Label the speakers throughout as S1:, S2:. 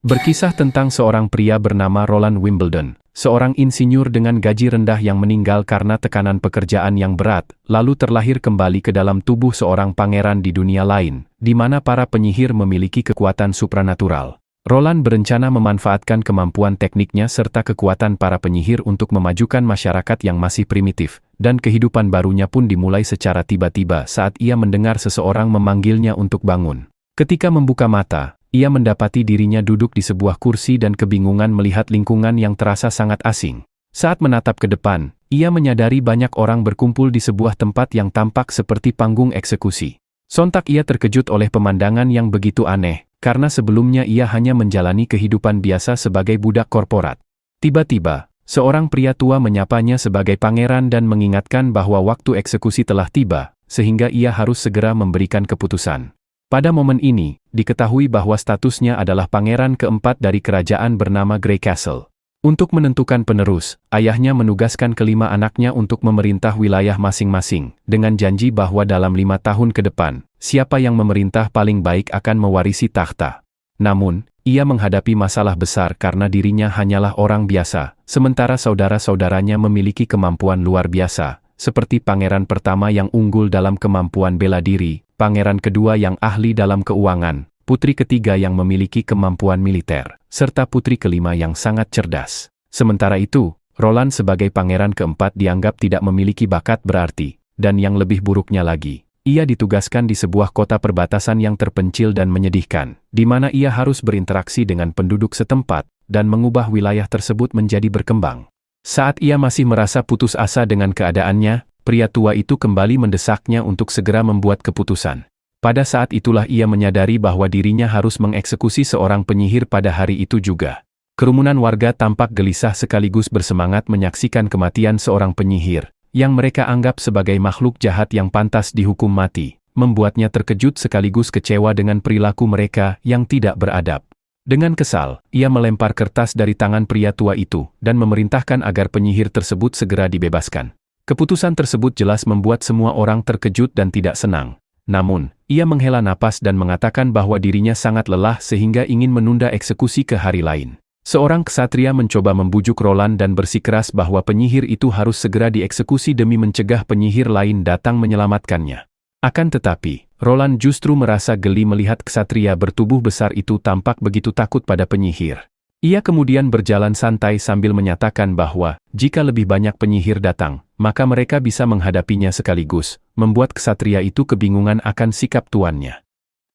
S1: Berkisah tentang seorang pria bernama Roland Wimbledon, seorang insinyur dengan gaji rendah yang meninggal karena tekanan pekerjaan yang berat, lalu terlahir kembali ke dalam tubuh seorang pangeran di dunia lain, di mana para penyihir memiliki kekuatan supranatural. Roland berencana memanfaatkan kemampuan tekniknya serta kekuatan para penyihir untuk memajukan masyarakat yang masih primitif, dan kehidupan barunya pun dimulai secara tiba-tiba saat ia mendengar seseorang memanggilnya untuk bangun. Ketika membuka mata, ia mendapati dirinya duduk di sebuah kursi dan kebingungan melihat lingkungan yang terasa sangat asing. Saat menatap ke depan, ia menyadari banyak orang berkumpul di sebuah tempat yang tampak seperti panggung eksekusi. Sontak ia terkejut oleh pemandangan yang begitu aneh, karena sebelumnya ia hanya menjalani kehidupan biasa sebagai budak korporat. Tiba-tiba, seorang pria tua menyapanya sebagai pangeran dan mengingatkan bahwa waktu eksekusi telah tiba, sehingga ia harus segera memberikan keputusan. Pada momen ini, diketahui bahwa statusnya adalah pangeran keempat dari kerajaan bernama Grey Castle. Untuk menentukan penerus, ayahnya menugaskan kelima anaknya untuk memerintah wilayah masing-masing, dengan janji bahwa dalam 5 tahun ke depan, siapa yang memerintah paling baik akan mewarisi takhta. Namun, ia menghadapi masalah besar karena dirinya hanyalah orang biasa, sementara saudara-saudaranya memiliki kemampuan luar biasa, seperti pangeran pertama yang unggul dalam kemampuan bela diri, pangeran kedua yang ahli dalam keuangan, putri ketiga yang memiliki kemampuan militer, serta putri kelima yang sangat cerdas. Sementara itu, Roland sebagai pangeran keempat dianggap tidak memiliki bakat berarti, dan yang lebih buruknya lagi, ia ditugaskan di sebuah kota perbatasan yang terpencil dan menyedihkan, di mana ia harus berinteraksi dengan penduduk setempat, dan mengubah wilayah tersebut menjadi berkembang. Saat ia masih merasa putus asa dengan keadaannya, pria tua itu kembali mendesaknya untuk segera membuat keputusan. Pada saat itulah ia menyadari bahwa dirinya harus mengeksekusi seorang penyihir pada hari itu juga. Kerumunan warga tampak gelisah sekaligus bersemangat menyaksikan kematian seorang penyihir, yang mereka anggap sebagai makhluk jahat yang pantas dihukum mati, membuatnya terkejut sekaligus kecewa dengan perilaku mereka yang tidak beradab. Dengan kesal, ia melempar kertas dari tangan pria tua itu, dan memerintahkan agar penyihir tersebut segera dibebaskan. Keputusan tersebut jelas membuat semua orang terkejut dan tidak senang. Namun, ia menghela napas dan mengatakan bahwa dirinya sangat lelah sehingga ingin menunda eksekusi ke hari lain. Seorang ksatria mencoba membujuk Roland dan bersikeras bahwa penyihir itu harus segera dieksekusi demi mencegah penyihir lain datang menyelamatkannya. Akan tetapi, Roland justru merasa geli melihat ksatria bertubuh besar itu tampak begitu takut pada penyihir. Ia kemudian berjalan santai sambil menyatakan bahwa, jika lebih banyak penyihir datang, maka mereka bisa menghadapinya sekaligus, membuat ksatria itu kebingungan akan sikap tuannya.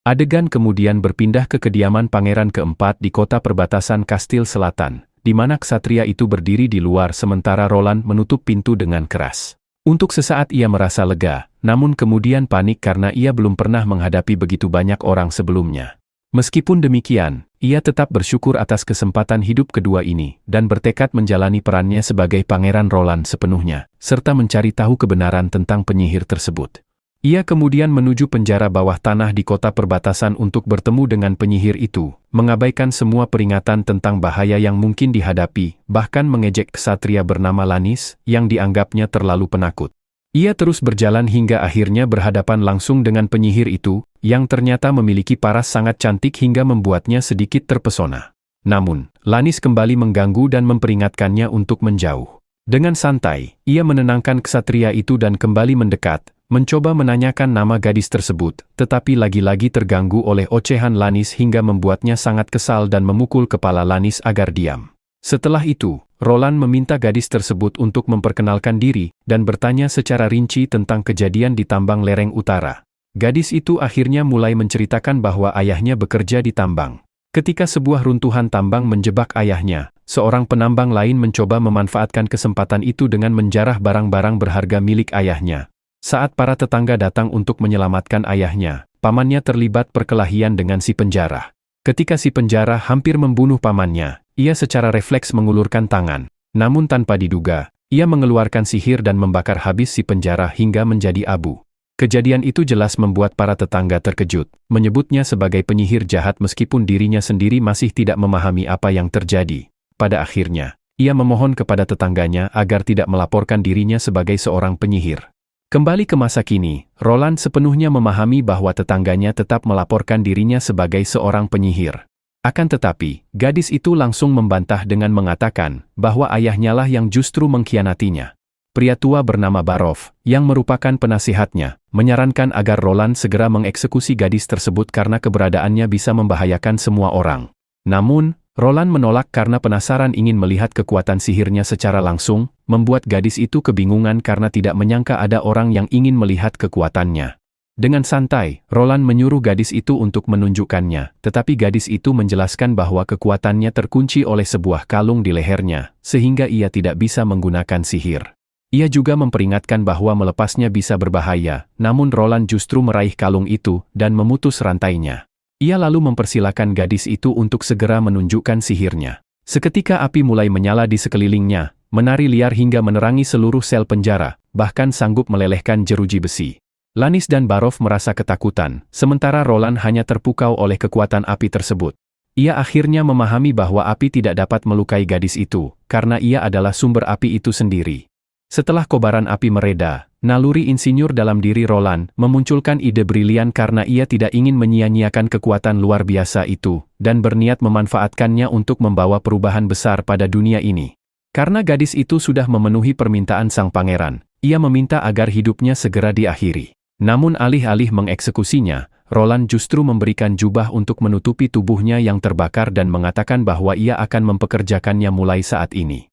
S1: Adegan kemudian berpindah ke kediaman pangeran keempat di kota perbatasan Kastil Selatan, di mana ksatria itu berdiri di luar sementara Roland menutup pintu dengan keras. Untuk sesaat ia merasa lega, namun kemudian panik karena ia belum pernah menghadapi begitu banyak orang sebelumnya. Meskipun demikian, ia tetap bersyukur atas kesempatan hidup kedua ini, dan bertekad menjalani perannya sebagai Pangeran Roland sepenuhnya, serta mencari tahu kebenaran tentang penyihir tersebut. Ia kemudian menuju penjara bawah tanah di kota perbatasan untuk bertemu dengan penyihir itu, mengabaikan semua peringatan tentang bahaya yang mungkin dihadapi, bahkan mengejek ksatria bernama Lanis, yang dianggapnya terlalu penakut. Ia terus berjalan hingga akhirnya berhadapan langsung dengan penyihir itu, yang ternyata memiliki paras sangat cantik hingga membuatnya sedikit terpesona. Namun, Lanis kembali mengganggu dan memperingatkannya untuk menjauh. Dengan santai, ia menenangkan ksatria itu dan kembali mendekat, mencoba menanyakan nama gadis tersebut, tetapi lagi-lagi terganggu oleh ocehan Lanis hingga membuatnya sangat kesal dan memukul kepala Lanis agar diam. Setelah itu, Roland meminta gadis tersebut untuk memperkenalkan diri, dan bertanya secara rinci tentang kejadian di tambang lereng utara. Gadis itu akhirnya mulai menceritakan bahwa ayahnya bekerja di tambang. Ketika sebuah runtuhan tambang menjebak ayahnya, seorang penambang lain mencoba memanfaatkan kesempatan itu dengan menjarah barang-barang berharga milik ayahnya. Saat para tetangga datang untuk menyelamatkan ayahnya, pamannya terlibat perkelahian dengan si penjarah. Ketika si penjarah hampir membunuh pamannya, ia secara refleks mengulurkan tangan. Namun tanpa diduga, ia mengeluarkan sihir dan membakar habis si penjarah hingga menjadi abu. Kejadian itu jelas membuat para tetangga terkejut, menyebutnya sebagai penyihir jahat meskipun dirinya sendiri masih tidak memahami apa yang terjadi. Pada akhirnya, ia memohon kepada tetangganya agar tidak melaporkan dirinya sebagai seorang penyihir. Kembali ke masa kini, Roland sepenuhnya memahami bahwa tetangganya tetap melaporkan dirinya sebagai seorang penyihir. Akan tetapi, gadis itu langsung membantah dengan mengatakan bahwa ayahnya lah yang justru mengkhianatinya. Pria tua bernama Barov, yang merupakan penasihatnya, menyarankan agar Roland segera mengeksekusi gadis tersebut karena keberadaannya bisa membahayakan semua orang. Namun, Roland menolak karena penasaran ingin melihat kekuatan sihirnya secara langsung, membuat gadis itu kebingungan karena tidak menyangka ada orang yang ingin melihat kekuatannya. Dengan santai, Roland menyuruh gadis itu untuk menunjukkannya, tetapi gadis itu menjelaskan bahwa kekuatannya terkunci oleh sebuah kalung di lehernya, sehingga ia tidak bisa menggunakan sihir. Ia juga memperingatkan bahwa melepasnya bisa berbahaya, namun Roland justru meraih kalung itu dan memutus rantainya. Ia lalu mempersilakan gadis itu untuk segera menunjukkan sihirnya. Seketika api mulai menyala di sekelilingnya, menari liar hingga menerangi seluruh sel penjara, bahkan sanggup melelehkan jeruji besi. Lannis dan Barov merasa ketakutan, sementara Roland hanya terpukau oleh kekuatan api tersebut. Ia akhirnya memahami bahwa api tidak dapat melukai gadis itu, karena ia adalah sumber api itu sendiri. Setelah kobaran api mereda, naluri insinyur dalam diri Roland memunculkan ide brilian karena ia tidak ingin menyia-nyiakan kekuatan luar biasa itu, dan berniat memanfaatkannya untuk membawa perubahan besar pada dunia ini. Karena gadis itu sudah memenuhi permintaan sang pangeran, ia meminta agar hidupnya segera diakhiri. Namun alih-alih mengeksekusinya, Roland justru memberikan jubah untuk menutupi tubuhnya yang terbakar dan mengatakan bahwa ia akan mempekerjakannya mulai saat ini.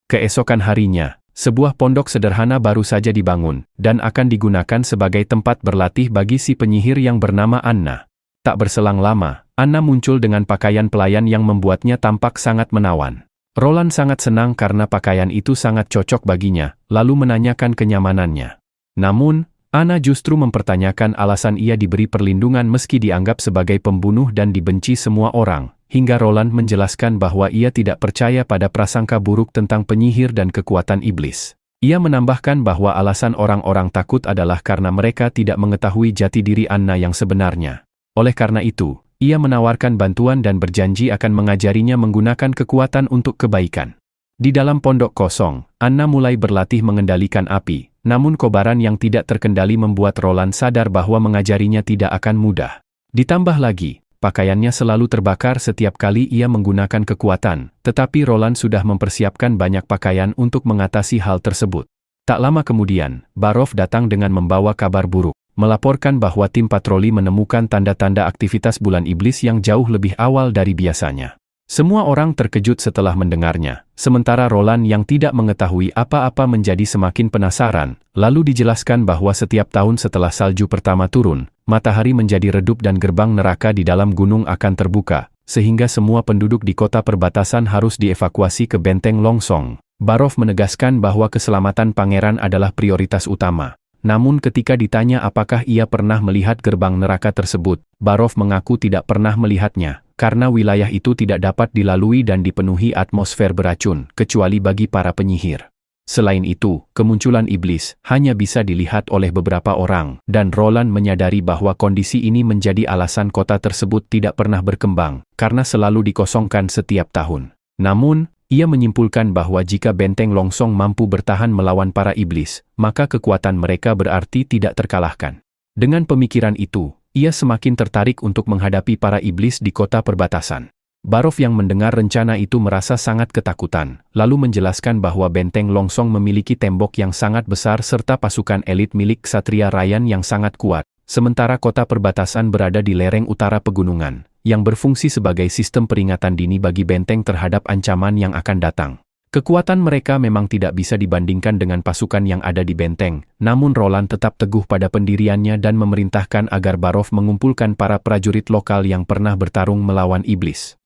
S1: Keesokan harinya, sebuah pondok sederhana baru saja dibangun, dan akan digunakan sebagai tempat berlatih bagi si penyihir yang bernama Anna. Tak berselang lama, Anna muncul dengan pakaian pelayan yang membuatnya tampak sangat menawan. Roland sangat senang karena pakaian itu sangat cocok baginya, lalu menanyakan kenyamanannya. Namun, Anna justru mempertanyakan alasan ia diberi perlindungan meski dianggap sebagai pembunuh dan dibenci semua orang, hingga Roland menjelaskan bahwa ia tidak percaya pada prasangka buruk tentang penyihir dan kekuatan iblis. Ia menambahkan bahwa alasan orang-orang takut adalah karena mereka tidak mengetahui jati diri Anna yang sebenarnya. Oleh karena itu, ia menawarkan bantuan dan berjanji akan mengajarinya menggunakan kekuatan untuk kebaikan. Di dalam pondok kosong, Anna mulai berlatih mengendalikan api. Namun kobaran yang tidak terkendali membuat Roland sadar bahwa mengajarinya tidak akan mudah. Ditambah lagi, pakaiannya selalu terbakar setiap kali ia menggunakan kekuatan, tetapi Roland sudah mempersiapkan banyak pakaian untuk mengatasi hal tersebut. Tak lama kemudian, Barov datang dengan membawa kabar buruk, melaporkan bahwa tim patroli menemukan tanda-tanda aktivitas bulan iblis yang jauh lebih awal dari biasanya. Semua orang terkejut setelah mendengarnya, sementara Roland yang tidak mengetahui apa-apa menjadi semakin penasaran, lalu dijelaskan bahwa setiap tahun setelah salju pertama turun, matahari menjadi redup dan gerbang neraka di dalam gunung akan terbuka, sehingga semua penduduk di kota perbatasan harus dievakuasi ke benteng Longsong. Barov menegaskan bahwa keselamatan pangeran adalah prioritas utama. Namun ketika ditanya apakah ia pernah melihat gerbang neraka tersebut, Barov mengaku tidak pernah melihatnya, karena wilayah itu tidak dapat dilalui dan dipenuhi atmosfer beracun, kecuali bagi para penyihir. Selain itu, kemunculan iblis hanya bisa dilihat oleh beberapa orang, dan Roland menyadari bahwa kondisi ini menjadi alasan kota tersebut tidak pernah berkembang, karena selalu dikosongkan setiap tahun. Namun, ia menyimpulkan bahwa jika benteng Longsong mampu bertahan melawan para iblis, maka kekuatan mereka berarti tidak terkalahkan. Dengan pemikiran itu, ia semakin tertarik untuk menghadapi para iblis di kota perbatasan. Barov yang mendengar rencana itu merasa sangat ketakutan, lalu menjelaskan bahwa benteng Longsong memiliki tembok yang sangat besar serta pasukan elit milik Ksatria Ryan yang sangat kuat, sementara kota perbatasan berada di lereng utara pegunungan, yang berfungsi sebagai sistem peringatan dini bagi benteng terhadap ancaman yang akan datang. Kekuatan mereka memang tidak bisa dibandingkan dengan pasukan yang ada di benteng, namun Roland tetap teguh pada pendiriannya dan memerintahkan agar Barov mengumpulkan para prajurit lokal yang pernah bertarung melawan iblis.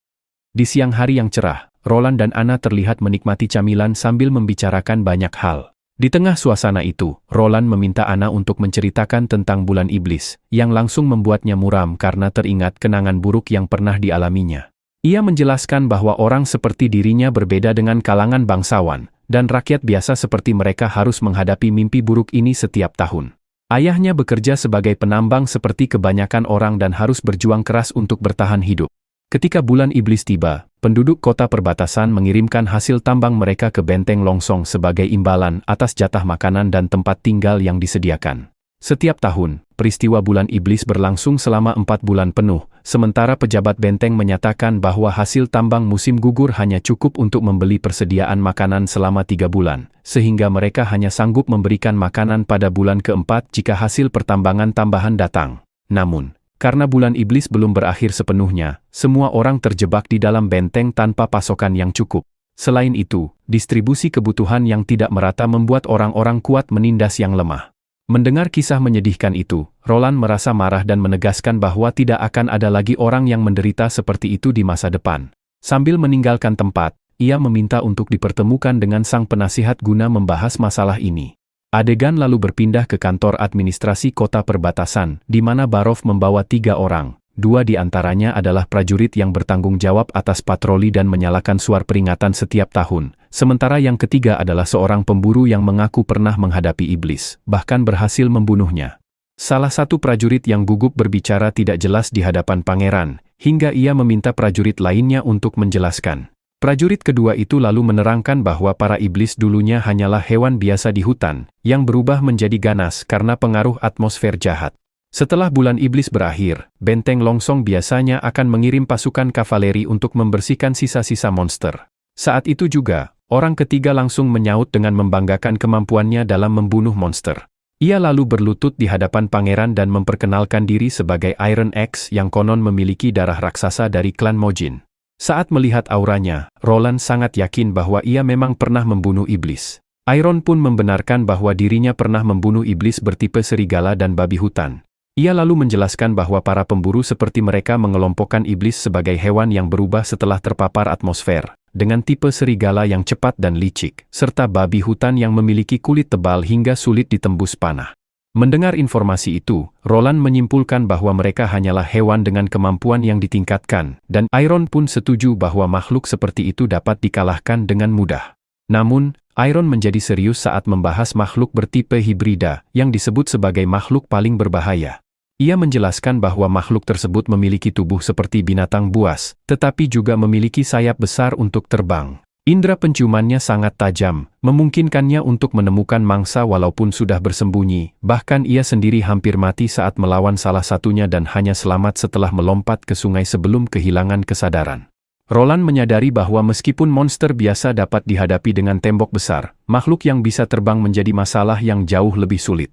S1: Di siang hari yang cerah, Roland dan Anna terlihat menikmati camilan sambil membicarakan banyak hal. Di tengah suasana itu, Roland meminta Anna untuk menceritakan tentang bulan iblis, yang langsung membuatnya muram karena teringat kenangan buruk yang pernah dialaminya. Ia menjelaskan bahwa orang seperti dirinya berbeda dengan kalangan bangsawan, dan rakyat biasa seperti mereka harus menghadapi mimpi buruk ini setiap tahun. Ayahnya bekerja sebagai penambang seperti kebanyakan orang dan harus berjuang keras untuk bertahan hidup. Ketika bulan iblis tiba, penduduk kota perbatasan mengirimkan hasil tambang mereka ke benteng Longsong sebagai imbalan atas jatah makanan dan tempat tinggal yang disediakan. Setiap tahun, peristiwa bulan iblis berlangsung selama 4 bulan penuh, sementara pejabat benteng menyatakan bahwa hasil tambang musim gugur hanya cukup untuk membeli persediaan makanan selama 3 bulan, sehingga mereka hanya sanggup memberikan makanan pada bulan keempat jika hasil pertambangan tambahan datang. Namun, karena bulan iblis belum berakhir sepenuhnya, semua orang terjebak di dalam benteng tanpa pasokan yang cukup. Selain itu, distribusi kebutuhan yang tidak merata membuat orang-orang kuat menindas yang lemah. Mendengar kisah menyedihkan itu, Roland merasa marah dan menegaskan bahwa tidak akan ada lagi orang yang menderita seperti itu di masa depan. Sambil meninggalkan tempat, ia meminta untuk dipertemukan dengan sang penasihat guna membahas masalah ini. Adegan lalu berpindah ke kantor administrasi kota perbatasan, di mana Barov membawa 3 orang. 2 di antaranya adalah prajurit yang bertanggung jawab atas patroli dan menyalakan suar peringatan setiap tahun, sementara yang ketiga adalah seorang pemburu yang mengaku pernah menghadapi iblis, bahkan berhasil membunuhnya. Salah satu prajurit yang gugup berbicara tidak jelas di hadapan pangeran, hingga ia meminta prajurit lainnya untuk menjelaskan. Prajurit kedua itu lalu menerangkan bahwa para iblis dulunya hanyalah hewan biasa di hutan, yang berubah menjadi ganas karena pengaruh atmosfer jahat. Setelah bulan iblis berakhir, benteng Longsong biasanya akan mengirim pasukan kavaleri untuk membersihkan sisa-sisa monster. Saat itu juga, orang ketiga langsung menyaut dengan membanggakan kemampuannya dalam membunuh monster. Ia lalu berlutut di hadapan pangeran dan memperkenalkan diri sebagai Iron X yang konon memiliki darah raksasa dari klan Mojin. Saat melihat auranya, Roland sangat yakin bahwa ia memang pernah membunuh iblis. Iron pun membenarkan bahwa dirinya pernah membunuh iblis bertipe serigala dan babi hutan. Ia lalu menjelaskan bahwa para pemburu seperti mereka mengelompokkan iblis sebagai hewan yang berubah setelah terpapar atmosfer, dengan tipe serigala yang cepat dan licik, serta babi hutan yang memiliki kulit tebal hingga sulit ditembus panah. Mendengar informasi itu, Roland menyimpulkan bahwa mereka hanyalah hewan dengan kemampuan yang ditingkatkan, dan Iron pun setuju bahwa makhluk seperti itu dapat dikalahkan dengan mudah. Namun, Iron menjadi serius saat membahas makhluk bertipe hibrida, yang disebut sebagai makhluk paling berbahaya. Ia menjelaskan bahwa makhluk tersebut memiliki tubuh seperti binatang buas, tetapi juga memiliki sayap besar untuk terbang. Indera penciumannya sangat tajam, memungkinkannya untuk menemukan mangsa walaupun sudah bersembunyi, bahkan ia sendiri hampir mati saat melawan salah satunya dan hanya selamat setelah melompat ke sungai sebelum kehilangan kesadaran. Roland menyadari bahwa meskipun monster biasa dapat dihadapi dengan tembok besar, makhluk yang bisa terbang menjadi masalah yang jauh lebih sulit.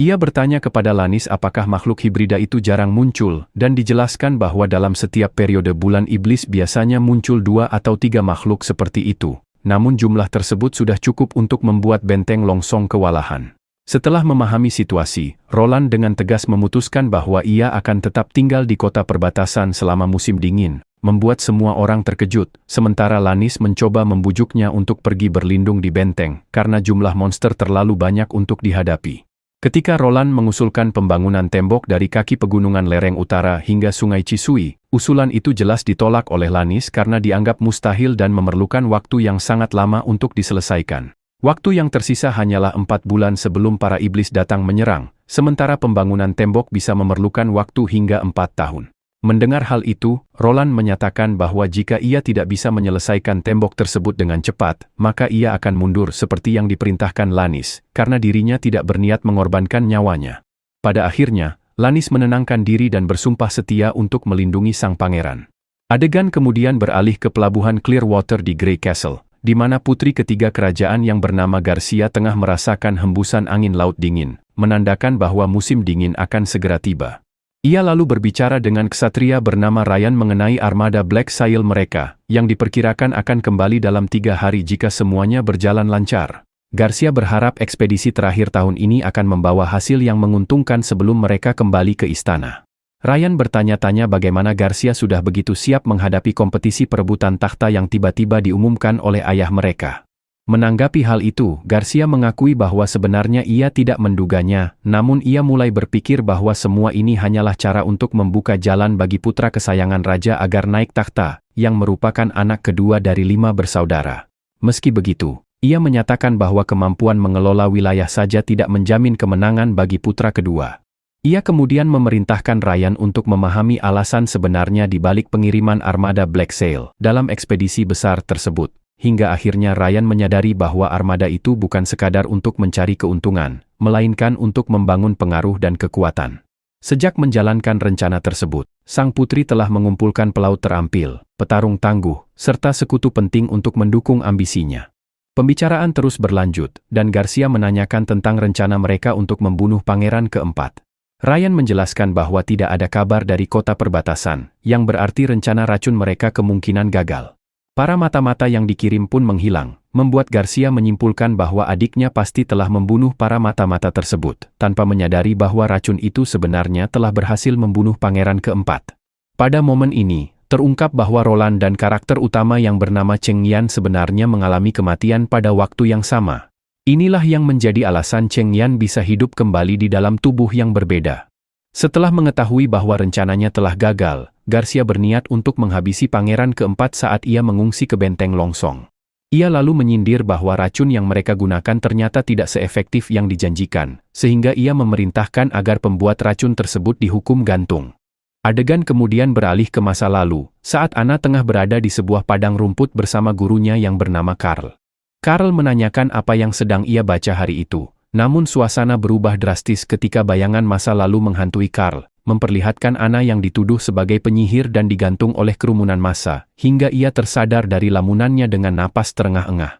S1: Ia bertanya kepada Lannis apakah makhluk hibrida itu jarang muncul, dan dijelaskan bahwa dalam setiap periode bulan iblis biasanya muncul 2 atau 3 makhluk seperti itu. Namun jumlah tersebut sudah cukup untuk membuat benteng Longsong kewalahan. Setelah memahami situasi, Roland dengan tegas memutuskan bahwa ia akan tetap tinggal di kota perbatasan selama musim dingin, membuat semua orang terkejut, sementara Lannis mencoba membujuknya untuk pergi berlindung di benteng, karena jumlah monster terlalu banyak untuk dihadapi. Ketika Roland mengusulkan pembangunan tembok dari kaki pegunungan lereng utara hingga sungai Chisui, usulan itu jelas ditolak oleh Lannis karena dianggap mustahil dan memerlukan waktu yang sangat lama untuk diselesaikan. Waktu yang tersisa hanyalah 4 bulan sebelum para iblis datang menyerang, sementara pembangunan tembok bisa memerlukan waktu hingga 4 tahun. Mendengar hal itu, Roland menyatakan bahwa jika ia tidak bisa menyelesaikan tembok tersebut dengan cepat, maka ia akan mundur seperti yang diperintahkan Lannis, karena dirinya tidak berniat mengorbankan nyawanya. Pada akhirnya, Lannis menenangkan diri dan bersumpah setia untuk melindungi sang pangeran. Adegan kemudian beralih ke pelabuhan Clearwater di Grey Castle, di mana putri ketiga kerajaan yang bernama Garcia tengah merasakan hembusan angin laut dingin, menandakan bahwa musim dingin akan segera tiba. Ia lalu berbicara dengan ksatria bernama Ryan mengenai armada Black Sail mereka, yang diperkirakan akan kembali dalam 3 hari jika semuanya berjalan lancar. Garcia berharap ekspedisi terakhir tahun ini akan membawa hasil yang menguntungkan sebelum mereka kembali ke istana. Ryan bertanya-tanya bagaimana Garcia sudah begitu siap menghadapi kompetisi perebutan takhta yang tiba-tiba diumumkan oleh ayah mereka. Menanggapi hal itu, Garcia mengakui bahwa sebenarnya ia tidak menduganya, namun ia mulai berpikir bahwa semua ini hanyalah cara untuk membuka jalan bagi putra kesayangan raja agar naik takhta, yang merupakan anak kedua dari 5 bersaudara. Meski begitu, ia menyatakan bahwa kemampuan mengelola wilayah saja tidak menjamin kemenangan bagi putra kedua. Ia kemudian memerintahkan Ryan untuk memahami alasan sebenarnya di balik pengiriman armada Black Sail dalam ekspedisi besar tersebut. Hingga akhirnya Ryan menyadari bahwa armada itu bukan sekadar untuk mencari keuntungan, melainkan untuk membangun pengaruh dan kekuatan. Sejak menjalankan rencana tersebut, sang putri telah mengumpulkan pelaut terampil, petarung tangguh, serta sekutu penting untuk mendukung ambisinya. Pembicaraan terus berlanjut, dan Garcia menanyakan tentang rencana mereka untuk membunuh pangeran keempat. Ryan menjelaskan bahwa tidak ada kabar dari kota perbatasan, yang berarti rencana racun mereka kemungkinan gagal. Para mata-mata yang dikirim pun menghilang, membuat Garcia menyimpulkan bahwa adiknya pasti telah membunuh para mata-mata tersebut, tanpa menyadari bahwa racun itu sebenarnya telah berhasil membunuh pangeran keempat. Pada momen ini, terungkap bahwa Roland dan karakter utama yang bernama Cheng Yan sebenarnya mengalami kematian pada waktu yang sama. Inilah yang menjadi alasan Cheng Yan bisa hidup kembali di dalam tubuh yang berbeda. Setelah mengetahui bahwa rencananya telah gagal, Garcia berniat untuk menghabisi pangeran keempat saat ia mengungsi ke benteng Longsong. Ia lalu menyindir bahwa racun yang mereka gunakan ternyata tidak seefektif yang dijanjikan, sehingga ia memerintahkan agar pembuat racun tersebut dihukum gantung. Adegan kemudian beralih ke masa lalu, saat Anna tengah berada di sebuah padang rumput bersama gurunya yang bernama Carl. Carl menanyakan apa yang sedang ia baca hari itu, namun suasana berubah drastis ketika bayangan masa lalu menghantui Carl, memperlihatkan Anna yang dituduh sebagai penyihir dan digantung oleh kerumunan massa, hingga ia tersadar dari lamunannya dengan napas terengah-engah.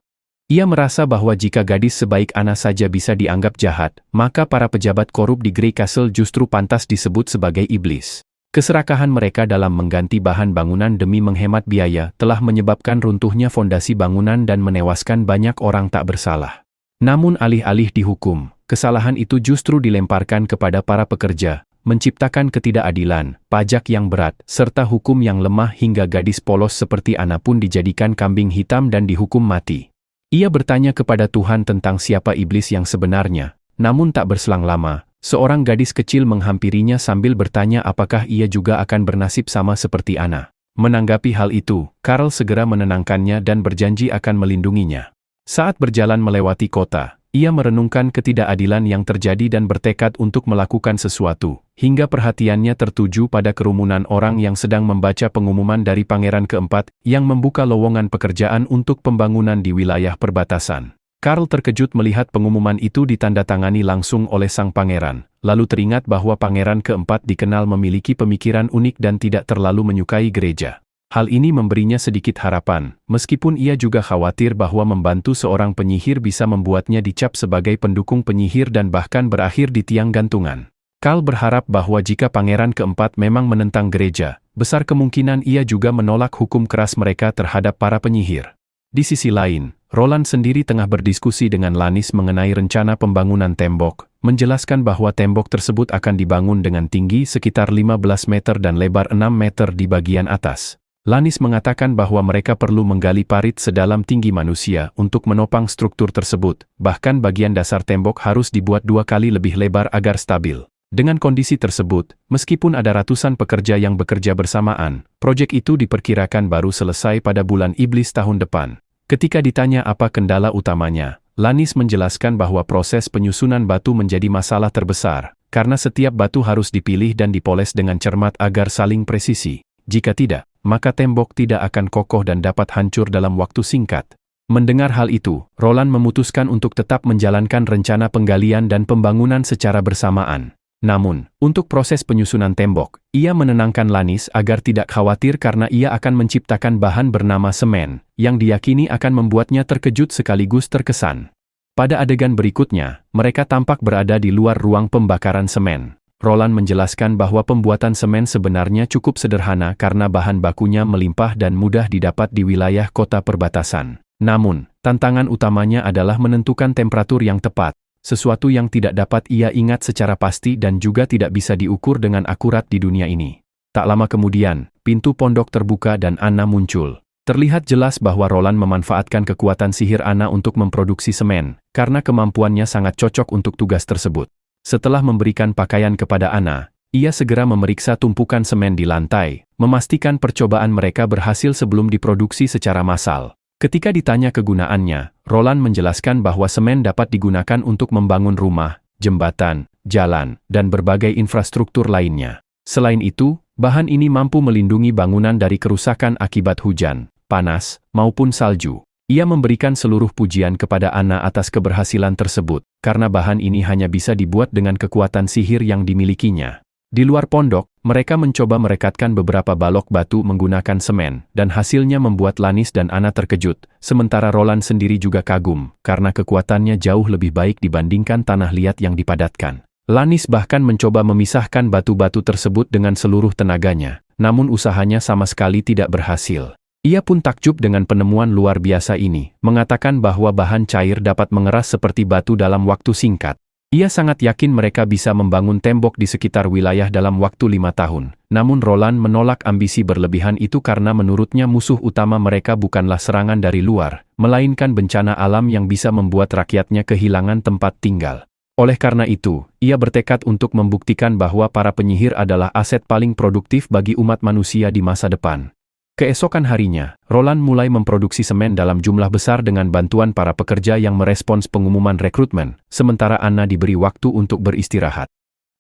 S1: Ia merasa bahwa jika gadis sebaik Anna saja bisa dianggap jahat, maka para pejabat korup di Grey Castle justru pantas disebut sebagai iblis. Keserakahan mereka dalam mengganti bahan bangunan demi menghemat biaya telah menyebabkan runtuhnya fondasi bangunan dan menewaskan banyak orang tak bersalah. Namun alih-alih dihukum, kesalahan itu justru dilemparkan kepada para pekerja, menciptakan ketidakadilan, pajak yang berat, serta hukum yang lemah hingga gadis polos seperti Anna pun dijadikan kambing hitam dan dihukum mati. Ia bertanya kepada Tuhan tentang siapa iblis yang sebenarnya, namun tak berselang lama, seorang gadis kecil menghampirinya sambil bertanya apakah ia juga akan bernasib sama seperti Anna. Menanggapi hal itu, Carl segera menenangkannya dan berjanji akan melindunginya. Saat berjalan melewati kota, ia merenungkan ketidakadilan yang terjadi dan bertekad untuk melakukan sesuatu, hingga perhatiannya tertuju pada kerumunan orang yang sedang membaca pengumuman dari Pangeran Keempat yang membuka lowongan pekerjaan untuk pembangunan di wilayah perbatasan. Carl terkejut melihat pengumuman itu ditandatangani langsung oleh sang pangeran, lalu teringat bahwa Pangeran Keempat dikenal memiliki pemikiran unik dan tidak terlalu menyukai gereja. Hal ini memberinya sedikit harapan, meskipun ia juga khawatir bahwa membantu seorang penyihir bisa membuatnya dicap sebagai pendukung penyihir dan bahkan berakhir di tiang gantungan. Carl berharap bahwa jika Pangeran Keempat memang menentang gereja, besar kemungkinan ia juga menolak hukum keras mereka terhadap para penyihir. Di sisi lain, Roland sendiri tengah berdiskusi dengan Lannis mengenai rencana pembangunan tembok, menjelaskan bahwa tembok tersebut akan dibangun dengan tinggi sekitar 15 meter dan lebar 6 meter di bagian atas. Lannis mengatakan bahwa mereka perlu menggali parit sedalam tinggi manusia untuk menopang struktur tersebut, bahkan bagian dasar tembok harus dibuat 2 kali lebih lebar agar stabil. Dengan kondisi tersebut, meskipun ada ratusan pekerja yang bekerja bersamaan, proyek itu diperkirakan baru selesai pada bulan Iblis tahun depan. Ketika ditanya apa kendala utamanya, Lannis menjelaskan bahwa proses penyusunan batu menjadi masalah terbesar, karena setiap batu harus dipilih dan dipoles dengan cermat agar saling presisi. Jika tidak, maka tembok tidak akan kokoh dan dapat hancur dalam waktu singkat. Mendengar hal itu, Roland memutuskan untuk tetap menjalankan rencana penggalian dan pembangunan secara bersamaan. Namun, untuk proses penyusunan tembok, ia menenangkan Lannis agar tidak khawatir karena ia akan menciptakan bahan bernama semen, yang diyakini akan membuatnya terkejut sekaligus terkesan. Pada adegan berikutnya, mereka tampak berada di luar ruang pembakaran semen. Roland menjelaskan bahwa pembuatan semen sebenarnya cukup sederhana karena bahan bakunya melimpah dan mudah didapat di wilayah kota perbatasan. Namun, tantangan utamanya adalah menentukan temperatur yang tepat. Sesuatu yang tidak dapat ia ingat secara pasti dan juga tidak bisa diukur dengan akurat di dunia ini. Tak lama kemudian, pintu pondok terbuka dan Anna muncul. Terlihat jelas bahwa Roland memanfaatkan kekuatan sihir Anna untuk memproduksi semen, karena kemampuannya sangat cocok untuk tugas tersebut. Setelah memberikan pakaian kepada Anna, ia segera memeriksa tumpukan semen di lantai, memastikan percobaan mereka berhasil sebelum diproduksi secara massal. Ketika ditanya kegunaannya, Roland menjelaskan bahwa semen dapat digunakan untuk membangun rumah, jembatan, jalan, dan berbagai infrastruktur lainnya. Selain itu, bahan ini mampu melindungi bangunan dari kerusakan akibat hujan, panas, maupun salju. Ia memberikan seluruh pujian kepada Anna atas keberhasilan tersebut, karena bahan ini hanya bisa dibuat dengan kekuatan sihir yang dimilikinya. Di luar pondok, mereka mencoba merekatkan beberapa balok batu menggunakan semen, dan hasilnya membuat Lannis dan Anna terkejut, sementara Roland sendiri juga kagum, karena kekuatannya jauh lebih baik dibandingkan tanah liat yang dipadatkan. Lannis bahkan mencoba memisahkan batu-batu tersebut dengan seluruh tenaganya, namun usahanya sama sekali tidak berhasil. Ia pun takjub dengan penemuan luar biasa ini, mengatakan bahwa bahan cair dapat mengeras seperti batu dalam waktu singkat. Ia sangat yakin mereka bisa membangun tembok di sekitar wilayah dalam waktu 5 tahun. Namun Roland menolak ambisi berlebihan itu karena menurutnya musuh utama mereka bukanlah serangan dari luar, melainkan bencana alam yang bisa membuat rakyatnya kehilangan tempat tinggal. Oleh karena itu, ia bertekad untuk membuktikan bahwa para penyihir adalah aset paling produktif bagi umat manusia di masa depan. Keesokan harinya, Roland mulai memproduksi semen dalam jumlah besar dengan bantuan para pekerja yang merespons pengumuman rekrutmen, sementara Anna diberi waktu untuk beristirahat.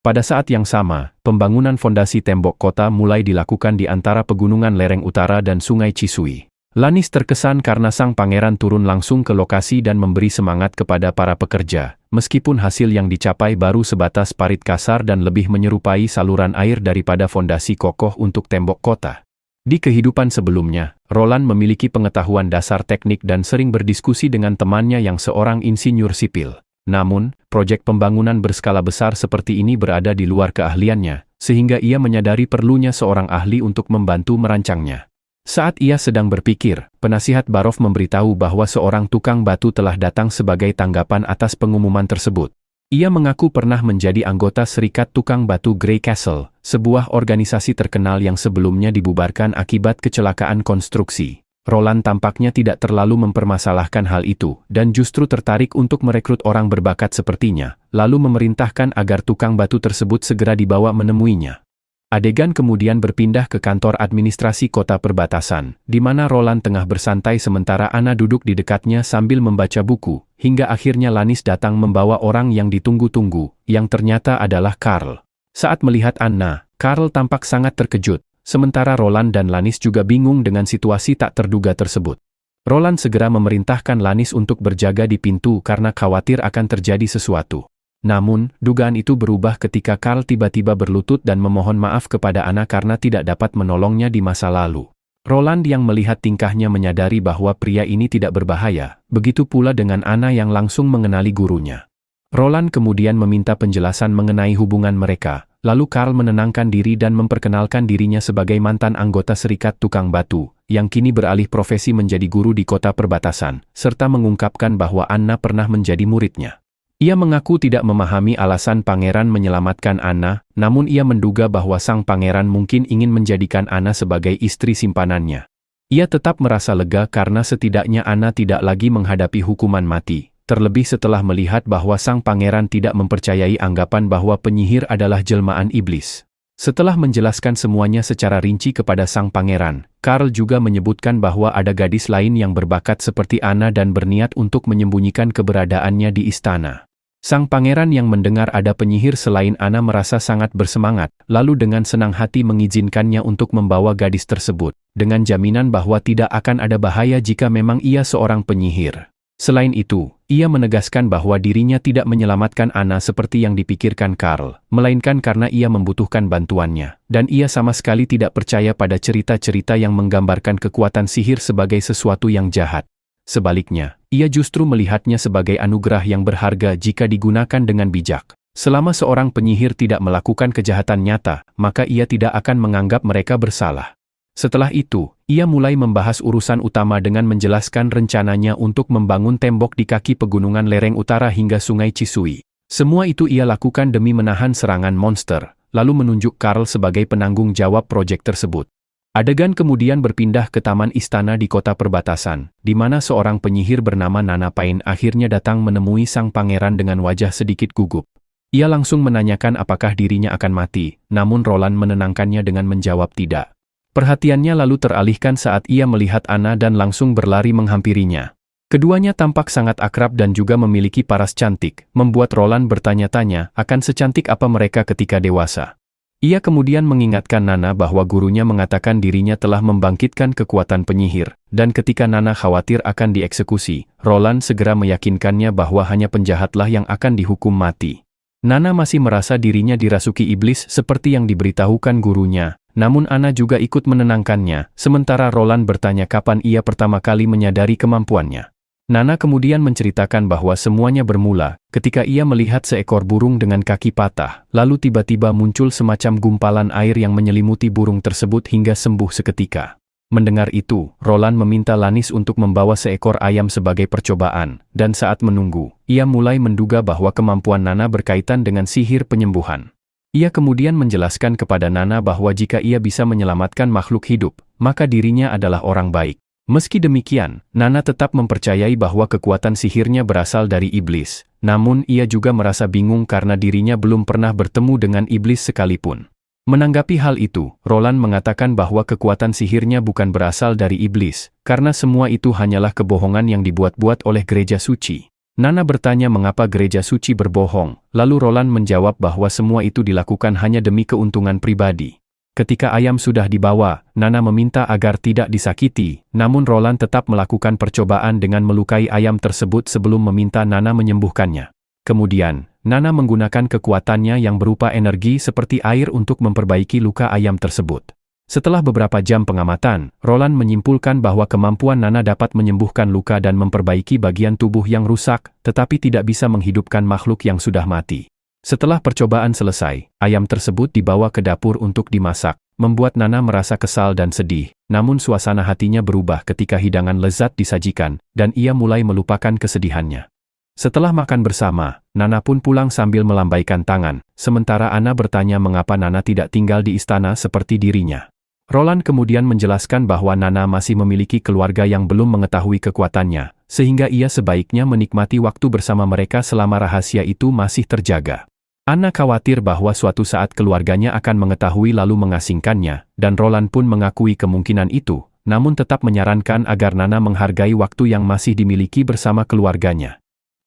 S1: Pada saat yang sama, pembangunan fondasi tembok kota mulai dilakukan di antara pegunungan lereng utara dan sungai Chisui. Lannis terkesan karena sang pangeran turun langsung ke lokasi dan memberi semangat kepada para pekerja, meskipun hasil yang dicapai baru sebatas parit kasar dan lebih menyerupai saluran air daripada fondasi kokoh untuk tembok kota. Di kehidupan sebelumnya, Roland memiliki pengetahuan dasar teknik dan sering berdiskusi dengan temannya yang seorang insinyur sipil. Namun, proyek pembangunan berskala besar seperti ini berada di luar keahliannya, sehingga ia menyadari perlunya seorang ahli untuk membantu merancangnya. Saat ia sedang berpikir, penasihat Barov memberitahu bahwa seorang tukang batu telah datang sebagai tanggapan atas pengumuman tersebut. Ia mengaku pernah menjadi anggota Serikat Tukang Batu Grey Castle, sebuah organisasi terkenal yang sebelumnya dibubarkan akibat kecelakaan konstruksi. Roland tampaknya tidak terlalu mempermasalahkan hal itu, dan justru tertarik untuk merekrut orang berbakat sepertinya, lalu memerintahkan agar tukang batu tersebut segera dibawa menemuinya. Adegan kemudian berpindah ke kantor administrasi kota perbatasan, di mana Roland tengah bersantai sementara Anna duduk di dekatnya sambil membaca buku, hingga akhirnya Lannis datang membawa orang yang ditunggu-tunggu, yang ternyata adalah Karl. Saat melihat Anna, Karl tampak sangat terkejut, sementara Roland dan Lannis juga bingung dengan situasi tak terduga tersebut. Roland segera memerintahkan Lannis untuk berjaga di pintu karena khawatir akan terjadi sesuatu. Namun, dugaan itu berubah ketika Karl tiba-tiba berlutut dan memohon maaf kepada Anna karena tidak dapat menolongnya di masa lalu. Roland yang melihat tingkahnya menyadari bahwa pria ini tidak berbahaya, begitu pula dengan Anna yang langsung mengenali gurunya. Roland kemudian meminta penjelasan mengenai hubungan mereka, lalu Karl menenangkan diri dan memperkenalkan dirinya sebagai mantan anggota Serikat Tukang Batu, yang kini beralih profesi menjadi guru di kota perbatasan, serta mengungkapkan bahwa Anna pernah menjadi muridnya. Ia mengaku tidak memahami alasan pangeran menyelamatkan Anna, namun ia menduga bahwa sang pangeran mungkin ingin menjadikan Anna sebagai istri simpanannya. Ia tetap merasa lega karena setidaknya Anna tidak lagi menghadapi hukuman mati, terlebih setelah melihat bahwa sang pangeran tidak mempercayai anggapan bahwa penyihir adalah jelmaan iblis. Setelah menjelaskan semuanya secara rinci kepada sang pangeran, Karl juga menyebutkan bahwa ada gadis lain yang berbakat seperti Anna dan berniat untuk menyembunyikan keberadaannya di istana. Sang pangeran yang mendengar ada penyihir selain Anna merasa sangat bersemangat, lalu dengan senang hati mengizinkannya untuk membawa gadis tersebut, dengan jaminan bahwa tidak akan ada bahaya jika memang ia seorang penyihir. Selain itu, ia menegaskan bahwa dirinya tidak menyelamatkan Anna seperti yang dipikirkan Karl, melainkan karena ia membutuhkan bantuannya, dan ia sama sekali tidak percaya pada cerita-cerita yang menggambarkan kekuatan sihir sebagai sesuatu yang jahat. Sebaliknya, ia justru melihatnya sebagai anugerah yang berharga jika digunakan dengan bijak. Selama seorang penyihir tidak melakukan kejahatan nyata, maka ia tidak akan menganggap mereka bersalah. Setelah itu, ia mulai membahas urusan utama dengan menjelaskan rencananya untuk membangun tembok di kaki pegunungan lereng utara hingga sungai Chisui. Semua itu ia lakukan demi menahan serangan monster, lalu menunjuk Karl sebagai penanggung jawab proyek tersebut. Adegan kemudian berpindah ke taman istana di kota perbatasan, di mana seorang penyihir bernama Nana Pain akhirnya datang menemui sang pangeran dengan wajah sedikit gugup. Ia langsung menanyakan apakah dirinya akan mati, namun Roland menenangkannya dengan menjawab tidak. Perhatiannya lalu teralihkan saat ia melihat Anna dan langsung berlari menghampirinya. Keduanya tampak sangat akrab dan juga memiliki paras cantik, membuat Roland bertanya-tanya akan secantik apa mereka ketika dewasa. Ia kemudian mengingatkan Nana bahwa gurunya mengatakan dirinya telah membangkitkan kekuatan penyihir, dan ketika Nana khawatir akan dieksekusi, Roland segera meyakinkannya bahwa hanya penjahatlah yang akan dihukum mati. Nana masih merasa dirinya dirasuki iblis seperti yang diberitahukan gurunya, namun Anna juga ikut menenangkannya, sementara Roland bertanya kapan ia pertama kali menyadari kemampuannya. Nana kemudian menceritakan bahwa semuanya bermula ketika ia melihat seekor burung dengan kaki patah, lalu tiba-tiba muncul semacam gumpalan air yang menyelimuti burung tersebut hingga sembuh seketika. Mendengar itu, Roland meminta Lannis untuk membawa seekor ayam sebagai percobaan, dan saat menunggu, ia mulai menduga bahwa kemampuan Nana berkaitan dengan sihir penyembuhan. Ia kemudian menjelaskan kepada Nana bahwa jika ia bisa menyelamatkan makhluk hidup, maka dirinya adalah orang baik. Meski demikian, Nana tetap mempercayai bahwa kekuatan sihirnya berasal dari iblis, namun ia juga merasa bingung karena dirinya belum pernah bertemu dengan iblis sekalipun. Menanggapi hal itu, Roland mengatakan bahwa kekuatan sihirnya bukan berasal dari iblis, karena semua itu hanyalah kebohongan yang dibuat-buat oleh gereja suci. Nana bertanya mengapa gereja suci berbohong, lalu Roland menjawab bahwa semua itu dilakukan hanya demi keuntungan pribadi. Ketika ayam sudah dibawa, Nana meminta agar tidak disakiti, namun Roland tetap melakukan percobaan dengan melukai ayam tersebut sebelum meminta Nana menyembuhkannya. Kemudian, Nana menggunakan kekuatannya yang berupa energi seperti air untuk memperbaiki luka ayam tersebut. Setelah beberapa jam pengamatan, Roland menyimpulkan bahwa kemampuan Nana dapat menyembuhkan luka dan memperbaiki bagian tubuh yang rusak, tetapi tidak bisa menghidupkan makhluk yang sudah mati. Setelah percobaan selesai, ayam tersebut dibawa ke dapur untuk dimasak, membuat Nana merasa kesal dan sedih, namun suasana hatinya berubah ketika hidangan lezat disajikan, dan ia mulai melupakan kesedihannya. Setelah makan bersama, Nana pun pulang sambil melambaikan tangan, sementara Anna bertanya mengapa Nana tidak tinggal di istana seperti dirinya. Roland kemudian menjelaskan bahwa Nana masih memiliki keluarga yang belum mengetahui kekuatannya, sehingga ia sebaiknya menikmati waktu bersama mereka selama rahasia itu masih terjaga. Anna khawatir bahwa suatu saat keluarganya akan mengetahui lalu mengasingkannya, dan Roland pun mengakui kemungkinan itu, namun tetap menyarankan agar Nana menghargai waktu yang masih dimiliki bersama keluarganya.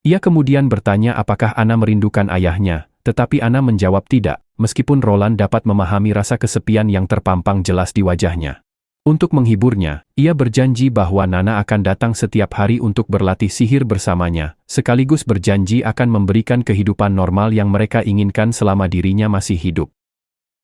S1: Ia kemudian bertanya apakah Anna merindukan ayahnya, tetapi Anna menjawab tidak, meskipun Roland dapat memahami rasa kesepian yang terpampang jelas di wajahnya. Untuk menghiburnya, ia berjanji bahwa Nana akan datang setiap hari untuk berlatih sihir bersamanya, sekaligus berjanji akan memberikan kehidupan normal yang mereka inginkan selama dirinya masih hidup.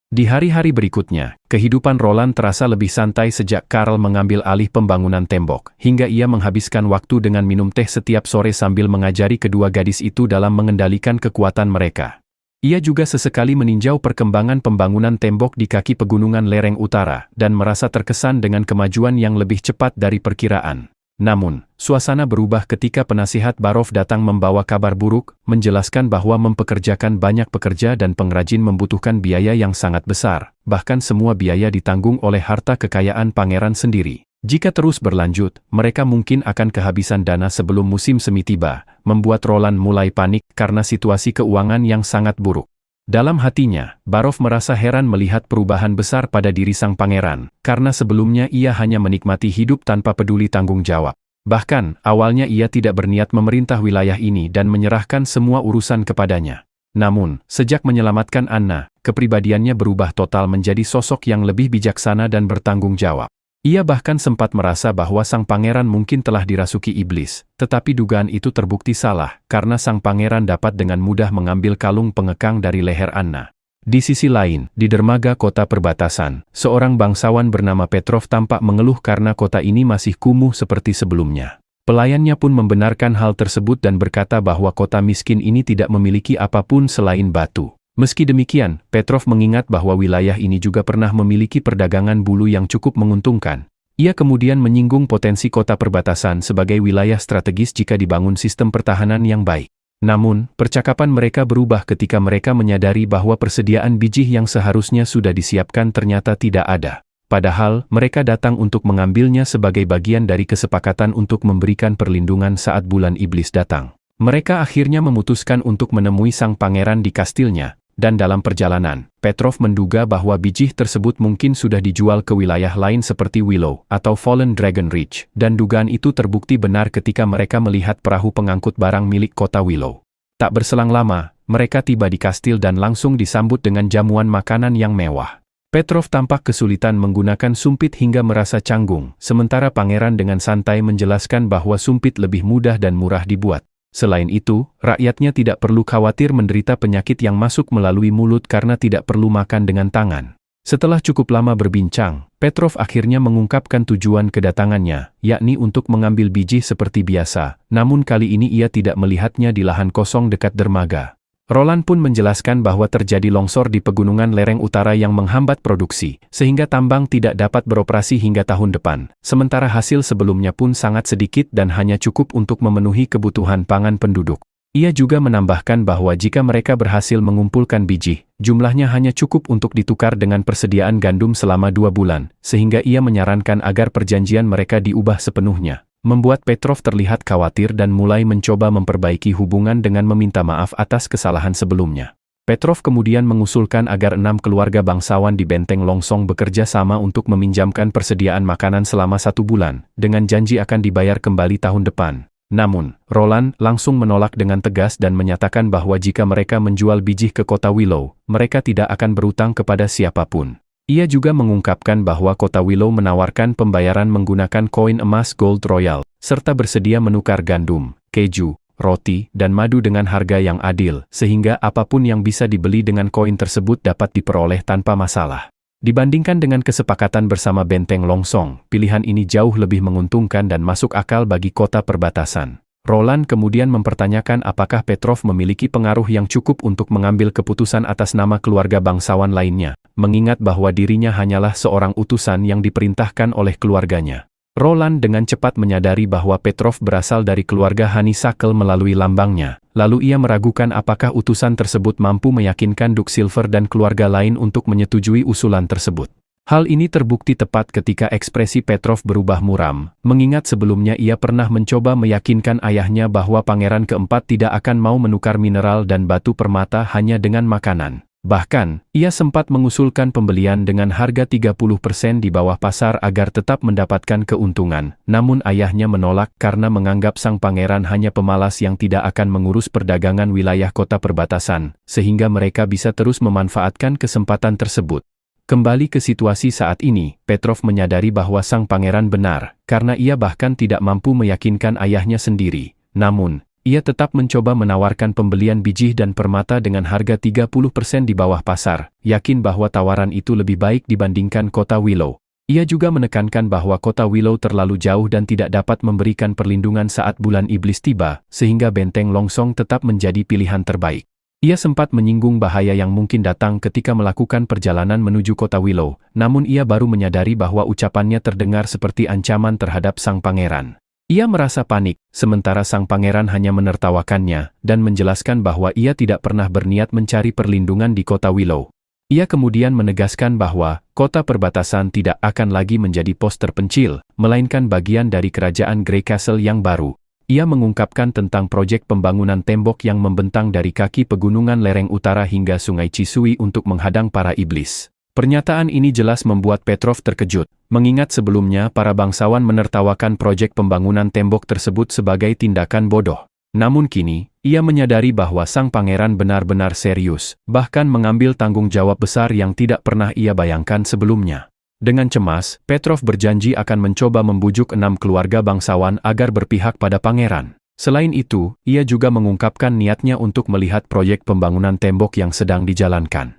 S1: Di hari-hari berikutnya, kehidupan Roland terasa lebih santai sejak Karl mengambil alih pembangunan tembok, hingga ia menghabiskan waktu dengan minum teh setiap sore sambil mengajari kedua gadis itu dalam mengendalikan kekuatan mereka. Ia juga sesekali meninjau perkembangan pembangunan tembok di kaki pegunungan lereng utara, dan merasa terkesan dengan kemajuan yang lebih cepat dari perkiraan. Namun, suasana berubah ketika penasihat Barov datang membawa kabar buruk, menjelaskan bahwa mempekerjakan banyak pekerja dan pengrajin membutuhkan biaya yang sangat besar, bahkan semua biaya ditanggung oleh harta kekayaan pangeran sendiri. Jika terus berlanjut, mereka mungkin akan kehabisan dana sebelum musim semi tiba, membuat Roland mulai panik karena situasi keuangan yang sangat buruk. Dalam hatinya, Barov merasa heran melihat perubahan besar pada diri sang pangeran, karena sebelumnya ia hanya menikmati hidup tanpa peduli tanggung jawab. Bahkan, awalnya ia tidak berniat memerintah wilayah ini dan menyerahkan semua urusan kepadanya. Namun, sejak menyelamatkan Anna, kepribadiannya berubah total menjadi sosok yang lebih bijaksana dan bertanggung jawab. Ia bahkan sempat merasa bahwa sang pangeran mungkin telah dirasuki iblis, tetapi dugaan itu terbukti salah, karena sang pangeran dapat dengan mudah mengambil kalung pengekang dari leher Anna. Di sisi lain, di dermaga kota perbatasan, seorang bangsawan bernama Petrov tampak mengeluh karena kota ini masih kumuh seperti sebelumnya. Pelayannya pun membenarkan hal tersebut dan berkata bahwa kota miskin ini tidak memiliki apapun selain batu. Meski demikian, Petrov mengingat bahwa wilayah ini juga pernah memiliki perdagangan bulu yang cukup menguntungkan. Ia kemudian menyinggung potensi kota perbatasan sebagai wilayah strategis jika dibangun sistem pertahanan yang baik. Namun, percakapan mereka berubah ketika mereka menyadari bahwa persediaan biji yang seharusnya sudah disiapkan ternyata tidak ada. Padahal, mereka datang untuk mengambilnya sebagai bagian dari kesepakatan untuk memberikan perlindungan saat bulan iblis datang. Mereka akhirnya memutuskan untuk menemui sang pangeran di kastilnya. Dan dalam perjalanan, Petrov menduga bahwa biji tersebut mungkin sudah dijual ke wilayah lain seperti Willow atau Fallen Dragon Ridge, dan dugaan itu terbukti benar ketika mereka melihat perahu pengangkut barang milik kota Willow. Tak berselang lama, mereka tiba di kastil dan langsung disambut dengan jamuan makanan yang mewah. Petrov tampak kesulitan menggunakan sumpit hingga merasa canggung, sementara pangeran dengan santai menjelaskan bahwa sumpit lebih mudah dan murah dibuat. Selain itu, rakyatnya tidak perlu khawatir menderita penyakit yang masuk melalui mulut karena tidak perlu makan dengan tangan. Setelah cukup lama berbincang, Petrov akhirnya mengungkapkan tujuan kedatangannya, yakni untuk mengambil biji seperti biasa, namun kali ini ia tidak melihatnya di lahan kosong dekat dermaga. Roland pun menjelaskan bahwa terjadi longsor di pegunungan lereng utara yang menghambat produksi, sehingga tambang tidak dapat beroperasi hingga tahun depan, sementara hasil sebelumnya pun sangat sedikit dan hanya cukup untuk memenuhi kebutuhan pangan penduduk. Ia juga menambahkan bahwa jika mereka berhasil mengumpulkan biji, jumlahnya hanya cukup untuk ditukar dengan persediaan gandum selama 2 bulan, sehingga ia menyarankan agar perjanjian mereka diubah sepenuhnya. Membuat Petrov terlihat khawatir dan mulai mencoba memperbaiki hubungan dengan meminta maaf atas kesalahan sebelumnya. Petrov kemudian mengusulkan agar 6 keluarga bangsawan di Benteng Longsong bekerja sama untuk meminjamkan persediaan makanan selama 1 bulan, dengan janji akan dibayar kembali tahun depan. Namun, Roland langsung menolak dengan tegas dan menyatakan bahwa jika mereka menjual biji ke kota Willow, mereka tidak akan berutang kepada siapapun. Ia juga mengungkapkan bahwa kota Willow menawarkan pembayaran menggunakan koin emas Gold Royal, serta bersedia menukar gandum, keju, roti, dan madu dengan harga yang adil, sehingga apapun yang bisa dibeli dengan koin tersebut dapat diperoleh tanpa masalah. Dibandingkan dengan kesepakatan bersama Benteng Longsong, pilihan ini jauh lebih menguntungkan dan masuk akal bagi kota perbatasan. Roland kemudian mempertanyakan apakah Petrov memiliki pengaruh yang cukup untuk mengambil keputusan atas nama keluarga bangsawan lainnya, mengingat bahwa dirinya hanyalah seorang utusan yang diperintahkan oleh keluarganya. Roland dengan cepat menyadari bahwa Petrov berasal dari keluarga Honeysuckle melalui lambangnya, lalu ia meragukan apakah utusan tersebut mampu meyakinkan Duke Silver dan keluarga lain untuk menyetujui usulan tersebut. Hal ini terbukti tepat ketika ekspresi Petrov berubah muram, mengingat sebelumnya ia pernah mencoba meyakinkan ayahnya bahwa pangeran keempat tidak akan mau menukar mineral dan batu permata hanya dengan makanan. Bahkan, ia sempat mengusulkan pembelian dengan harga 30% di bawah pasar agar tetap mendapatkan keuntungan, namun ayahnya menolak karena menganggap sang pangeran hanya pemalas yang tidak akan mengurus perdagangan wilayah kota perbatasan, sehingga mereka bisa terus memanfaatkan kesempatan tersebut. Kembali ke situasi saat ini, Petrov menyadari bahwa sang pangeran benar, karena ia bahkan tidak mampu meyakinkan ayahnya sendiri. Namun, ia tetap mencoba menawarkan pembelian biji dan permata dengan harga 30% di bawah pasar, yakin bahwa tawaran itu lebih baik dibandingkan kota Willow. Ia juga menekankan bahwa kota Willow terlalu jauh dan tidak dapat memberikan perlindungan saat bulan iblis tiba, sehingga Benteng Longsong tetap menjadi pilihan terbaik. Ia sempat menyinggung bahaya yang mungkin datang ketika melakukan perjalanan menuju kota Willow, namun ia baru menyadari bahwa ucapannya terdengar seperti ancaman terhadap sang pangeran. Ia merasa panik, sementara sang pangeran hanya menertawakannya, dan menjelaskan bahwa ia tidak pernah berniat mencari perlindungan di kota Willow. Ia kemudian menegaskan bahwa kota perbatasan tidak akan lagi menjadi pos terpencil, melainkan bagian dari kerajaan Grey Castle yang baru. Ia mengungkapkan tentang proyek pembangunan tembok yang membentang dari kaki pegunungan lereng utara hingga sungai Chisui untuk menghadang para iblis. Pernyataan ini jelas membuat Petrov terkejut, mengingat sebelumnya para bangsawan menertawakan proyek pembangunan tembok tersebut sebagai tindakan bodoh. Namun kini, ia menyadari bahwa sang pangeran benar-benar serius, bahkan mengambil tanggung jawab besar yang tidak pernah ia bayangkan sebelumnya. Dengan cemas, Petrov berjanji akan mencoba membujuk 6 keluarga bangsawan agar berpihak pada pangeran. Selain itu, ia juga mengungkapkan niatnya untuk melihat proyek pembangunan tembok yang sedang dijalankan.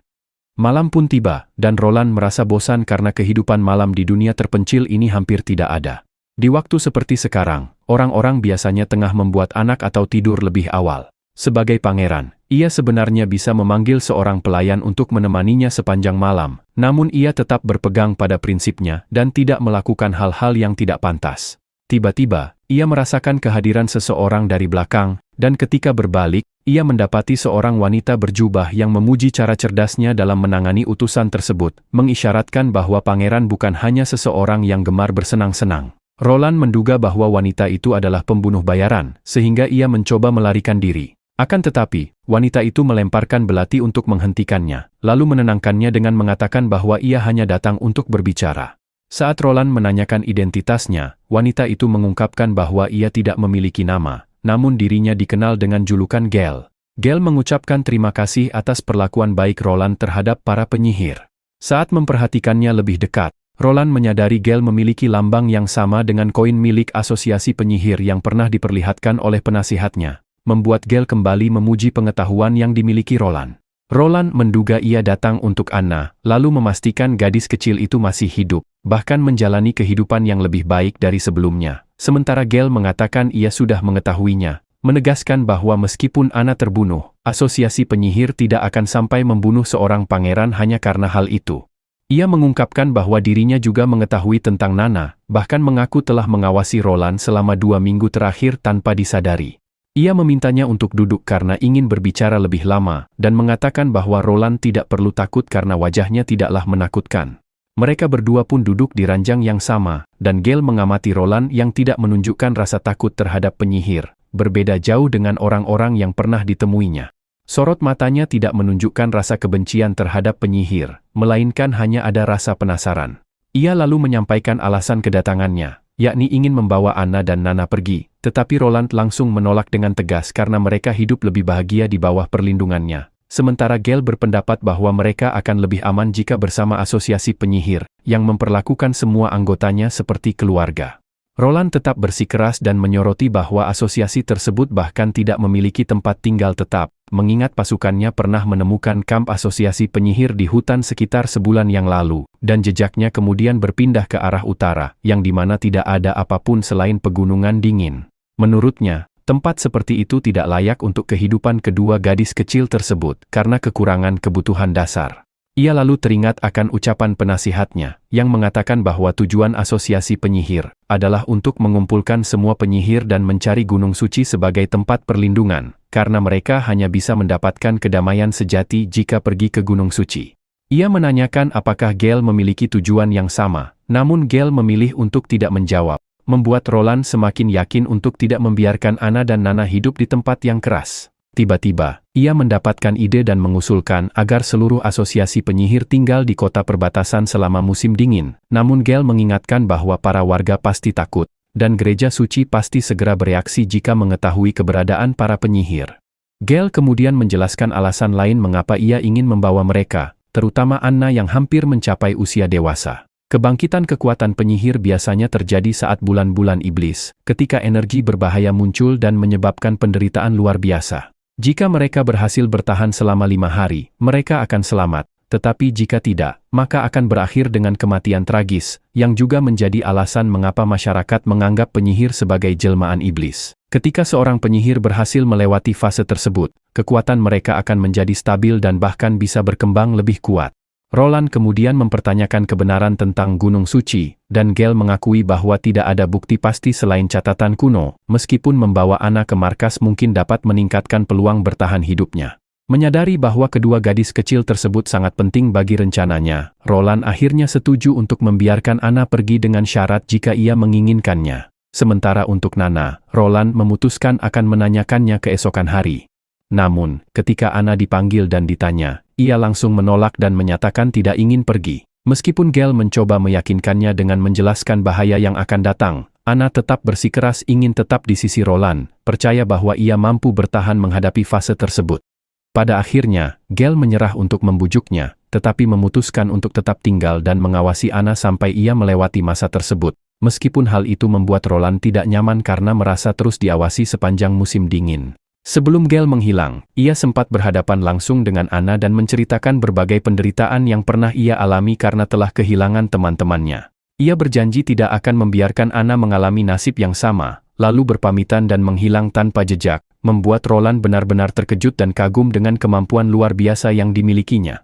S1: Malam pun tiba, dan Roland merasa bosan karena kehidupan malam di dunia terpencil ini hampir tidak ada. Di waktu seperti sekarang, orang-orang biasanya tengah membuat anak atau tidur lebih awal. Sebagai pangeran, ia sebenarnya bisa memanggil seorang pelayan untuk menemaninya sepanjang malam, namun ia tetap berpegang pada prinsipnya dan tidak melakukan hal-hal yang tidak pantas. Tiba-tiba, ia merasakan kehadiran seseorang dari belakang, dan ketika berbalik, ia mendapati seorang wanita berjubah yang memuji cara cerdasnya dalam menangani utusan tersebut, mengisyaratkan bahwa pangeran bukan hanya seseorang yang gemar bersenang-senang. Roland menduga bahwa wanita itu adalah pembunuh bayaran, sehingga ia mencoba melarikan diri. Akan tetapi, wanita itu melemparkan belati untuk menghentikannya, lalu menenangkannya dengan mengatakan bahwa ia hanya datang untuk berbicara. Saat Roland menanyakan identitasnya, wanita itu mengungkapkan bahwa ia tidak memiliki nama, namun dirinya dikenal dengan julukan Gel. Gale mengucapkan terima kasih atas perlakuan baik Roland terhadap para penyihir. Saat memperhatikannya lebih dekat, Roland menyadari Gale memiliki lambang yang sama dengan koin milik asosiasi penyihir yang pernah diperlihatkan oleh penasihatnya, membuat Gale kembali memuji pengetahuan yang dimiliki Roland. Roland menduga ia datang untuk Anna, lalu memastikan gadis kecil itu masih hidup, bahkan menjalani kehidupan yang lebih baik dari sebelumnya. Sementara Gale mengatakan ia sudah mengetahuinya, menegaskan bahwa meskipun Anna terbunuh, asosiasi penyihir tidak akan sampai membunuh seorang pangeran hanya karena hal itu. Ia mengungkapkan bahwa dirinya juga mengetahui tentang Nana, bahkan mengaku telah mengawasi Roland selama 2 minggu terakhir tanpa disadari. Ia memintanya untuk duduk karena ingin berbicara lebih lama, dan mengatakan bahwa Roland tidak perlu takut karena wajahnya tidaklah menakutkan. Mereka berdua pun duduk di ranjang yang sama, dan Gale mengamati Roland yang tidak menunjukkan rasa takut terhadap penyihir, berbeda jauh dengan orang-orang yang pernah ditemuinya. Sorot matanya tidak menunjukkan rasa kebencian terhadap penyihir, melainkan hanya ada rasa penasaran. Ia lalu menyampaikan alasan kedatangannya, yakni ingin membawa Anna dan Nana pergi, tetapi Roland langsung menolak dengan tegas karena mereka hidup lebih bahagia di bawah perlindungannya. Sementara Gale berpendapat bahwa mereka akan lebih aman jika bersama asosiasi penyihir, yang memperlakukan semua anggotanya seperti keluarga. Roland tetap bersikeras dan menyoroti bahwa asosiasi tersebut bahkan tidak memiliki tempat tinggal tetap, mengingat pasukannya pernah menemukan kamp asosiasi penyihir di hutan sekitar sebulan yang lalu, dan jejaknya kemudian berpindah ke arah utara, yang dimana tidak ada apapun selain pegunungan dingin. Menurutnya, tempat seperti itu tidak layak untuk kehidupan kedua gadis kecil tersebut karena kekurangan kebutuhan dasar. Ia lalu teringat akan ucapan penasihatnya, yang mengatakan bahwa tujuan asosiasi penyihir adalah untuk mengumpulkan semua penyihir dan mencari Gunung Suci sebagai tempat perlindungan, karena mereka hanya bisa mendapatkan kedamaian sejati jika pergi ke Gunung Suci. Ia menanyakan apakah Gale memiliki tujuan yang sama, namun Gale memilih untuk tidak menjawab, membuat Roland semakin yakin untuk tidak membiarkan Anna dan Nana hidup di tempat yang keras. Tiba-tiba, ia mendapatkan ide dan mengusulkan agar seluruh asosiasi penyihir tinggal di kota perbatasan selama musim dingin, namun Gale mengingatkan bahwa para warga pasti takut, dan gereja suci pasti segera bereaksi jika mengetahui keberadaan para penyihir. Gale kemudian menjelaskan alasan lain mengapa ia ingin membawa mereka, terutama Anna yang hampir mencapai usia dewasa. Kebangkitan kekuatan penyihir biasanya terjadi saat bulan-bulan iblis, ketika energi berbahaya muncul dan menyebabkan penderitaan luar biasa. Jika mereka berhasil bertahan selama 5 hari, mereka akan selamat, tetapi jika tidak, maka akan berakhir dengan kematian tragis, yang juga menjadi alasan mengapa masyarakat menganggap penyihir sebagai jelmaan iblis. Ketika seorang penyihir berhasil melewati fase tersebut, kekuatan mereka akan menjadi stabil dan bahkan bisa berkembang lebih kuat. Roland kemudian mempertanyakan kebenaran tentang Gunung Suci, dan Gale mengakui bahwa tidak ada bukti pasti selain catatan kuno, meskipun membawa Anna ke markas mungkin dapat meningkatkan peluang bertahan hidupnya. Menyadari bahwa kedua gadis kecil tersebut sangat penting bagi rencananya, Roland akhirnya setuju untuk membiarkan Anna pergi dengan syarat jika ia menginginkannya. Sementara untuk Nana, Roland memutuskan akan menanyakannya keesokan hari. Namun, ketika Anna dipanggil dan ditanya, ia langsung menolak dan menyatakan tidak ingin pergi. Meskipun Gale mencoba meyakinkannya dengan menjelaskan bahaya yang akan datang, Anna tetap bersikeras ingin tetap di sisi Roland, percaya bahwa ia mampu bertahan menghadapi fase tersebut. Pada akhirnya, Gale menyerah untuk membujuknya, tetapi memutuskan untuk tetap tinggal dan mengawasi Anna sampai ia melewati masa tersebut. Meskipun hal itu membuat Roland tidak nyaman karena merasa terus diawasi sepanjang musim dingin. Sebelum Gale menghilang, ia sempat berhadapan langsung dengan Anna dan menceritakan berbagai penderitaan yang pernah ia alami karena telah kehilangan teman-temannya. Ia berjanji tidak akan membiarkan Anna mengalami nasib yang sama, lalu berpamitan dan menghilang tanpa jejak, membuat Roland benar-benar terkejut dan kagum dengan kemampuan luar biasa yang dimilikinya.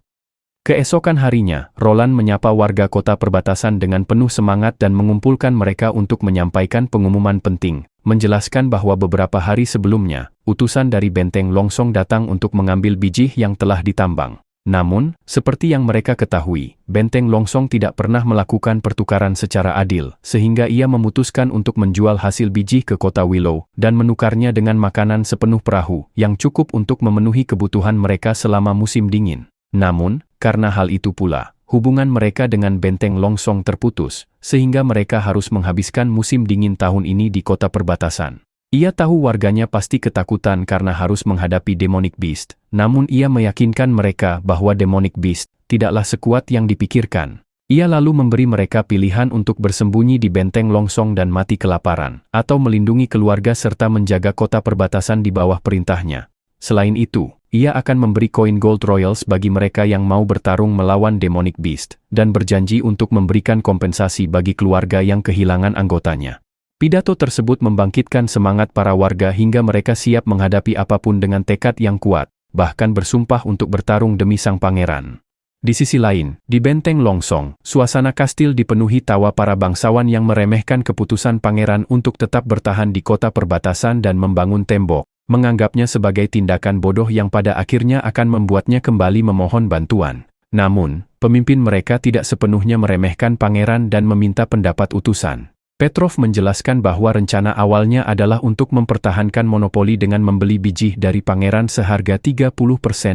S1: Keesokan harinya, Roland menyapa warga kota perbatasan dengan penuh semangat dan mengumpulkan mereka untuk menyampaikan pengumuman penting, menjelaskan bahwa beberapa hari sebelumnya, utusan dari Benteng Longsong datang untuk mengambil biji yang telah ditambang. Namun, seperti yang mereka ketahui, Benteng Longsong tidak pernah melakukan pertukaran secara adil, sehingga ia memutuskan untuk menjual hasil biji ke kota Willow, dan menukarnya dengan makanan sepenuh perahu, yang cukup untuk memenuhi kebutuhan mereka selama musim dingin. Namun, karena hal itu pula, hubungan mereka dengan Benteng Longsong terputus, sehingga mereka harus menghabiskan musim dingin tahun ini di kota perbatasan. Ia tahu warganya pasti ketakutan karena harus menghadapi Demonic Beast, namun ia meyakinkan mereka bahwa Demonic Beast tidaklah sekuat yang dipikirkan. Ia lalu memberi mereka pilihan untuk bersembunyi di benteng longsong dan mati kelaparan, atau melindungi keluarga serta menjaga kota perbatasan di bawah perintahnya. Selain itu, ia akan memberi koin Gold Royals bagi mereka yang mau bertarung melawan Demonic Beast, dan berjanji untuk memberikan kompensasi bagi keluarga yang kehilangan anggotanya. Pidato tersebut membangkitkan semangat para warga hingga mereka siap menghadapi apapun dengan tekad yang kuat, bahkan bersumpah untuk bertarung demi sang pangeran. Di sisi lain, di benteng longsong, suasana kastil dipenuhi tawa para bangsawan yang meremehkan keputusan pangeran untuk tetap bertahan di kota perbatasan dan membangun tembok, menganggapnya sebagai tindakan bodoh yang pada akhirnya akan membuatnya kembali memohon bantuan. Namun, pemimpin mereka tidak sepenuhnya meremehkan pangeran dan meminta pendapat utusan. Petrov menjelaskan bahwa rencana awalnya adalah untuk mempertahankan monopoli dengan membeli biji dari pangeran seharga 30%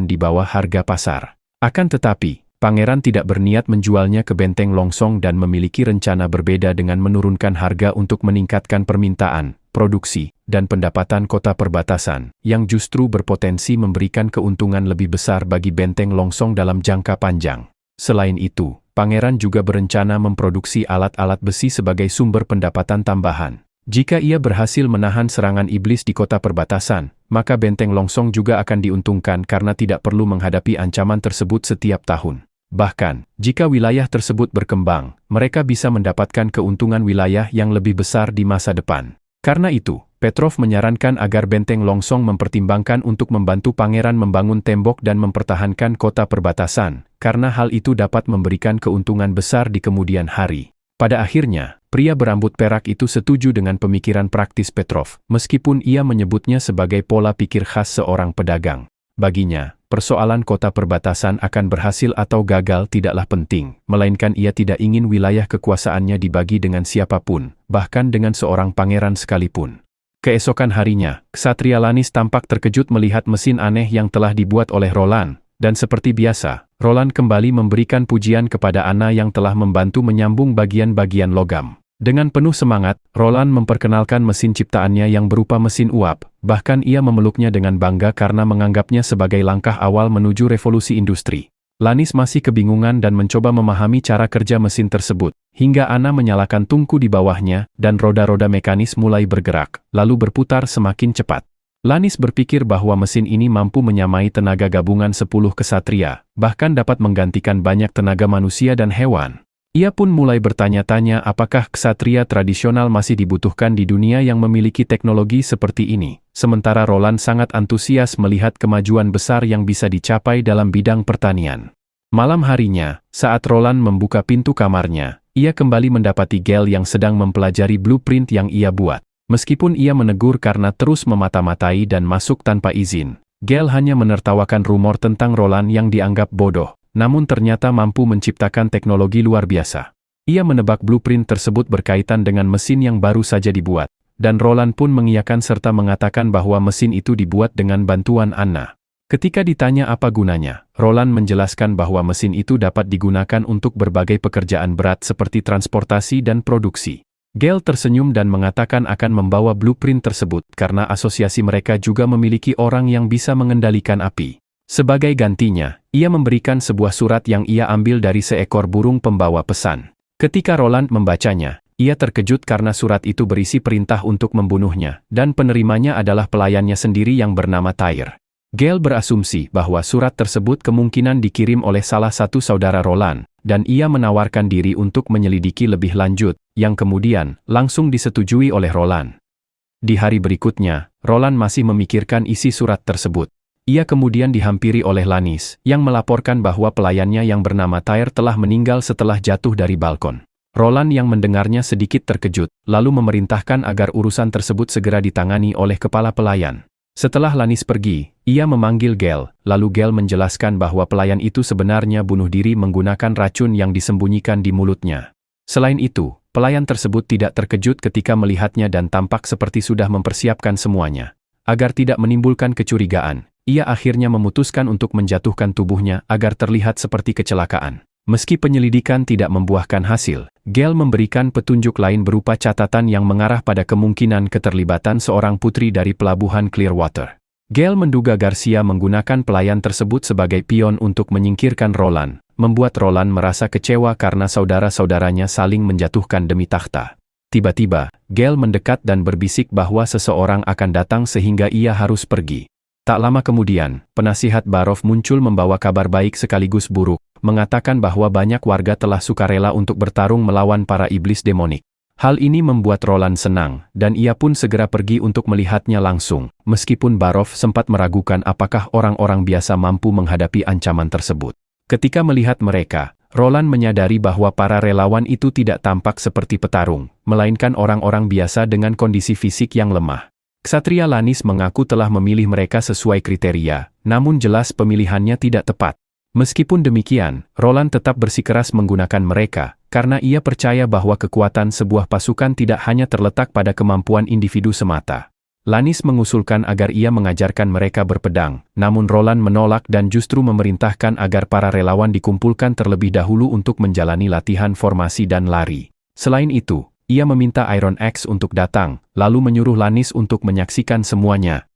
S1: di bawah harga pasar. Akan tetapi, pangeran tidak berniat menjualnya ke benteng longsong dan memiliki rencana berbeda dengan menurunkan harga untuk meningkatkan permintaan, produksi, dan pendapatan kota perbatasan, yang justru berpotensi memberikan keuntungan lebih besar bagi benteng longsong dalam jangka panjang. Selain itu, pangeran juga berencana memproduksi alat-alat besi sebagai sumber pendapatan tambahan. Jika ia berhasil menahan serangan iblis di kota perbatasan, maka benteng longsong juga akan diuntungkan karena tidak perlu menghadapi ancaman tersebut setiap tahun. Bahkan, jika wilayah tersebut berkembang, mereka bisa mendapatkan keuntungan wilayah yang lebih besar di masa depan. Karena itu, Petrov menyarankan agar benteng longsong mempertimbangkan untuk membantu pangeran membangun tembok dan mempertahankan kota perbatasan, karena hal itu dapat memberikan keuntungan besar di kemudian hari. Pada akhirnya, pria berambut perak itu setuju dengan pemikiran praktis Petrov, meskipun ia menyebutnya sebagai pola pikir khas seorang pedagang. Baginya, persoalan kota perbatasan akan berhasil atau gagal tidaklah penting, melainkan ia tidak ingin wilayah kekuasaannya dibagi dengan siapapun, bahkan dengan seorang pangeran sekalipun. Keesokan harinya, Ksatria Lanis tampak terkejut melihat mesin aneh yang telah dibuat oleh Roland, dan seperti biasa, Roland kembali memberikan pujian kepada Anna yang telah membantu menyambung bagian-bagian logam. Dengan penuh semangat, Roland memperkenalkan mesin ciptaannya yang berupa mesin uap, bahkan ia memeluknya dengan bangga karena menganggapnya sebagai langkah awal menuju revolusi industri. Lanis masih kebingungan dan mencoba memahami cara kerja mesin tersebut, hingga Anna menyalakan tungku di bawahnya, dan roda-roda mekanis mulai bergerak, lalu berputar semakin cepat. Lanis berpikir bahwa mesin ini mampu menyamai tenaga gabungan 10 ksatria, bahkan dapat menggantikan banyak tenaga manusia dan hewan. Ia pun mulai bertanya-tanya apakah ksatria tradisional masih dibutuhkan di dunia yang memiliki teknologi seperti ini. Sementara Roland sangat antusias melihat kemajuan besar yang bisa dicapai dalam bidang pertanian. Malam harinya, saat Roland membuka pintu kamarnya, ia kembali mendapati Gale yang sedang mempelajari blueprint yang ia buat. Meskipun ia menegur karena terus memata-matai dan masuk tanpa izin, Gale hanya menertawakan rumor tentang Roland yang dianggap bodoh, namun ternyata mampu menciptakan teknologi luar biasa. Ia menebak blueprint tersebut berkaitan dengan mesin yang baru saja dibuat, dan Roland pun mengiyakan serta mengatakan bahwa mesin itu dibuat dengan bantuan Anna. Ketika ditanya apa gunanya, Roland menjelaskan bahwa mesin itu dapat digunakan untuk berbagai pekerjaan berat seperti transportasi dan produksi. Gale tersenyum dan mengatakan akan membawa blueprint tersebut karena asosiasi mereka juga memiliki orang yang bisa mengendalikan api. Sebagai gantinya, ia memberikan sebuah surat yang ia ambil dari seekor burung pembawa pesan. Ketika Roland membacanya, ia terkejut karena surat itu berisi perintah untuk membunuhnya, dan penerimanya adalah pelayannya sendiri yang bernama Tyr. Gale berasumsi bahwa surat tersebut kemungkinan dikirim oleh salah satu saudara Roland, dan ia menawarkan diri untuk menyelidiki lebih lanjut, yang kemudian langsung disetujui oleh Roland. Di hari berikutnya, Roland masih memikirkan isi surat tersebut. Ia kemudian dihampiri oleh Lanis, yang melaporkan bahwa pelayannya yang bernama Tyr telah meninggal setelah jatuh dari balkon. Roland yang mendengarnya sedikit terkejut, lalu memerintahkan agar urusan tersebut segera ditangani oleh kepala pelayan. Setelah Lanis pergi, ia memanggil Gale, lalu Gale menjelaskan bahwa pelayan itu sebenarnya bunuh diri menggunakan racun yang disembunyikan di mulutnya. Selain itu, pelayan tersebut tidak terkejut ketika melihatnya dan tampak seperti sudah mempersiapkan semuanya. Agar tidak menimbulkan kecurigaan, ia akhirnya memutuskan untuk menjatuhkan tubuhnya agar terlihat seperti kecelakaan. Meski penyelidikan tidak membuahkan hasil, Gale memberikan petunjuk lain berupa catatan yang mengarah pada kemungkinan keterlibatan seorang putri dari pelabuhan Clearwater. Gale menduga Garcia menggunakan pelayan tersebut sebagai pion untuk menyingkirkan Roland, membuat Roland merasa kecewa karena saudara-saudaranya saling menjatuhkan demi takhta. Tiba-tiba, Gale mendekat dan berbisik bahwa seseorang akan datang sehingga ia harus pergi. Tak lama kemudian, penasihat Barov muncul membawa kabar baik sekaligus buruk, mengatakan bahwa banyak warga telah sukarela untuk bertarung melawan para iblis demonik. Hal ini membuat Roland senang, dan ia pun segera pergi untuk melihatnya langsung, meskipun Barov sempat meragukan apakah orang-orang biasa mampu menghadapi ancaman tersebut. Ketika melihat mereka, Roland menyadari bahwa para relawan itu tidak tampak seperti petarung, melainkan orang-orang biasa dengan kondisi fisik yang lemah. Ksatria Lannis mengaku telah memilih mereka sesuai kriteria, namun jelas pemilihannya tidak tepat. Meskipun demikian, Roland tetap bersikeras menggunakan mereka, karena ia percaya bahwa kekuatan sebuah pasukan tidak hanya terletak pada kemampuan individu semata. Lannis mengusulkan agar ia mengajarkan mereka berpedang, namun Roland menolak dan justru memerintahkan agar para relawan dikumpulkan terlebih dahulu untuk menjalani latihan formasi dan lari. Selain itu, ia meminta Iron Axe untuk datang, lalu menyuruh Lannis untuk menyaksikan semuanya.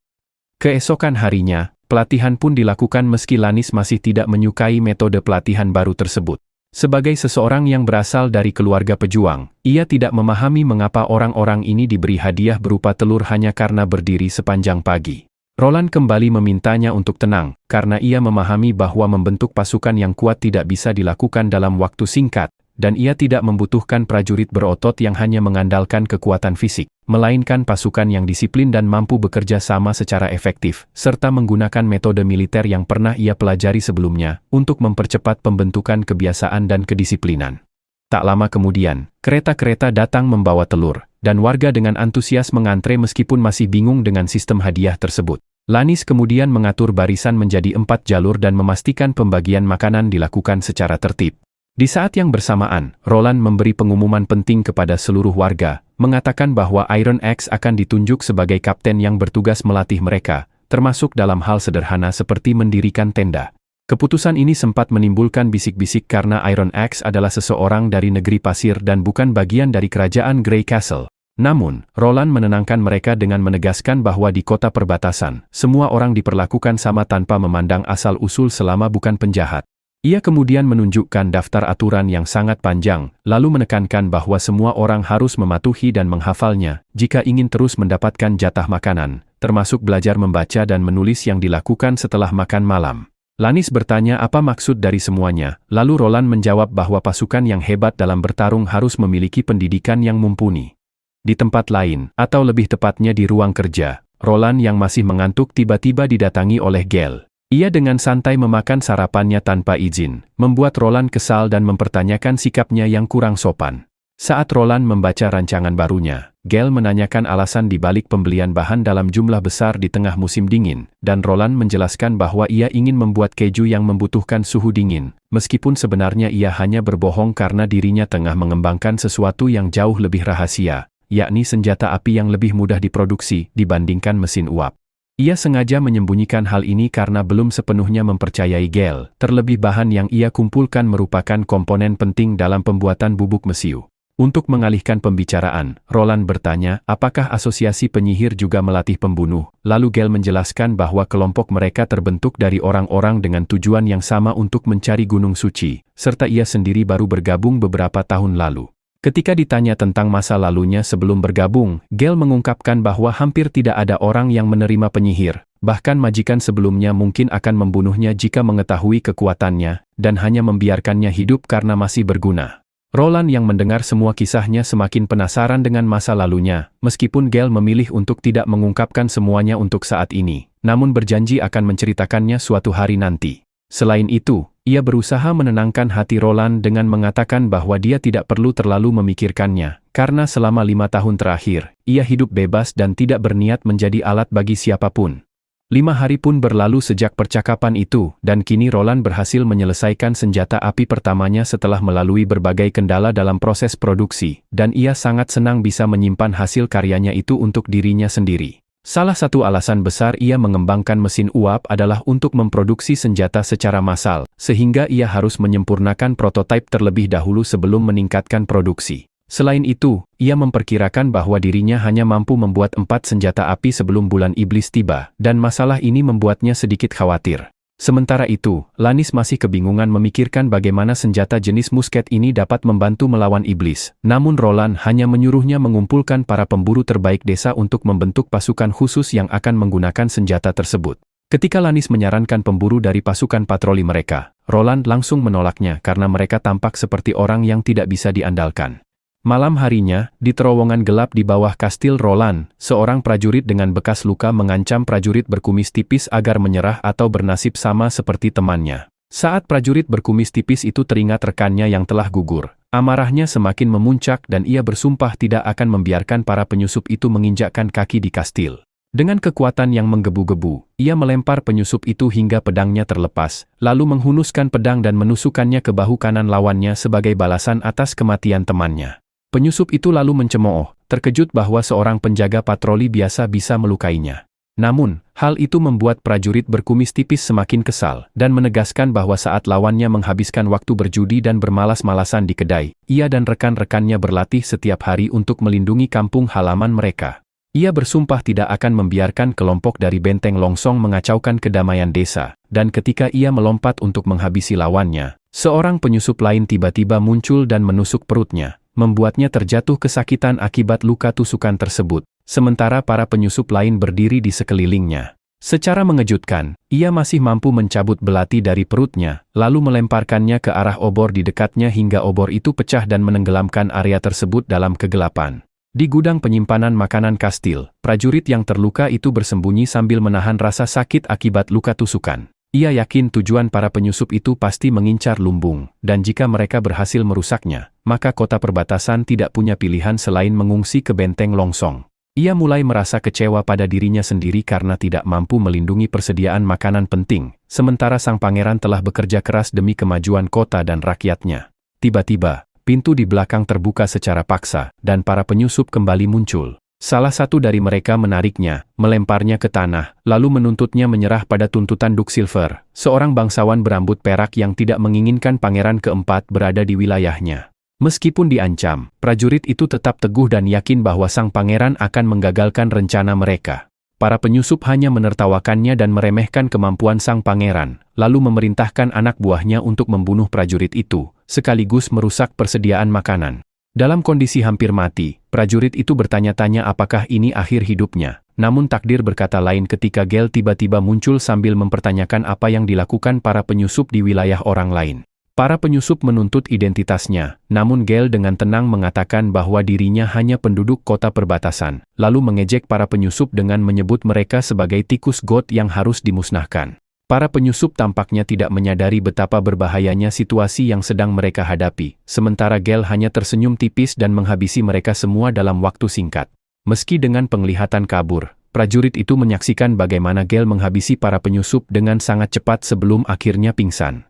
S1: Keesokan harinya, pelatihan pun dilakukan meski Lannis masih tidak menyukai metode pelatihan baru tersebut. Sebagai seseorang yang berasal dari keluarga pejuang, ia tidak memahami mengapa orang-orang ini diberi hadiah berupa telur hanya karena berdiri sepanjang pagi. Roland kembali memintanya untuk tenang, karena ia memahami bahwa membentuk pasukan yang kuat tidak bisa dilakukan dalam waktu singkat, dan ia tidak membutuhkan prajurit berotot yang hanya mengandalkan kekuatan fisik, melainkan pasukan yang disiplin dan mampu bekerja sama secara efektif, serta menggunakan metode militer yang pernah ia pelajari sebelumnya, untuk mempercepat pembentukan kebiasaan dan kedisiplinan. Tak lama kemudian, kereta-kereta datang membawa telur, dan warga dengan antusias mengantre meskipun masih bingung dengan sistem hadiah tersebut. Lannis kemudian mengatur barisan menjadi 4 jalur dan memastikan pembagian makanan dilakukan secara tertib. Di saat yang bersamaan, Roland memberi pengumuman penting kepada seluruh warga, mengatakan bahwa Iron Axe akan ditunjuk sebagai kapten yang bertugas melatih mereka, termasuk dalam hal sederhana seperti mendirikan tenda. Keputusan ini sempat menimbulkan bisik-bisik karena Iron Axe adalah seseorang dari negeri pasir dan bukan bagian dari kerajaan Grey Castle. Namun, Roland menenangkan mereka dengan menegaskan bahwa di kota perbatasan, semua orang diperlakukan sama tanpa memandang asal-usul selama bukan penjahat. Ia kemudian menunjukkan daftar aturan yang sangat panjang, lalu menekankan bahwa semua orang harus mematuhi dan menghafalnya, jika ingin terus mendapatkan jatah makanan, termasuk belajar membaca dan menulis yang dilakukan setelah makan malam. Lannis bertanya apa maksud dari semuanya, lalu Roland menjawab bahwa pasukan yang hebat dalam bertarung harus memiliki pendidikan yang mumpuni. Di tempat lain, atau lebih tepatnya di ruang kerja, Roland yang masih mengantuk tiba-tiba didatangi oleh Gale. Ia dengan santai memakan sarapannya tanpa izin, membuat Roland kesal dan mempertanyakan sikapnya yang kurang sopan. Saat Roland membaca rancangan barunya, Gale menanyakan alasan dibalik pembelian bahan dalam jumlah besar di tengah musim dingin, dan Roland menjelaskan bahwa ia ingin membuat keju yang membutuhkan suhu dingin, meskipun sebenarnya ia hanya berbohong karena dirinya tengah mengembangkan sesuatu yang jauh lebih rahasia, yakni senjata api yang lebih mudah diproduksi dibandingkan mesin uap. Ia sengaja menyembunyikan hal ini karena belum sepenuhnya mempercayai Gale, terlebih bahan yang ia kumpulkan merupakan komponen penting dalam pembuatan bubuk mesiu. Untuk mengalihkan pembicaraan, Roland bertanya apakah asosiasi penyihir juga melatih pembunuh, lalu Gale menjelaskan bahwa kelompok mereka terbentuk dari orang-orang dengan tujuan yang sama untuk mencari Gunung Suci, serta ia sendiri baru bergabung beberapa tahun lalu. Ketika ditanya tentang masa lalunya sebelum bergabung, Gale mengungkapkan bahwa hampir tidak ada orang yang menerima penyihir, bahkan majikan sebelumnya mungkin akan membunuhnya jika mengetahui kekuatannya, dan hanya membiarkannya hidup karena masih berguna. Roland yang mendengar semua kisahnya semakin penasaran dengan masa lalunya, meskipun Gale memilih untuk tidak mengungkapkan semuanya untuk saat ini, namun berjanji akan menceritakannya suatu hari nanti. Selain itu, ia berusaha menenangkan hati Roland dengan mengatakan bahwa dia tidak perlu terlalu memikirkannya, karena selama 5 tahun terakhir, ia hidup bebas dan tidak berniat menjadi alat bagi siapapun. 5 hari pun berlalu sejak percakapan itu, dan kini Roland berhasil menyelesaikan senjata api pertamanya setelah melalui berbagai kendala dalam proses produksi, dan ia sangat senang bisa menyimpan hasil karyanya itu untuk dirinya sendiri. Salah satu alasan besar ia mengembangkan mesin uap adalah untuk memproduksi senjata secara massal, sehingga ia harus menyempurnakan prototipe terlebih dahulu sebelum meningkatkan produksi. Selain itu, ia memperkirakan bahwa dirinya hanya mampu membuat 4 senjata api sebelum bulan iblis tiba, dan masalah ini membuatnya sedikit khawatir. Sementara itu, Lannis masih kebingungan memikirkan bagaimana senjata jenis musket ini dapat membantu melawan iblis. Namun Roland hanya menyuruhnya mengumpulkan para pemburu terbaik desa untuk membentuk pasukan khusus yang akan menggunakan senjata tersebut. Ketika Lannis menyarankan pemburu dari pasukan patroli mereka, Roland langsung menolaknya karena mereka tampak seperti orang yang tidak bisa diandalkan. Malam harinya, di terowongan gelap di bawah kastil Roland, seorang prajurit dengan bekas luka mengancam prajurit berkumis tipis agar menyerah atau bernasib sama seperti temannya. Saat prajurit berkumis tipis itu teringat rekannya yang telah gugur, amarahnya semakin memuncak dan ia bersumpah tidak akan membiarkan para penyusup itu menginjakkan kaki di kastil. Dengan kekuatan yang menggebu-gebu, ia melempar penyusup itu hingga pedangnya terlepas, lalu menghunuskan pedang dan menusukkannya ke bahu kanan lawannya sebagai balasan atas kematian temannya. Penyusup itu lalu mencemooh, terkejut bahwa seorang penjaga patroli biasa bisa melukainya. Namun, hal itu membuat prajurit berkumis tipis semakin kesal, dan menegaskan bahwa saat lawannya menghabiskan waktu berjudi dan bermalas-malasan di kedai, ia dan rekan-rekannya berlatih setiap hari untuk melindungi kampung halaman mereka. Ia bersumpah tidak akan membiarkan kelompok dari benteng Longsong mengacaukan kedamaian desa, dan ketika ia melompat untuk menghabisi lawannya, seorang penyusup lain tiba-tiba muncul dan menusuk perutnya, membuatnya terjatuh kesakitan akibat luka tusukan tersebut, sementara para penyusup lain berdiri di sekelilingnya. Secara mengejutkan, ia masih mampu mencabut belati dari perutnya, lalu melemparkannya ke arah obor di dekatnya hingga obor itu pecah dan menenggelamkan area tersebut dalam kegelapan. Di gudang penyimpanan makanan kastil, prajurit yang terluka itu bersembunyi sambil menahan rasa sakit akibat luka tusukan. Ia yakin tujuan para penyusup itu pasti mengincar lumbung, dan jika mereka berhasil merusaknya, maka kota perbatasan tidak punya pilihan selain mengungsi ke benteng Longsong. Ia mulai merasa kecewa pada dirinya sendiri karena tidak mampu melindungi persediaan makanan penting, sementara sang pangeran telah bekerja keras demi kemajuan kota dan rakyatnya. Tiba-tiba, pintu di belakang terbuka secara paksa, dan para penyusup kembali muncul. Salah satu dari mereka menariknya, melemparnya ke tanah, lalu menuntutnya menyerah pada tuntutan Duk Silver, seorang bangsawan berambut perak yang tidak menginginkan pangeran keempat berada di wilayahnya. Meskipun diancam, prajurit itu tetap teguh dan yakin bahwa sang pangeran akan menggagalkan rencana mereka. Para penyusup hanya menertawakannya dan meremehkan kemampuan sang pangeran, lalu memerintahkan anak buahnya untuk membunuh prajurit itu, sekaligus merusak persediaan makanan. Dalam kondisi hampir mati, prajurit itu bertanya-tanya apakah ini akhir hidupnya. Namun takdir berkata lain ketika Gale tiba-tiba muncul sambil mempertanyakan apa yang dilakukan para penyusup di wilayah orang lain. Para penyusup menuntut identitasnya, namun Gale dengan tenang mengatakan bahwa dirinya hanya penduduk kota perbatasan, lalu mengejek para penyusup dengan menyebut mereka sebagai tikus got yang harus dimusnahkan. Para penyusup tampaknya tidak menyadari betapa berbahayanya situasi yang sedang mereka hadapi, sementara Gale hanya tersenyum tipis dan menghabisi mereka semua dalam waktu singkat. Meski dengan penglihatan kabur, prajurit itu menyaksikan bagaimana Gale menghabisi para penyusup dengan sangat cepat sebelum akhirnya pingsan.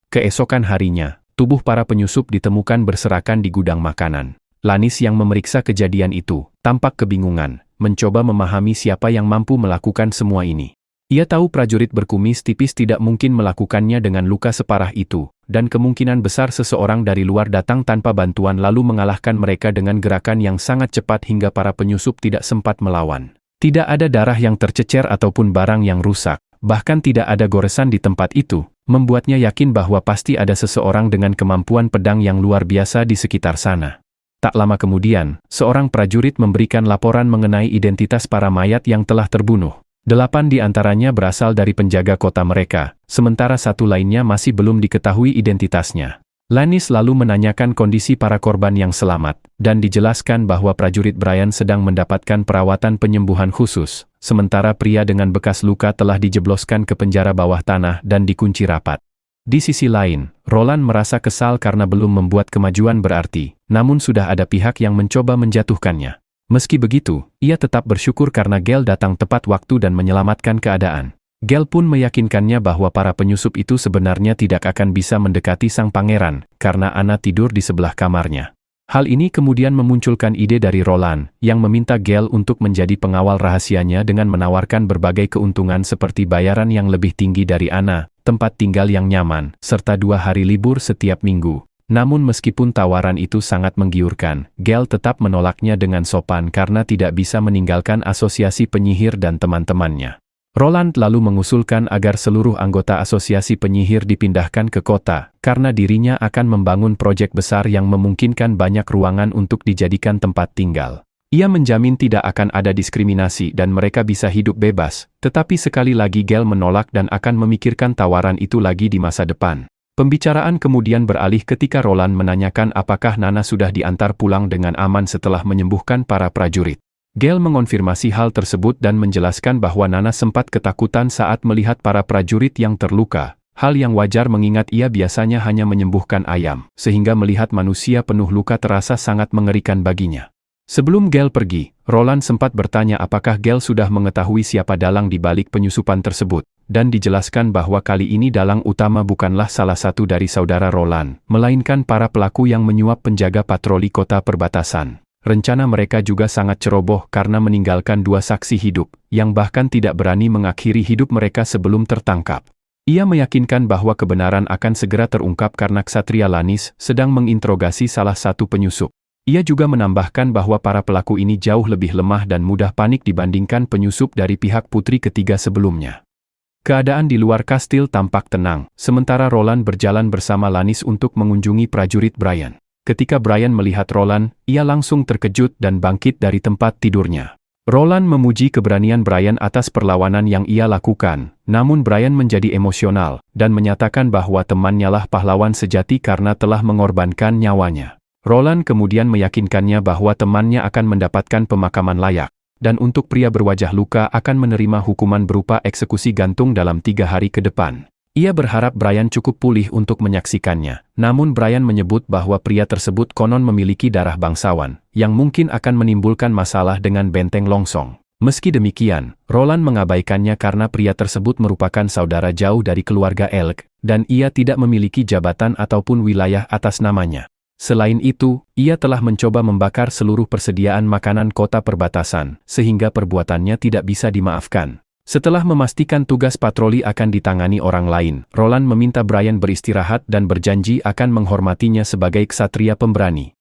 S1: Keesokan harinya, tubuh para penyusup ditemukan berserakan di gudang makanan. Lannis yang memeriksa kejadian itu, tampak kebingungan, mencoba memahami siapa yang mampu melakukan semua ini. Ia tahu prajurit berkumis tipis tidak mungkin melakukannya dengan luka separah itu, dan kemungkinan besar seseorang dari luar datang tanpa bantuan lalu mengalahkan mereka dengan gerakan yang sangat cepat hingga para penyusup tidak sempat melawan. Tidak ada darah yang tercecer ataupun barang yang rusak, bahkan tidak ada goresan di tempat itu, membuatnya yakin bahwa pasti ada seseorang dengan kemampuan pedang yang luar biasa di sekitar sana. Tak lama kemudian, seorang prajurit memberikan laporan mengenai identitas para mayat yang telah terbunuh. 8 di antaranya berasal dari penjaga kota mereka, sementara satu lainnya masih belum diketahui identitasnya. Lannis lalu menanyakan kondisi para korban yang selamat, dan dijelaskan bahwa prajurit Brian sedang mendapatkan perawatan penyembuhan khusus, sementara pria dengan bekas luka telah dijebloskan ke penjara bawah tanah dan dikunci rapat. Di sisi lain, Roland merasa kesal karena belum membuat kemajuan berarti, namun sudah ada pihak yang mencoba menjatuhkannya. Meski begitu, ia tetap bersyukur karena Gale datang tepat waktu dan menyelamatkan keadaan. Gale pun meyakinkannya bahwa para penyusup itu sebenarnya tidak akan bisa mendekati sang pangeran, karena Anna tidur di sebelah kamarnya. Hal ini kemudian memunculkan ide dari Roland, yang meminta Gale untuk menjadi pengawal rahasianya dengan menawarkan berbagai keuntungan seperti bayaran yang lebih tinggi dari Anna, tempat tinggal yang nyaman, serta 2 hari libur setiap minggu. Namun meskipun tawaran itu sangat menggiurkan, Gale tetap menolaknya dengan sopan karena tidak bisa meninggalkan asosiasi penyihir dan teman-temannya. Roland lalu mengusulkan agar seluruh anggota asosiasi penyihir dipindahkan ke kota, karena dirinya akan membangun proyek besar yang memungkinkan banyak ruangan untuk dijadikan tempat tinggal. Ia menjamin tidak akan ada diskriminasi dan mereka bisa hidup bebas, tetapi sekali lagi Gale menolak dan akan memikirkan tawaran itu lagi di masa depan. Pembicaraan kemudian beralih ketika Roland menanyakan apakah Nana sudah diantar pulang dengan aman setelah menyembuhkan para prajurit. Gale mengonfirmasi hal tersebut dan menjelaskan bahwa Nana sempat ketakutan saat melihat para prajurit yang terluka, hal yang wajar mengingat ia biasanya hanya menyembuhkan ayam, sehingga melihat manusia penuh luka terasa sangat mengerikan baginya. Sebelum Gale pergi, Roland sempat bertanya apakah Gale sudah mengetahui siapa dalang di balik penyusupan tersebut, dan dijelaskan bahwa kali ini dalang utama bukanlah salah satu dari saudara Roland, melainkan para pelaku yang menyuap penjaga patroli kota perbatasan. Rencana mereka juga sangat ceroboh karena meninggalkan 2 saksi hidup, yang bahkan tidak berani mengakhiri hidup mereka sebelum tertangkap. Ia meyakinkan bahwa kebenaran akan segera terungkap karena Ksatria Lanis sedang menginterogasi salah satu penyusup. Ia juga menambahkan bahwa para pelaku ini jauh lebih lemah dan mudah panik dibandingkan penyusup dari pihak putri ketiga sebelumnya. Keadaan di luar kastil tampak tenang, sementara Roland berjalan bersama Lanis untuk mengunjungi prajurit Brian. Ketika Brian melihat Roland, ia langsung terkejut dan bangkit dari tempat tidurnya. Roland memuji keberanian Brian atas perlawanan yang ia lakukan, namun Brian menjadi emosional dan menyatakan bahwa temannya lah pahlawan sejati karena telah mengorbankan nyawanya. Roland kemudian meyakinkannya bahwa temannya akan mendapatkan pemakaman layak, dan untuk pria berwajah luka akan menerima hukuman berupa eksekusi gantung dalam 3 hari ke depan. Ia berharap Brian cukup pulih untuk menyaksikannya, namun Brian menyebut bahwa pria tersebut konon memiliki darah bangsawan, yang mungkin akan menimbulkan masalah dengan benteng Longsong. Meski demikian, Roland mengabaikannya karena pria tersebut merupakan saudara jauh dari keluarga Elk, dan ia tidak memiliki jabatan ataupun wilayah atas namanya. Selain itu, ia telah mencoba membakar seluruh persediaan makanan kota perbatasan, sehingga perbuatannya tidak bisa dimaafkan. Setelah memastikan tugas patroli akan ditangani orang lain, Roland meminta Brian beristirahat dan berjanji akan menghormatinya sebagai ksatria pemberani.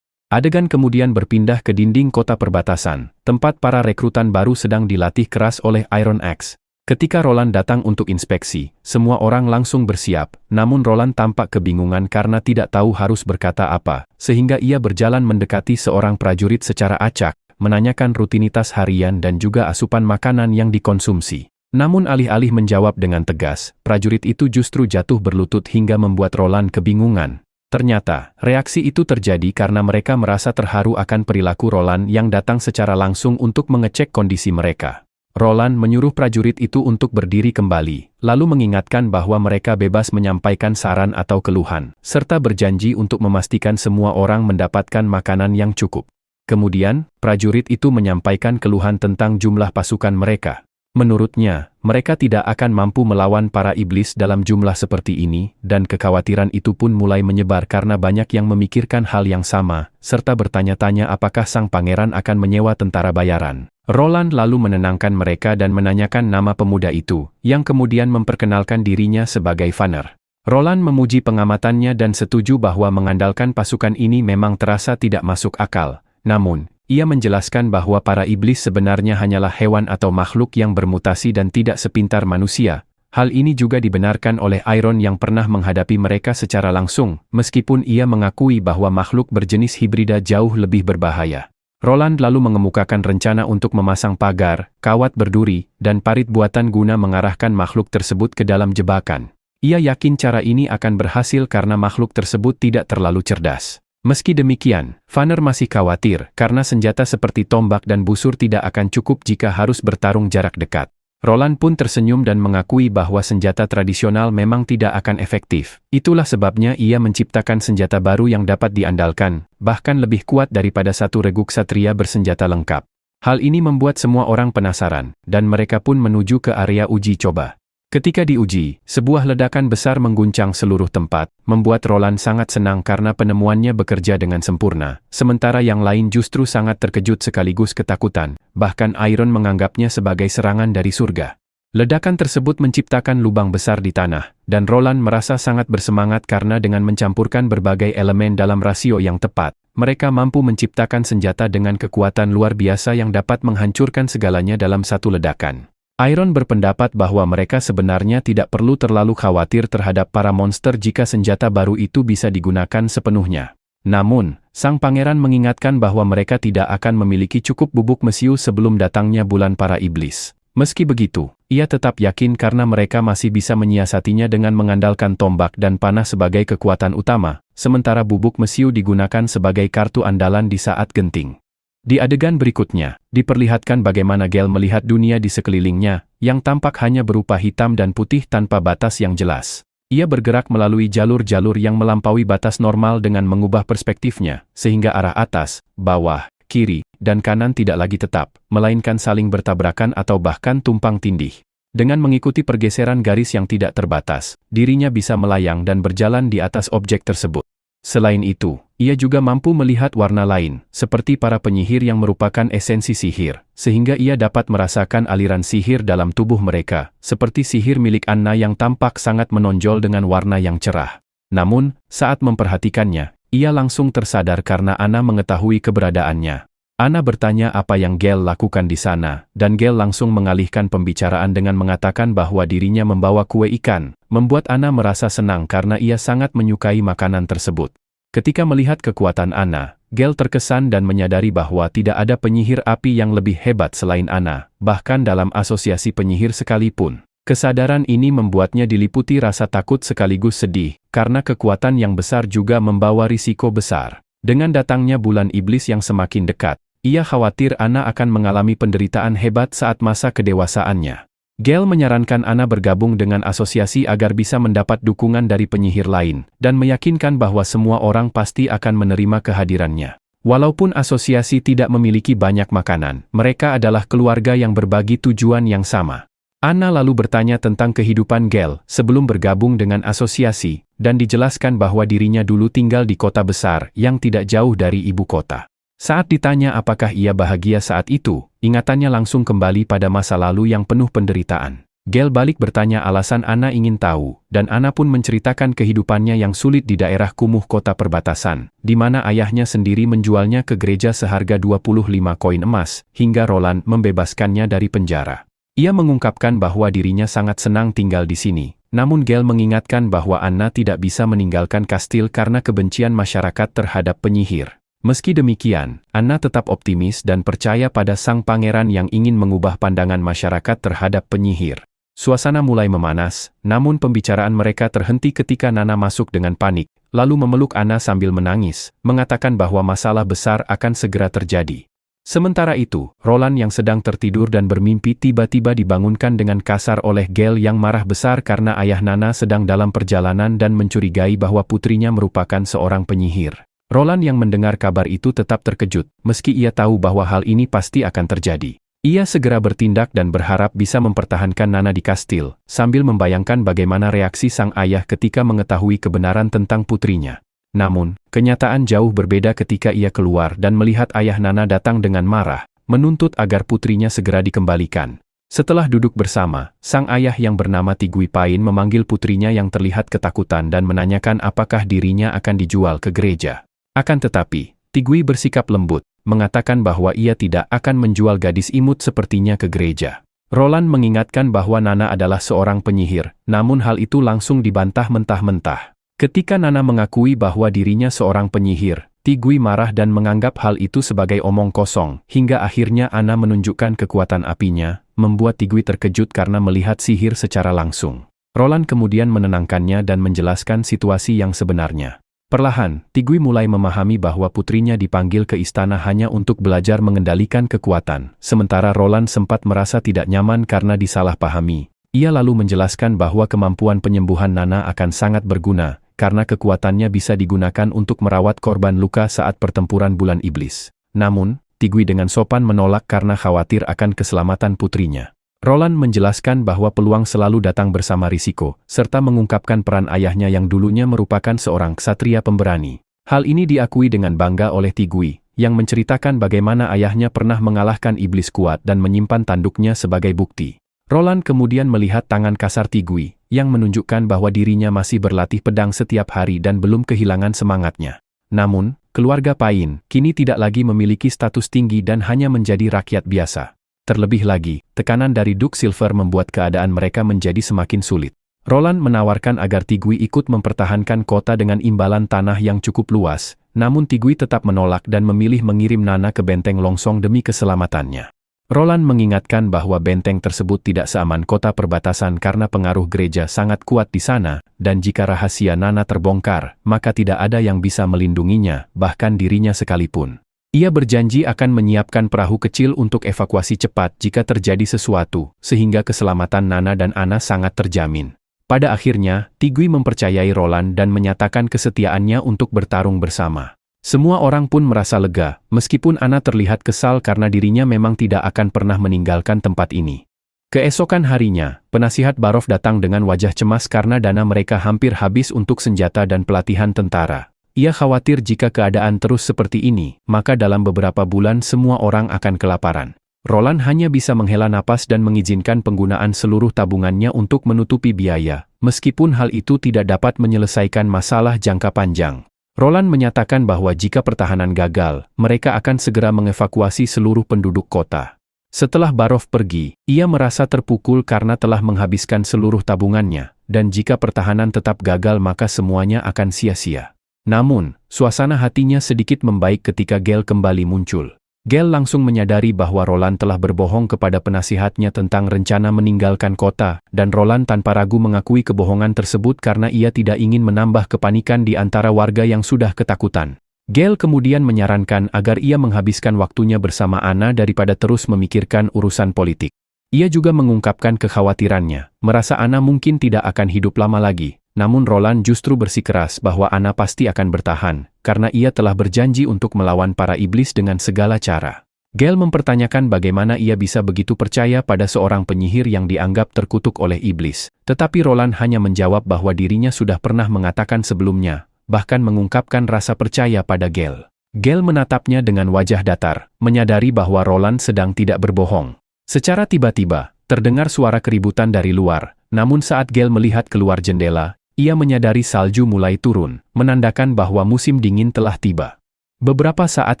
S1: Adegan kemudian berpindah ke dinding kota perbatasan, tempat para rekrutan baru sedang dilatih keras oleh Iron Axe. Ketika Roland datang untuk inspeksi, semua orang langsung bersiap, namun Roland tampak kebingungan karena tidak tahu harus berkata apa, sehingga ia berjalan mendekati seorang prajurit secara acak, menanyakan rutinitas harian dan juga asupan makanan yang dikonsumsi. Namun alih-alih menjawab dengan tegas, prajurit itu justru jatuh berlutut hingga membuat Roland kebingungan. Ternyata, reaksi itu terjadi karena mereka merasa terharu akan perilaku Roland yang datang secara langsung untuk mengecek kondisi mereka. Roland menyuruh prajurit itu untuk berdiri kembali, lalu mengingatkan bahwa mereka bebas menyampaikan saran atau keluhan, serta berjanji untuk memastikan semua orang mendapatkan makanan yang cukup. Kemudian, prajurit itu menyampaikan keluhan tentang jumlah pasukan mereka. Menurutnya, mereka tidak akan mampu melawan para iblis dalam jumlah seperti ini, dan kekhawatiran itu pun mulai menyebar karena banyak yang memikirkan hal yang sama, serta bertanya-tanya apakah sang pangeran akan menyewa tentara bayaran. Roland lalu menenangkan mereka dan menanyakan nama pemuda itu, yang kemudian memperkenalkan dirinya sebagai Vanner. Roland memuji pengamatannya dan setuju bahwa mengandalkan pasukan ini memang terasa tidak masuk akal. Namun, ia menjelaskan bahwa para iblis sebenarnya hanyalah hewan atau makhluk yang bermutasi dan tidak sepintar manusia. Hal ini juga dibenarkan oleh Iron yang pernah menghadapi mereka secara langsung, meskipun ia mengakui bahwa makhluk berjenis hibrida jauh lebih berbahaya. Roland lalu mengemukakan rencana untuk memasang pagar, kawat berduri, dan parit buatan guna mengarahkan makhluk tersebut ke dalam jebakan. Ia yakin cara ini akan berhasil karena makhluk tersebut tidak terlalu cerdas. Meski demikian, Vanner masih khawatir karena senjata seperti tombak dan busur tidak akan cukup jika harus bertarung jarak dekat. Roland pun tersenyum dan mengakui bahwa senjata tradisional memang tidak akan efektif. Itulah sebabnya ia menciptakan senjata baru yang dapat diandalkan, bahkan lebih kuat daripada satu regu ksatria bersenjata lengkap. Hal ini membuat semua orang penasaran, dan mereka pun menuju ke area uji coba. Ketika diuji, sebuah ledakan besar mengguncang seluruh tempat, membuat Roland sangat senang karena penemuannya bekerja dengan sempurna, sementara yang lain justru sangat terkejut sekaligus ketakutan, bahkan Iron menganggapnya sebagai serangan dari surga. Ledakan tersebut menciptakan lubang besar di tanah, dan Roland merasa sangat bersemangat karena dengan mencampurkan berbagai elemen dalam rasio yang tepat, mereka mampu menciptakan senjata dengan kekuatan luar biasa yang dapat menghancurkan segalanya dalam satu ledakan. Iron berpendapat bahwa mereka sebenarnya tidak perlu terlalu khawatir terhadap para monster jika senjata baru itu bisa digunakan sepenuhnya. Namun, sang pangeran mengingatkan bahwa mereka tidak akan memiliki cukup bubuk mesiu sebelum datangnya bulan para iblis. Meski begitu, ia tetap yakin karena mereka masih bisa menyiasatinya dengan mengandalkan tombak dan panah sebagai kekuatan utama, sementara bubuk mesiu digunakan sebagai kartu andalan di saat genting. Di adegan berikutnya, diperlihatkan bagaimana Gale melihat dunia di sekelilingnya, yang tampak hanya berupa hitam dan putih tanpa batas yang jelas. Ia bergerak melalui jalur-jalur yang melampaui batas normal dengan mengubah perspektifnya, sehingga arah atas, bawah, kiri, dan kanan tidak lagi tetap, melainkan saling bertabrakan atau bahkan tumpang tindih. Dengan mengikuti pergeseran garis yang tidak terbatas, dirinya bisa melayang dan berjalan di atas objek tersebut. Selain itu, ia juga mampu melihat warna lain, seperti para penyihir yang merupakan esensi sihir, sehingga ia dapat merasakan aliran sihir dalam tubuh mereka, seperti sihir milik Anna yang tampak sangat menonjol dengan warna yang cerah. Namun, saat memperhatikannya, ia langsung tersadar karena Anna mengetahui keberadaannya. Anna bertanya apa yang Gale lakukan di sana, dan Gale langsung mengalihkan pembicaraan dengan mengatakan bahwa dirinya membawa kue ikan, membuat Anna merasa senang karena ia sangat menyukai makanan tersebut. Ketika melihat kekuatan Anna, Gale terkesan dan menyadari bahwa tidak ada penyihir api yang lebih hebat selain Anna, bahkan dalam asosiasi penyihir sekalipun. Kesadaran ini membuatnya diliputi rasa takut sekaligus sedih, karena kekuatan yang besar juga membawa risiko besar. Dengan datangnya bulan iblis yang semakin dekat, ia khawatir Anna akan mengalami penderitaan hebat saat masa kedewasaannya. Gale menyarankan Anna bergabung dengan asosiasi agar bisa mendapat dukungan dari penyihir lain, dan meyakinkan bahwa semua orang pasti akan menerima kehadirannya. Walaupun asosiasi tidak memiliki banyak makanan, mereka adalah keluarga yang berbagi tujuan yang sama. Anna lalu bertanya tentang kehidupan Gale sebelum bergabung dengan asosiasi, dan dijelaskan bahwa dirinya dulu tinggal di kota besar yang tidak jauh dari ibu kota. Saat ditanya apakah ia bahagia saat itu, ingatannya langsung kembali pada masa lalu yang penuh penderitaan. Gale balik bertanya alasan Anna ingin tahu, dan Anna pun menceritakan kehidupannya yang sulit di daerah kumuh kota perbatasan, di mana ayahnya sendiri menjualnya ke gereja seharga 25 koin emas, hingga Roland membebaskannya dari penjara. Ia mengungkapkan bahwa dirinya sangat senang tinggal di sini, namun Gale mengingatkan bahwa Anna tidak bisa meninggalkan kastil karena kebencian masyarakat terhadap penyihir. Meski demikian, Anna tetap optimis dan percaya pada sang pangeran yang ingin mengubah pandangan masyarakat terhadap penyihir. Suasana mulai memanas, namun pembicaraan mereka terhenti ketika Nana masuk dengan panik, lalu memeluk Anna sambil menangis, mengatakan bahwa masalah besar akan segera terjadi. Sementara itu, Roland yang sedang tertidur dan bermimpi tiba-tiba dibangunkan dengan kasar oleh Gale yang marah besar karena ayah Nana sedang dalam perjalanan dan mencurigai bahwa putrinya merupakan seorang penyihir. Roland yang mendengar kabar itu tetap terkejut, meski ia tahu bahwa hal ini pasti akan terjadi. Ia segera bertindak dan berharap bisa mempertahankan Nana di kastil, sambil membayangkan bagaimana reaksi sang ayah ketika mengetahui kebenaran tentang putrinya. Namun, kenyataan jauh berbeda ketika ia keluar dan melihat ayah Nana datang dengan marah, menuntut agar putrinya segera dikembalikan. Setelah duduk bersama, sang ayah yang bernama Tigui Pain memanggil putrinya yang terlihat ketakutan dan menanyakan apakah dirinya akan dijual ke gereja. Akan tetapi, Tigui bersikap lembut, mengatakan bahwa ia tidak akan menjual gadis imut sepertinya ke gereja. Roland mengingatkan bahwa Nana adalah seorang penyihir, namun hal itu langsung dibantah mentah-mentah. Ketika Nana mengakui bahwa dirinya seorang penyihir, Tigui marah dan menganggap hal itu sebagai omong kosong, hingga akhirnya Anna menunjukkan kekuatan apinya, membuat Tigui terkejut karena melihat sihir secara langsung. Roland kemudian menenangkannya dan menjelaskan situasi yang sebenarnya. Perlahan, Tigui mulai memahami bahwa putrinya dipanggil ke istana hanya untuk belajar mengendalikan kekuatan, sementara Roland sempat merasa tidak nyaman karena disalahpahami. Ia lalu menjelaskan bahwa kemampuan penyembuhan Nana akan sangat berguna, karena kekuatannya bisa digunakan untuk merawat korban luka saat pertempuran bulan iblis. Namun, Tigui dengan sopan menolak karena khawatir akan keselamatan putrinya. Roland menjelaskan bahwa peluang selalu datang bersama risiko, serta mengungkapkan peran ayahnya yang dulunya merupakan seorang ksatria pemberani. Hal ini diakui dengan bangga oleh Tigui, yang menceritakan bagaimana ayahnya pernah mengalahkan iblis kuat dan menyimpan tanduknya sebagai bukti. Roland kemudian melihat tangan kasar Tigui, yang menunjukkan bahwa dirinya masih berlatih pedang setiap hari dan belum kehilangan semangatnya. Namun, keluarga Paine kini tidak lagi memiliki status tinggi dan hanya menjadi rakyat biasa. Terlebih lagi, tekanan dari Duke Silver membuat keadaan mereka menjadi semakin sulit. Roland menawarkan agar Tigui ikut mempertahankan kota dengan imbalan tanah yang cukup luas, namun Tigui tetap menolak dan memilih mengirim Nana ke benteng Longsong demi keselamatannya. Roland mengingatkan bahwa benteng tersebut tidak seaman kota perbatasan karena pengaruh gereja sangat kuat di sana, dan jika rahasia Nana terbongkar, maka tidak ada yang bisa melindunginya, bahkan dirinya sekalipun. Ia berjanji akan menyiapkan perahu kecil untuk evakuasi cepat jika terjadi sesuatu, sehingga keselamatan Nana dan Anna sangat terjamin. Pada akhirnya, Tigui mempercayai Roland dan menyatakan kesetiaannya untuk bertarung bersama. Semua orang pun merasa lega, meskipun Anna terlihat kesal karena dirinya memang tidak akan pernah meninggalkan tempat ini. Keesokan harinya, penasihat Barov datang dengan wajah cemas karena dana mereka hampir habis untuk senjata dan pelatihan tentara. Ia khawatir jika keadaan terus seperti ini, maka dalam beberapa bulan semua orang akan kelaparan. Roland hanya bisa menghela napas dan mengizinkan penggunaan seluruh tabungannya untuk menutupi biaya, meskipun hal itu tidak dapat menyelesaikan masalah jangka panjang. Roland menyatakan bahwa jika pertahanan gagal, mereka akan segera mengevakuasi seluruh penduduk kota. Setelah Barov pergi, ia merasa terpukul karena telah menghabiskan seluruh tabungannya, dan jika pertahanan tetap gagal maka semuanya akan sia-sia. Namun, suasana hatinya sedikit membaik ketika Gale kembali muncul. Gale langsung menyadari bahwa Roland telah berbohong kepada penasihatnya tentang rencana meninggalkan kota, dan Roland tanpa ragu mengakui kebohongan tersebut karena ia tidak ingin menambah kepanikan di antara warga yang sudah ketakutan. Gale kemudian menyarankan agar ia menghabiskan waktunya bersama Anna daripada terus memikirkan urusan politik. Ia juga mengungkapkan kekhawatirannya, merasa Anna mungkin tidak akan hidup lama lagi. Namun Roland justru bersikeras bahwa Anna pasti akan bertahan, karena ia telah berjanji untuk melawan para iblis dengan segala cara. Gale mempertanyakan bagaimana ia bisa begitu percaya pada seorang penyihir yang dianggap terkutuk oleh iblis, tetapi Roland hanya menjawab bahwa dirinya sudah pernah mengatakan sebelumnya, bahkan mengungkapkan rasa percaya pada Gale. Gale menatapnya dengan wajah datar, menyadari bahwa Roland sedang tidak berbohong. Secara tiba-tiba, terdengar suara keributan dari luar, namun saat Gale melihat keluar jendela, ia menyadari salju mulai turun, menandakan bahwa musim dingin telah tiba. Beberapa saat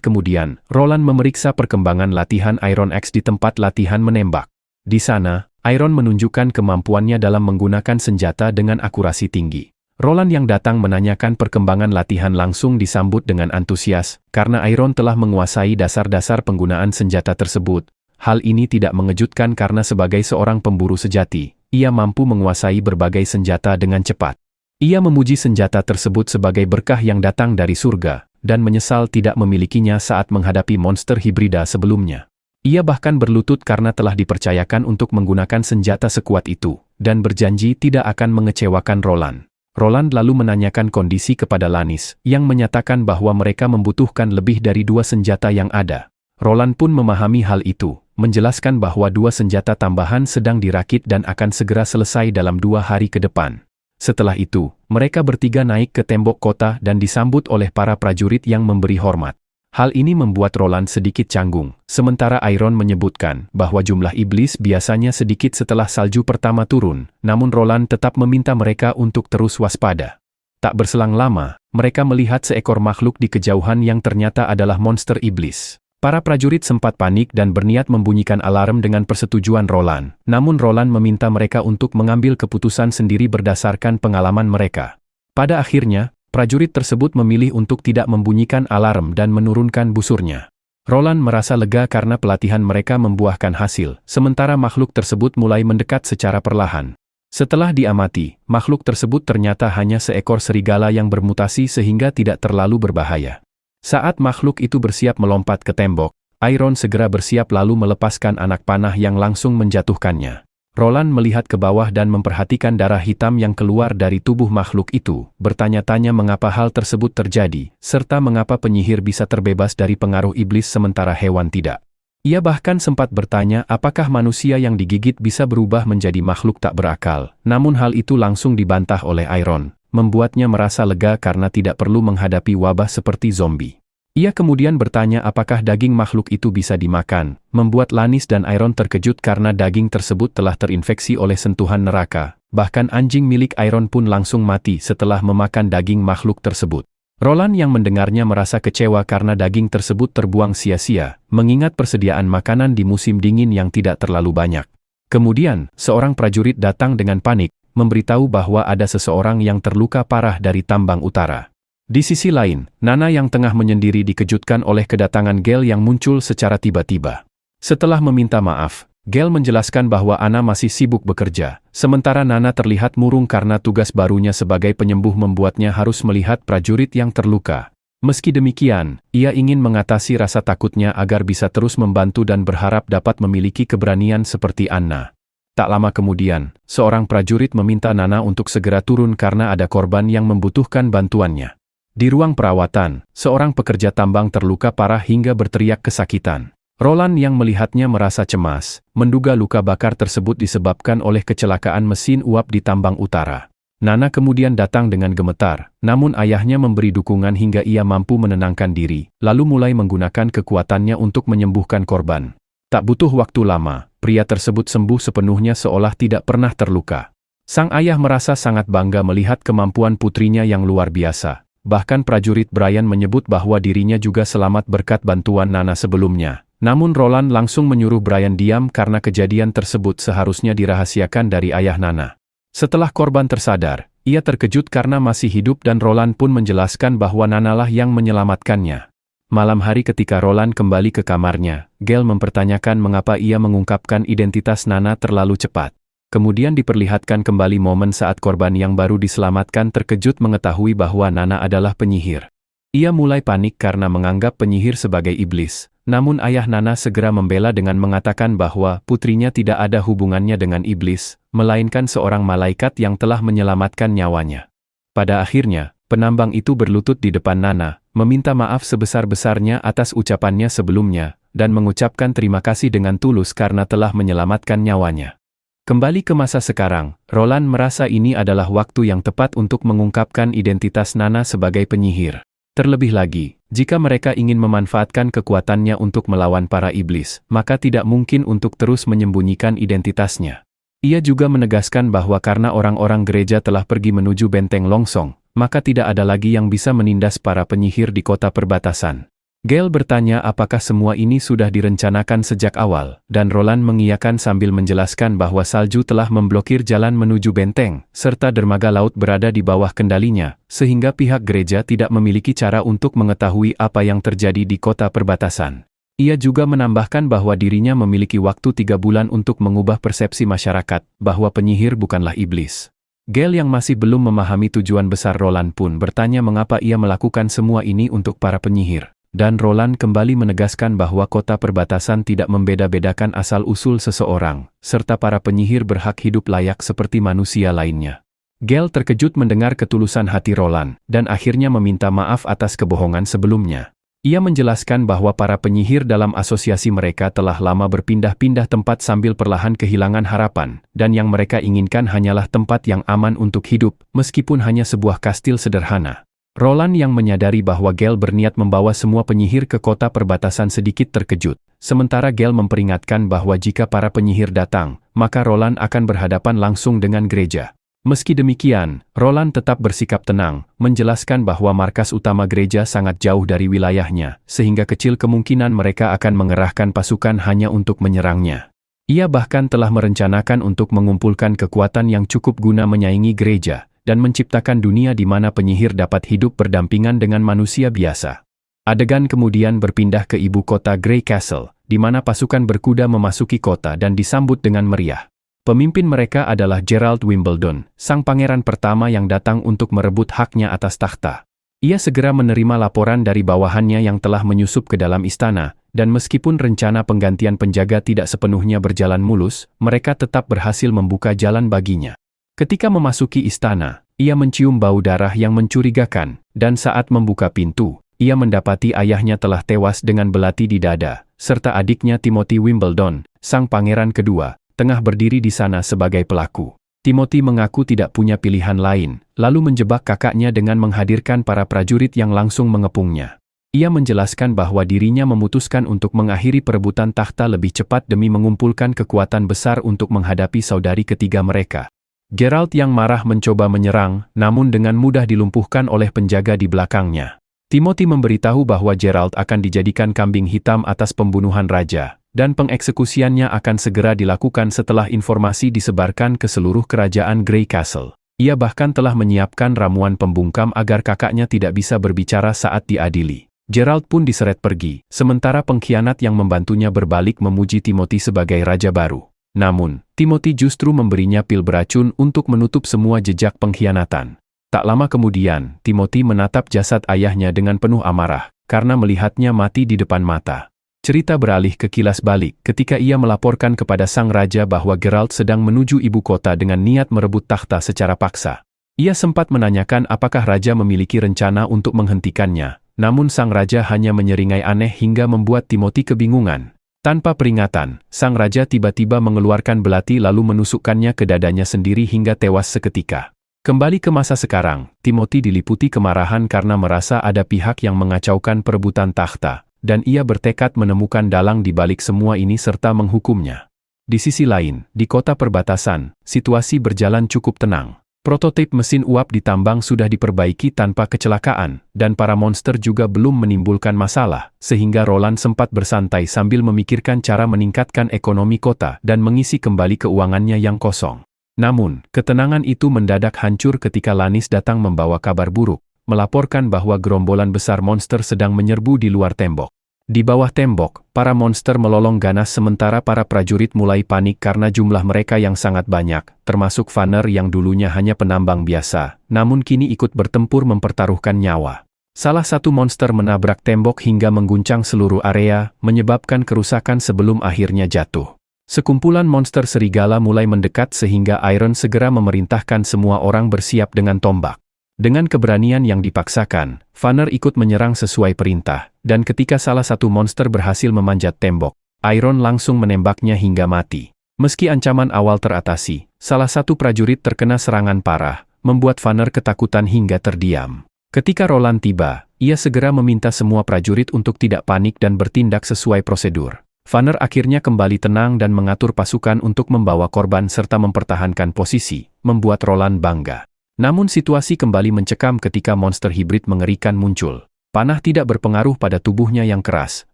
S1: kemudian, Roland memeriksa perkembangan latihan Iron X di tempat latihan menembak. Di sana, Iron menunjukkan kemampuannya dalam menggunakan senjata dengan akurasi tinggi. Roland yang datang menanyakan perkembangan latihan langsung disambut dengan antusias, karena Iron telah menguasai dasar-dasar penggunaan senjata tersebut. Hal ini tidak mengejutkan karena sebagai seorang pemburu sejati, ia mampu menguasai berbagai senjata dengan cepat. Ia memuji senjata tersebut sebagai berkah yang datang dari surga, dan menyesal tidak memilikinya saat menghadapi monster hibrida sebelumnya. Ia bahkan berlutut karena telah dipercayakan untuk menggunakan senjata sekuat itu, dan berjanji tidak akan mengecewakan Roland. Roland lalu menanyakan kondisi kepada Lannis, yang menyatakan bahwa mereka membutuhkan lebih dari 2 senjata yang ada. Roland pun memahami hal itu, menjelaskan bahwa 2 senjata tambahan sedang dirakit dan akan segera selesai dalam 2 hari ke depan. Setelah itu, mereka bertiga naik ke tembok kota dan disambut oleh para prajurit yang memberi hormat. Hal ini membuat Roland sedikit canggung, sementara Iron menyebutkan bahwa jumlah iblis biasanya sedikit setelah salju pertama turun, namun Roland tetap meminta mereka untuk terus waspada. Tak berselang lama, mereka melihat seekor makhluk di kejauhan yang ternyata adalah monster iblis. Para prajurit sempat panik dan berniat membunyikan alarm dengan persetujuan Roland, namun Roland meminta mereka untuk mengambil keputusan sendiri berdasarkan pengalaman mereka. Pada akhirnya, prajurit tersebut memilih untuk tidak membunyikan alarm dan menurunkan busurnya. Roland merasa lega karena pelatihan mereka membuahkan hasil, sementara makhluk tersebut mulai mendekat secara perlahan. Setelah diamati, makhluk tersebut ternyata hanya seekor serigala yang bermutasi sehingga tidak terlalu berbahaya. Saat makhluk itu bersiap melompat ke tembok, Iron segera bersiap lalu melepaskan anak panah yang langsung menjatuhkannya. Roland melihat ke bawah dan memperhatikan darah hitam yang keluar dari tubuh makhluk itu, bertanya-tanya mengapa hal tersebut terjadi, serta mengapa penyihir bisa terbebas dari pengaruh iblis sementara hewan tidak. Ia bahkan sempat bertanya apakah manusia yang digigit bisa berubah menjadi makhluk tak berakal, namun hal itu langsung dibantah oleh Iron, membuatnya merasa lega karena tidak perlu menghadapi wabah seperti zombie. Ia kemudian bertanya apakah daging makhluk itu bisa dimakan, membuat Lannis dan Iron terkejut karena daging tersebut telah terinfeksi oleh sentuhan neraka, bahkan anjing milik Iron pun langsung mati setelah memakan daging makhluk tersebut. Roland yang mendengarnya merasa kecewa karena daging tersebut terbuang sia-sia, mengingat persediaan makanan di musim dingin yang tidak terlalu banyak. Kemudian, seorang prajurit datang dengan panik, memberitahu bahwa ada seseorang yang terluka parah dari tambang utara. Di sisi lain, Nana yang tengah menyendiri dikejutkan oleh kedatangan Gale yang muncul secara tiba-tiba. Setelah meminta maaf, Gale menjelaskan bahwa Ana masih sibuk bekerja, sementara Nana terlihat murung karena tugas barunya sebagai penyembuh membuatnya harus melihat prajurit yang terluka. Meski demikian, ia ingin mengatasi rasa takutnya agar bisa terus membantu dan berharap dapat memiliki keberanian seperti Anna. Tak lama kemudian, seorang prajurit meminta Nana untuk segera turun karena ada korban yang membutuhkan bantuannya. Di ruang perawatan, seorang pekerja tambang terluka parah hingga berteriak kesakitan. Roland yang melihatnya merasa cemas, menduga luka bakar tersebut disebabkan oleh kecelakaan mesin uap di tambang utara. Nana kemudian datang dengan gemetar, namun ayahnya memberi dukungan hingga ia mampu menenangkan diri, lalu mulai menggunakan kekuatannya untuk menyembuhkan korban. Tak butuh waktu lama, pria tersebut sembuh sepenuhnya seolah tidak pernah terluka. Sang ayah merasa sangat bangga melihat kemampuan putrinya yang luar biasa. Bahkan prajurit Brian menyebut bahwa dirinya juga selamat berkat bantuan Nana sebelumnya. Namun Roland langsung menyuruh Brian diam karena kejadian tersebut seharusnya dirahasiakan dari ayah Nana. Setelah korban tersadar, ia terkejut karena masih hidup dan Roland pun menjelaskan bahwa Nanalah yang menyelamatkannya. Malam hari ketika Roland kembali ke kamarnya, Gale mempertanyakan mengapa ia mengungkapkan identitas Nana terlalu cepat. Kemudian diperlihatkan kembali momen saat korban yang baru diselamatkan terkejut mengetahui bahwa Nana adalah penyihir. Ia mulai panik karena menganggap penyihir sebagai iblis, namun ayah Nana segera membela dengan mengatakan bahwa putrinya tidak ada hubungannya dengan iblis, melainkan seorang malaikat yang telah menyelamatkan nyawanya. Pada akhirnya, penambang itu berlutut di depan Nana, meminta maaf sebesar-besarnya atas ucapannya sebelumnya, dan mengucapkan terima kasih dengan tulus karena telah menyelamatkan nyawanya. Kembali ke masa sekarang, Roland merasa ini adalah waktu yang tepat untuk mengungkapkan identitas Nana sebagai penyihir. Terlebih lagi, jika mereka ingin memanfaatkan kekuatannya untuk melawan para iblis, maka tidak mungkin untuk terus menyembunyikan identitasnya. Ia juga menegaskan bahwa karena orang-orang gereja telah pergi menuju benteng Longsong, maka tidak ada lagi yang bisa menindas para penyihir di kota perbatasan. Gale bertanya apakah semua ini sudah direncanakan sejak awal, dan Roland mengiyakan sambil menjelaskan bahwa salju telah memblokir jalan menuju benteng, serta dermaga laut berada di bawah kendalinya, sehingga pihak gereja tidak memiliki cara untuk mengetahui apa yang terjadi di kota perbatasan. Ia juga menambahkan bahwa dirinya memiliki waktu 3 bulan untuk mengubah persepsi masyarakat, bahwa penyihir bukanlah iblis. Gale yang masih belum memahami tujuan besar Roland pun bertanya mengapa ia melakukan semua ini untuk para penyihir. Dan Roland kembali menegaskan bahwa kota perbatasan tidak membeda-bedakan asal-usul seseorang, serta para penyihir berhak hidup layak seperti manusia lainnya. Gale terkejut mendengar ketulusan hati Roland, dan akhirnya meminta maaf atas kebohongan sebelumnya. Ia menjelaskan bahwa para penyihir dalam asosiasi mereka telah lama berpindah-pindah tempat sambil perlahan kehilangan harapan, dan yang mereka inginkan hanyalah tempat yang aman untuk hidup, meskipun hanya sebuah kastil sederhana. Roland yang menyadari bahwa Gale berniat membawa semua penyihir ke kota perbatasan sedikit terkejut, sementara Gale memperingatkan bahwa jika para penyihir datang, maka Roland akan berhadapan langsung dengan gereja. Meski demikian, Roland tetap bersikap tenang, menjelaskan bahwa markas utama gereja sangat jauh dari wilayahnya, sehingga kecil kemungkinan mereka akan mengerahkan pasukan hanya untuk menyerangnya. Ia bahkan telah merencanakan untuk mengumpulkan kekuatan yang cukup guna menyaingi gereja, dan menciptakan dunia di mana penyihir dapat hidup berdampingan dengan manusia biasa. Adegan kemudian berpindah ke ibu kota Grey Castle, di mana pasukan berkuda memasuki kota dan disambut dengan meriah. Pemimpin mereka adalah Gerald Wimbledon, sang pangeran pertama yang datang untuk merebut haknya atas takhta. Ia segera menerima laporan dari bawahannya yang telah menyusup ke dalam istana, dan meskipun rencana penggantian penjaga tidak sepenuhnya berjalan mulus, mereka tetap berhasil membuka jalan baginya. Ketika memasuki istana, ia mencium bau darah yang mencurigakan, dan saat membuka pintu, ia mendapati ayahnya telah tewas dengan belati di dada, serta adiknya Timothy Wimbledon, sang pangeran kedua, tengah berdiri di sana sebagai pelaku. Timothy mengaku tidak punya pilihan lain, lalu menjebak kakaknya dengan menghadirkan para prajurit yang langsung mengepungnya. Ia menjelaskan bahwa dirinya memutuskan untuk mengakhiri perebutan takhta lebih cepat demi mengumpulkan kekuatan besar untuk menghadapi saudari ketiga mereka. Geralt yang marah mencoba menyerang, namun dengan mudah dilumpuhkan oleh penjaga di belakangnya. Timothy memberitahu bahwa Geralt akan dijadikan kambing hitam atas pembunuhan raja, dan pengeksekusiannya akan segera dilakukan setelah informasi disebarkan ke seluruh kerajaan Grey Castle. Ia bahkan telah menyiapkan ramuan pembungkam agar kakaknya tidak bisa berbicara saat diadili. Geralt pun diseret pergi, sementara pengkhianat yang membantunya berbalik memuji Timothy sebagai raja baru. Namun, Timothy justru memberinya pil beracun untuk menutup semua jejak pengkhianatan. Tak lama kemudian, Timothy menatap jasad ayahnya dengan penuh amarah, karena melihatnya mati di depan mata. Cerita beralih ke kilas balik ketika ia melaporkan kepada sang raja bahwa Geralt sedang menuju ibu kota dengan niat merebut takhta secara paksa. Ia sempat menanyakan apakah raja memiliki rencana untuk menghentikannya, namun sang raja hanya menyeringai aneh hingga membuat Timothy kebingungan. Tanpa peringatan, sang raja tiba-tiba mengeluarkan belati lalu menusukkannya ke dadanya sendiri hingga tewas seketika. Kembali ke masa sekarang, Timothy diliputi kemarahan karena merasa ada pihak yang mengacaukan perebutan takhta, dan ia bertekad menemukan dalang di balik semua ini serta menghukumnya. Di sisi lain, di kota perbatasan, situasi berjalan cukup tenang. Prototip mesin uap di tambang sudah diperbaiki tanpa kecelakaan, dan para monster juga belum menimbulkan masalah, sehingga Roland sempat bersantai sambil memikirkan cara meningkatkan ekonomi kota dan mengisi kembali keuangannya yang kosong. Namun, ketenangan itu mendadak hancur ketika Lannis datang membawa kabar buruk, melaporkan bahwa gerombolan besar monster sedang menyerbu di luar tembok. Di bawah tembok, para monster melolong ganas sementara para prajurit mulai panik karena jumlah mereka yang sangat banyak, termasuk Vanner yang dulunya hanya penambang biasa, namun kini ikut bertempur mempertaruhkan nyawa. Salah satu monster menabrak tembok hingga mengguncang seluruh area, menyebabkan kerusakan sebelum akhirnya jatuh. Sekumpulan monster serigala mulai mendekat sehingga Iron segera memerintahkan semua orang bersiap dengan tombak. Dengan keberanian yang dipaksakan, Vanner ikut menyerang sesuai perintah, dan ketika salah satu monster berhasil memanjat tembok, Iron langsung menembaknya hingga mati. Meski ancaman awal teratasi, salah satu prajurit terkena serangan parah, membuat Vanner ketakutan hingga terdiam. Ketika Roland tiba, ia segera meminta semua prajurit untuk tidak panik dan bertindak sesuai prosedur. Vanner akhirnya kembali tenang dan mengatur pasukan untuk membawa korban serta mempertahankan posisi, membuat Roland bangga. Namun situasi kembali mencekam ketika monster hibrid mengerikan muncul. Panah tidak berpengaruh pada tubuhnya yang keras,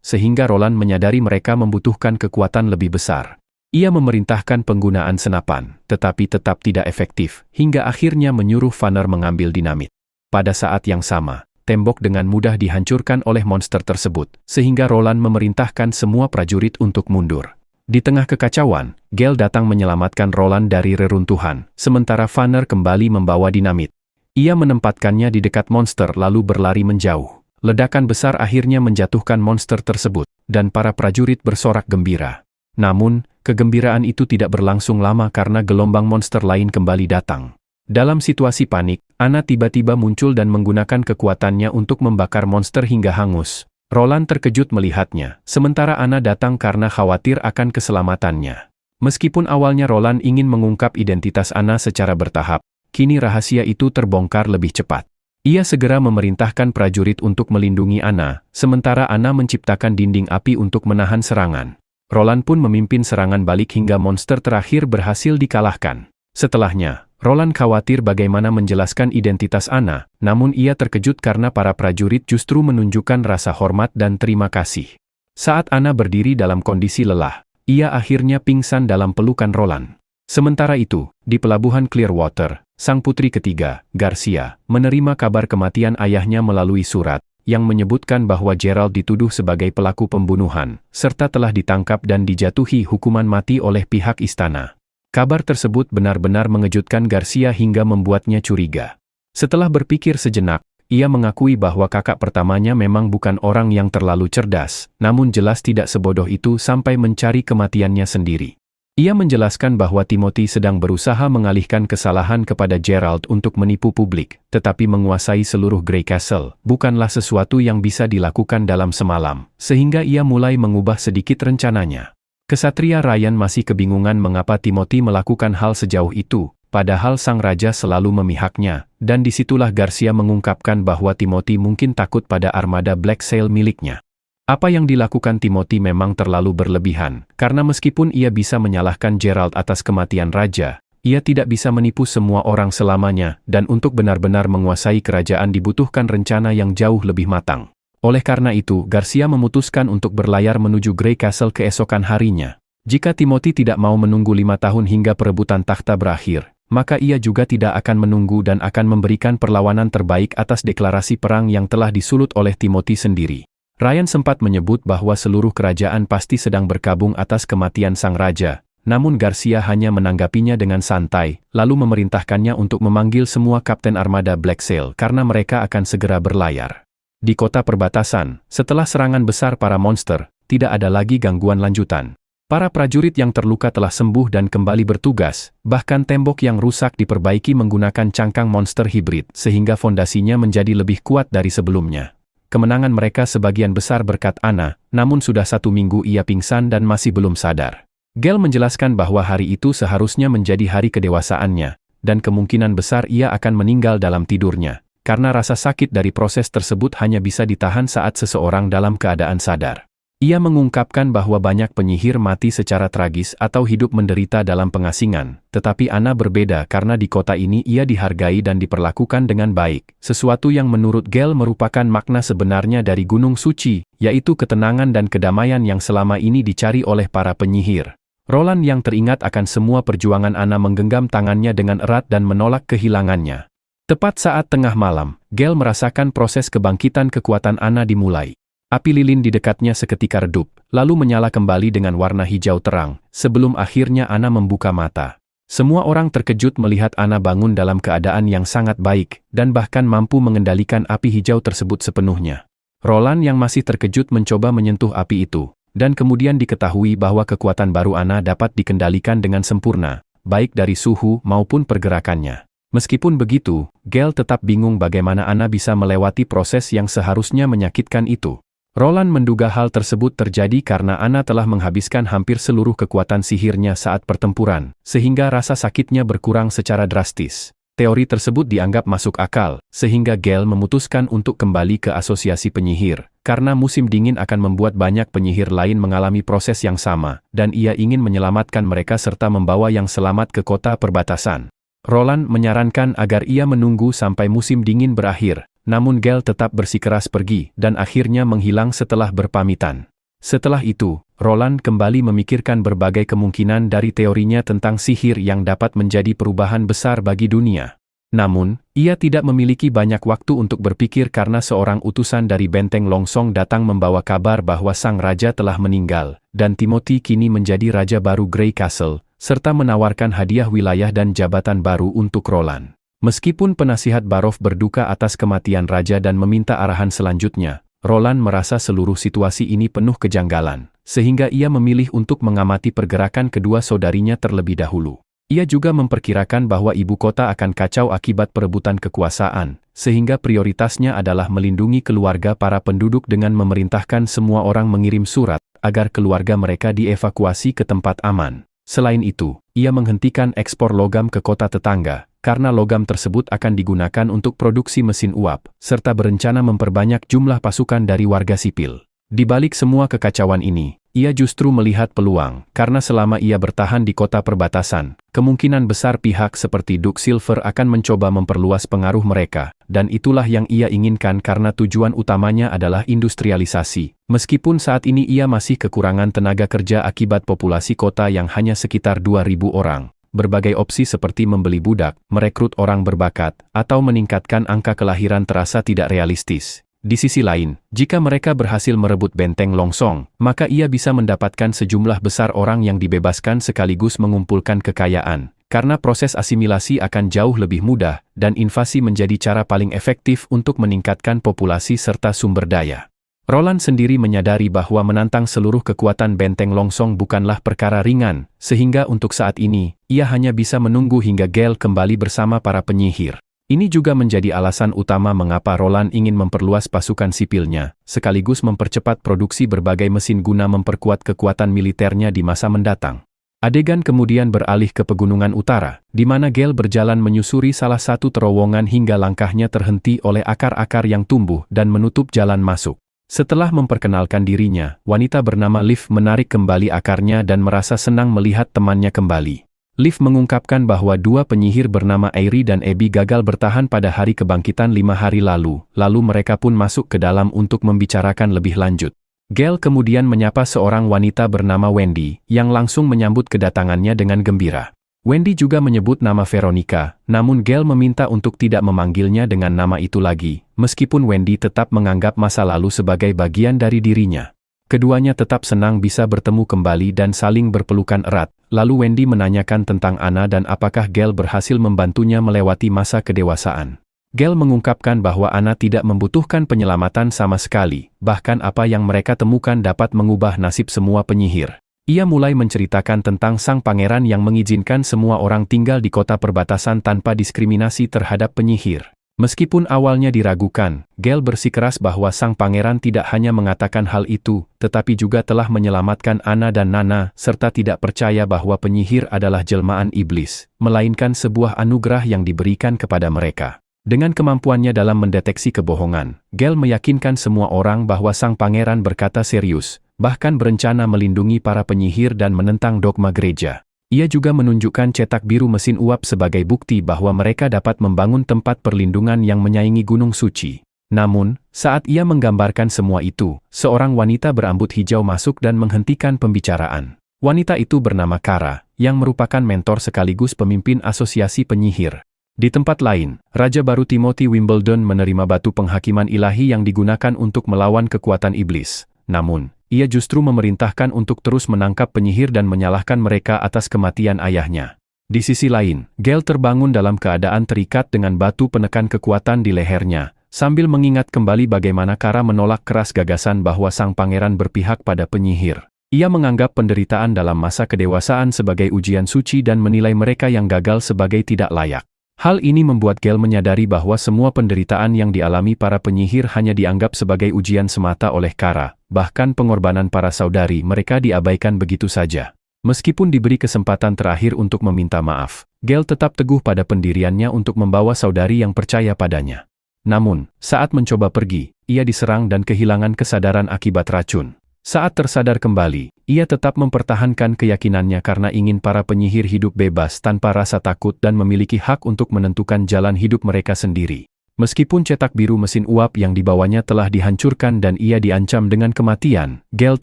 S1: sehingga Roland menyadari mereka membutuhkan kekuatan lebih besar. Ia memerintahkan penggunaan senapan, tetapi tetap tidak efektif, hingga akhirnya menyuruh Vanner mengambil dinamit. Pada saat yang sama, tembok dengan mudah dihancurkan oleh monster tersebut, sehingga Roland memerintahkan semua prajurit untuk mundur. Di tengah kekacauan, Gale datang menyelamatkan Roland dari reruntuhan, sementara Vanner kembali membawa dinamit. Ia menempatkannya di dekat monster lalu berlari menjauh. Ledakan besar akhirnya menjatuhkan monster tersebut, dan para prajurit bersorak gembira. Namun, kegembiraan itu tidak berlangsung lama karena gelombang monster lain kembali datang. Dalam situasi panik, Anna tiba-tiba muncul dan menggunakan kekuatannya untuk membakar monster hingga hangus. Roland terkejut melihatnya, sementara Anna datang karena khawatir akan keselamatannya. Meskipun awalnya Roland ingin mengungkap identitas Anna secara bertahap, kini rahasia itu terbongkar lebih cepat. Ia segera memerintahkan prajurit untuk melindungi Anna, sementara Anna menciptakan dinding api untuk menahan serangan. Roland pun memimpin serangan balik hingga monster terakhir berhasil dikalahkan. Setelahnya, Roland khawatir bagaimana menjelaskan identitas Anna, namun ia terkejut karena para prajurit justru menunjukkan rasa hormat dan terima kasih. Saat Anna berdiri dalam kondisi lelah, ia akhirnya pingsan dalam pelukan Roland. Sementara itu, di pelabuhan Clearwater, sang putri ketiga, Garcia, menerima kabar kematian ayahnya melalui surat, yang menyebutkan bahwa Geralt dituduh sebagai pelaku pembunuhan, serta telah ditangkap dan dijatuhi hukuman mati oleh pihak istana. Kabar tersebut benar-benar mengejutkan Garcia hingga membuatnya curiga. Setelah berpikir sejenak, ia mengakui bahwa kakak pertamanya memang bukan orang yang terlalu cerdas, namun jelas tidak sebodoh itu sampai mencari kematiannya sendiri. Ia menjelaskan bahwa Timothy sedang berusaha mengalihkan kesalahan kepada Gerald untuk menipu publik, tetapi menguasai seluruh Grey Castle bukanlah sesuatu yang bisa dilakukan dalam semalam, sehingga ia mulai mengubah sedikit rencananya. Kesatria Ryan masih kebingungan mengapa Timothy melakukan hal sejauh itu, padahal sang raja selalu memihaknya, dan disitulah Garcia mengungkapkan bahwa Timothy mungkin takut pada armada Black Sail miliknya. Apa yang dilakukan Timothy memang terlalu berlebihan, karena meskipun ia bisa menyalahkan Gerald atas kematian raja, ia tidak bisa menipu semua orang selamanya, dan untuk benar-benar menguasai kerajaan dibutuhkan rencana yang jauh lebih matang. Oleh karena itu, Garcia memutuskan untuk berlayar menuju Grey Castle keesokan harinya. Jika Timothy tidak mau menunggu 5 tahun hingga perebutan takhta berakhir, maka ia juga tidak akan menunggu dan akan memberikan perlawanan terbaik atas deklarasi perang yang telah disulut oleh Timothy sendiri. Ryan sempat menyebut bahwa seluruh kerajaan pasti sedang berkabung atas kematian sang raja, namun Garcia hanya menanggapinya dengan santai, lalu memerintahkannya untuk memanggil semua kapten armada Black Sail karena mereka akan segera berlayar. Di kota perbatasan, setelah serangan besar para monster, tidak ada lagi gangguan lanjutan. Para prajurit yang terluka telah sembuh dan kembali bertugas, bahkan tembok yang rusak diperbaiki menggunakan cangkang monster hibrid sehingga fondasinya menjadi lebih kuat dari sebelumnya. Kemenangan mereka sebagian besar berkat Anna, namun sudah 1 minggu ia pingsan dan masih belum sadar. Gale menjelaskan bahwa hari itu seharusnya menjadi hari kedewasaannya, dan kemungkinan besar ia akan meninggal dalam tidurnya, karena rasa sakit dari proses tersebut hanya bisa ditahan saat seseorang dalam keadaan sadar. Ia mengungkapkan bahwa banyak penyihir mati secara tragis atau hidup menderita dalam pengasingan, tetapi Anna berbeda karena di kota ini ia dihargai dan diperlakukan dengan baik, sesuatu yang menurut Gale merupakan makna sebenarnya dari Gunung Suci, yaitu ketenangan dan kedamaian yang selama ini dicari oleh para penyihir. Roland yang teringat akan semua perjuangan Anna menggenggam tangannya dengan erat dan menolak kehilangannya. Tepat saat tengah malam, Gale merasakan proses kebangkitan kekuatan Anna dimulai. Api lilin di dekatnya seketika redup, lalu menyala kembali dengan warna hijau terang, sebelum akhirnya Anna membuka mata. Semua orang terkejut melihat Anna bangun dalam keadaan yang sangat baik, dan bahkan mampu mengendalikan api hijau tersebut sepenuhnya. Roland yang masih terkejut mencoba menyentuh api itu, dan kemudian diketahui bahwa kekuatan baru Anna dapat dikendalikan dengan sempurna, baik dari suhu maupun pergerakannya. Meskipun begitu, Gale tetap bingung bagaimana Anna bisa melewati proses yang seharusnya menyakitkan itu. Roland menduga hal tersebut terjadi karena Anna telah menghabiskan hampir seluruh kekuatan sihirnya saat pertempuran, sehingga rasa sakitnya berkurang secara drastis. Teori tersebut dianggap masuk akal, sehingga Gale memutuskan untuk kembali ke asosiasi penyihir, karena musim dingin akan membuat banyak penyihir lain mengalami proses yang sama, dan ia ingin menyelamatkan mereka serta membawa yang selamat ke kota perbatasan. Roland menyarankan agar ia menunggu sampai musim dingin berakhir, namun Gale tetap bersikeras pergi dan akhirnya menghilang setelah berpamitan. Setelah itu, Roland kembali memikirkan berbagai kemungkinan dari teorinya tentang sihir yang dapat menjadi perubahan besar bagi dunia. Namun, ia tidak memiliki banyak waktu untuk berpikir karena seorang utusan dari benteng Longsong datang membawa kabar bahwa sang raja telah meninggal, dan Timothy kini menjadi raja baru Grey Castle, serta menawarkan hadiah wilayah dan jabatan baru untuk Roland. Meskipun penasihat Barof berduka atas kematian raja dan meminta arahan selanjutnya, Roland merasa seluruh situasi ini penuh kejanggalan, sehingga ia memilih untuk mengamati pergerakan kedua saudarinya terlebih dahulu. Ia juga memperkirakan bahwa ibu kota akan kacau akibat perebutan kekuasaan, sehingga prioritasnya adalah melindungi keluarga para penduduk dengan memerintahkan semua orang mengirim surat, agar keluarga mereka dievakuasi ke tempat aman. Selain itu, ia menghentikan ekspor logam ke kota tetangga, karena logam tersebut akan digunakan untuk produksi mesin uap, serta berencana memperbanyak jumlah pasukan dari warga sipil. Di balik semua kekacauan ini, ia justru melihat peluang, karena selama ia bertahan di kota perbatasan, kemungkinan besar pihak seperti Duke Silver akan mencoba memperluas pengaruh mereka, dan itulah yang ia inginkan karena tujuan utamanya adalah industrialisasi. Meskipun saat ini ia masih kekurangan tenaga kerja akibat populasi kota yang hanya sekitar 2.000 orang. Berbagai opsi seperti membeli budak, merekrut orang berbakat, atau meningkatkan angka kelahiran terasa tidak realistis. Di sisi lain, jika mereka berhasil merebut benteng Longsong, maka ia bisa mendapatkan sejumlah besar orang yang dibebaskan sekaligus mengumpulkan kekayaan, karena proses asimilasi akan jauh lebih mudah, dan invasi menjadi cara paling efektif untuk meningkatkan populasi serta sumber daya. Roland sendiri menyadari bahwa menantang seluruh kekuatan benteng Longsong bukanlah perkara ringan, sehingga untuk saat ini, ia hanya bisa menunggu hingga Gale kembali bersama para penyihir. Ini juga menjadi alasan utama mengapa Roland ingin memperluas pasukan sipilnya, sekaligus mempercepat produksi berbagai mesin guna memperkuat kekuatan militernya di masa mendatang. Adegan kemudian beralih ke Pegunungan Utara, di mana Gale berjalan menyusuri salah satu terowongan hingga langkahnya terhenti oleh akar-akar yang tumbuh dan menutup jalan masuk. Setelah memperkenalkan dirinya, wanita bernama Liv menarik kembali akarnya dan merasa senang melihat temannya kembali. Liv mengungkapkan bahwa dua penyihir bernama Airi dan Abby gagal bertahan pada hari kebangkitan 5 hari lalu mereka pun masuk ke dalam untuk membicarakan lebih lanjut. Gale kemudian menyapa seorang wanita bernama Wendy, yang langsung menyambut kedatangannya dengan gembira. Wendy juga menyebut nama Veronica, namun Gale meminta untuk tidak memanggilnya dengan nama itu lagi, meskipun Wendy tetap menganggap masa lalu sebagai bagian dari dirinya. Keduanya tetap senang bisa bertemu kembali dan saling berpelukan erat, lalu Wendy menanyakan tentang Anna dan apakah Gale berhasil membantunya melewati masa kedewasaan. Gale mengungkapkan bahwa Anna tidak membutuhkan penyelamatan sama sekali, bahkan apa yang mereka temukan dapat mengubah nasib semua penyihir. Ia mulai menceritakan tentang sang pangeran yang mengizinkan semua orang tinggal di kota perbatasan tanpa diskriminasi terhadap penyihir. Meskipun awalnya diragukan, Gale bersikeras bahwa sang pangeran tidak hanya mengatakan hal itu, tetapi juga telah menyelamatkan Anna dan Nana, serta tidak percaya bahwa penyihir adalah jelmaan iblis, melainkan sebuah anugerah yang diberikan kepada mereka. Dengan kemampuannya dalam mendeteksi kebohongan, Gale meyakinkan semua orang bahwa sang pangeran berkata serius, bahkan berencana melindungi para penyihir dan menentang dogma gereja. Ia juga menunjukkan cetak biru mesin uap sebagai bukti bahwa mereka dapat membangun tempat perlindungan yang menyaingi Gunung Suci. Namun, saat ia menggambarkan semua itu, seorang wanita berambut hijau masuk dan menghentikan pembicaraan. Wanita itu bernama Kara, yang merupakan mentor sekaligus pemimpin asosiasi penyihir. Di tempat lain, Raja baru Timothy Wimbledon menerima batu penghakiman ilahi yang digunakan untuk melawan kekuatan iblis. Namun, ia justru memerintahkan untuk terus menangkap penyihir dan menyalahkan mereka atas kematian ayahnya. Di sisi lain, Gale terbangun dalam keadaan terikat dengan batu penekan kekuatan di lehernya, sambil mengingat kembali bagaimana Kara menolak keras gagasan bahwa sang pangeran berpihak pada penyihir. Ia menganggap penderitaan dalam masa kedewasaan sebagai ujian suci dan menilai mereka yang gagal sebagai tidak layak. Hal ini membuat Gale menyadari bahwa semua penderitaan yang dialami para penyihir hanya dianggap sebagai ujian semata oleh Kara, bahkan pengorbanan para saudari mereka diabaikan begitu saja. Meskipun diberi kesempatan terakhir untuk meminta maaf, Gale tetap teguh pada pendiriannya untuk membawa saudari yang percaya padanya. Namun, saat mencoba pergi, ia diserang dan kehilangan kesadaran akibat racun. Saat tersadar kembali, ia tetap mempertahankan keyakinannya karena ingin para penyihir hidup bebas tanpa rasa takut dan memiliki hak untuk menentukan jalan hidup mereka sendiri. Meskipun cetak biru mesin uap yang dibawanya telah dihancurkan dan ia diancam dengan kematian, Gale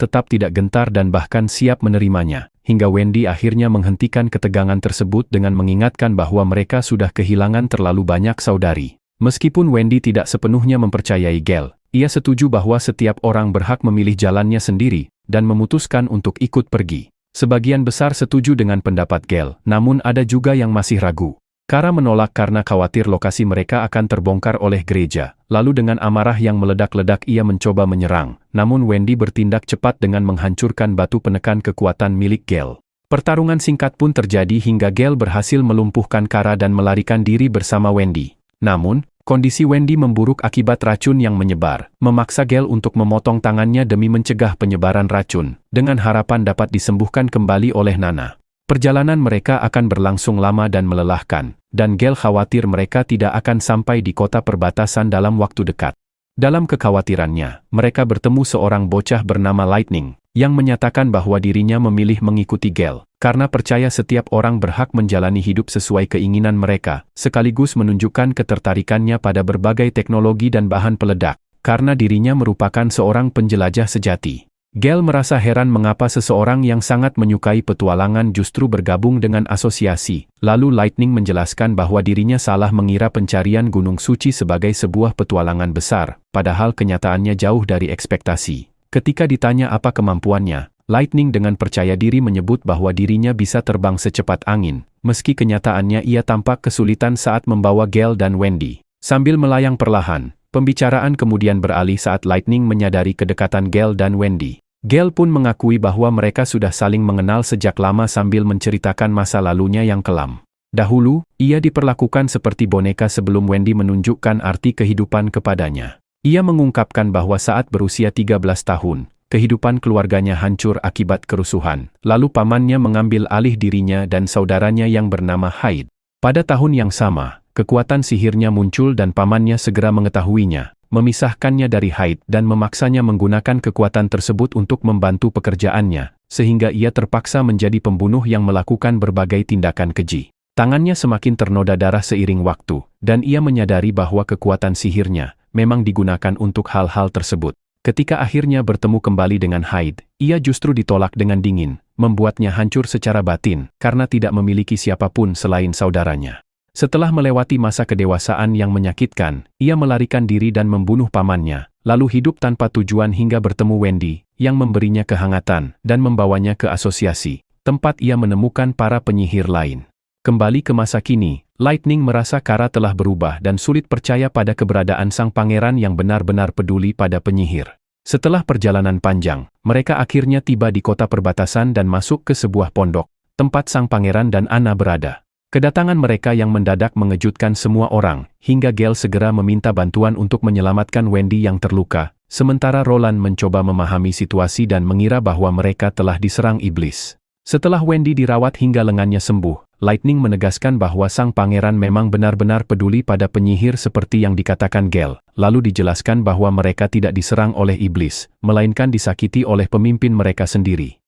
S1: tetap tidak gentar dan bahkan siap menerimanya, hingga Wendy akhirnya menghentikan ketegangan tersebut dengan mengingatkan bahwa mereka sudah kehilangan terlalu banyak saudari. Meskipun Wendy tidak sepenuhnya mempercayai Gale, ia setuju bahwa setiap orang berhak memilih jalannya sendiri dan memutuskan untuk ikut pergi. Sebagian besar setuju dengan pendapat Gale, namun ada juga yang masih ragu. Kara menolak karena khawatir lokasi mereka akan terbongkar oleh gereja. Lalu dengan amarah yang meledak-ledak ia mencoba menyerang, namun Wendy bertindak cepat dengan menghancurkan batu penekan kekuatan milik Gale. Pertarungan singkat pun terjadi hingga Gale berhasil melumpuhkan Kara dan melarikan diri bersama Wendy. Namun, kondisi Wendy memburuk akibat racun yang menyebar, memaksa Gale untuk memotong tangannya demi mencegah penyebaran racun, dengan harapan dapat disembuhkan kembali oleh Nana. Perjalanan mereka akan berlangsung lama dan melelahkan, dan Gale khawatir mereka tidak akan sampai di kota perbatasan dalam waktu dekat. Dalam kekhawatirannya, mereka bertemu seorang bocah bernama Lightning, yang menyatakan bahwa dirinya memilih mengikuti Gale, karena percaya setiap orang berhak menjalani hidup sesuai keinginan mereka, sekaligus menunjukkan ketertarikannya pada berbagai teknologi dan bahan peledak, karena dirinya merupakan seorang penjelajah sejati. Gale merasa heran mengapa seseorang yang sangat menyukai petualangan justru bergabung dengan asosiasi. Lalu Lightning menjelaskan bahwa dirinya salah mengira pencarian Gunung Suci sebagai sebuah petualangan besar, padahal kenyataannya jauh dari ekspektasi. Ketika ditanya apa kemampuannya, Lightning dengan percaya diri menyebut bahwa dirinya bisa terbang secepat angin, meski kenyataannya ia tampak kesulitan saat membawa Gale dan Wendy. Sambil melayang perlahan, Pembicaraan kemudian beralih saat Lightning menyadari kedekatan Gale dan Wendy. Gale pun mengakui bahwa mereka sudah saling mengenal sejak lama sambil menceritakan masa lalunya yang kelam. Dahulu, ia diperlakukan seperti boneka sebelum Wendy menunjukkan arti kehidupan kepadanya. Ia mengungkapkan bahwa saat berusia 13 tahun, kehidupan keluarganya hancur akibat kerusuhan. Lalu pamannya mengambil alih dirinya dan saudaranya yang bernama Hyde. Pada tahun yang sama, kekuatan sihirnya muncul dan pamannya segera mengetahuinya, memisahkannya dari Hyde dan memaksanya menggunakan kekuatan tersebut untuk membantu pekerjaannya, sehingga ia terpaksa menjadi pembunuh yang melakukan berbagai tindakan keji. Tangannya semakin ternoda darah seiring waktu, dan ia menyadari bahwa kekuatan sihirnya memang digunakan untuk hal-hal tersebut. Ketika akhirnya bertemu kembali dengan Hyde, ia justru ditolak dengan dingin, membuatnya hancur secara batin karena tidak memiliki siapapun selain saudaranya. Setelah melewati masa kedewasaan yang menyakitkan, ia melarikan diri dan membunuh pamannya, lalu hidup tanpa tujuan hingga bertemu Wendy, yang memberinya kehangatan dan membawanya ke asosiasi, tempat ia menemukan para penyihir lain. Kembali ke masa kini, Lightning merasa Kara telah berubah dan sulit percaya pada keberadaan sang pangeran yang benar-benar peduli pada penyihir. Setelah perjalanan panjang, mereka akhirnya tiba di kota perbatasan dan masuk ke sebuah pondok, tempat sang pangeran dan Anna berada. Kedatangan mereka yang mendadak mengejutkan semua orang, hingga Gale segera meminta bantuan untuk menyelamatkan Wendy yang terluka, sementara Roland mencoba memahami situasi dan mengira bahwa mereka telah diserang iblis. Setelah Wendy dirawat hingga lengannya sembuh, Lightning menegaskan bahwa sang pangeran memang benar-benar peduli pada penyihir seperti yang dikatakan Gale, lalu dijelaskan bahwa mereka tidak diserang oleh iblis, melainkan disakiti oleh pemimpin mereka sendiri.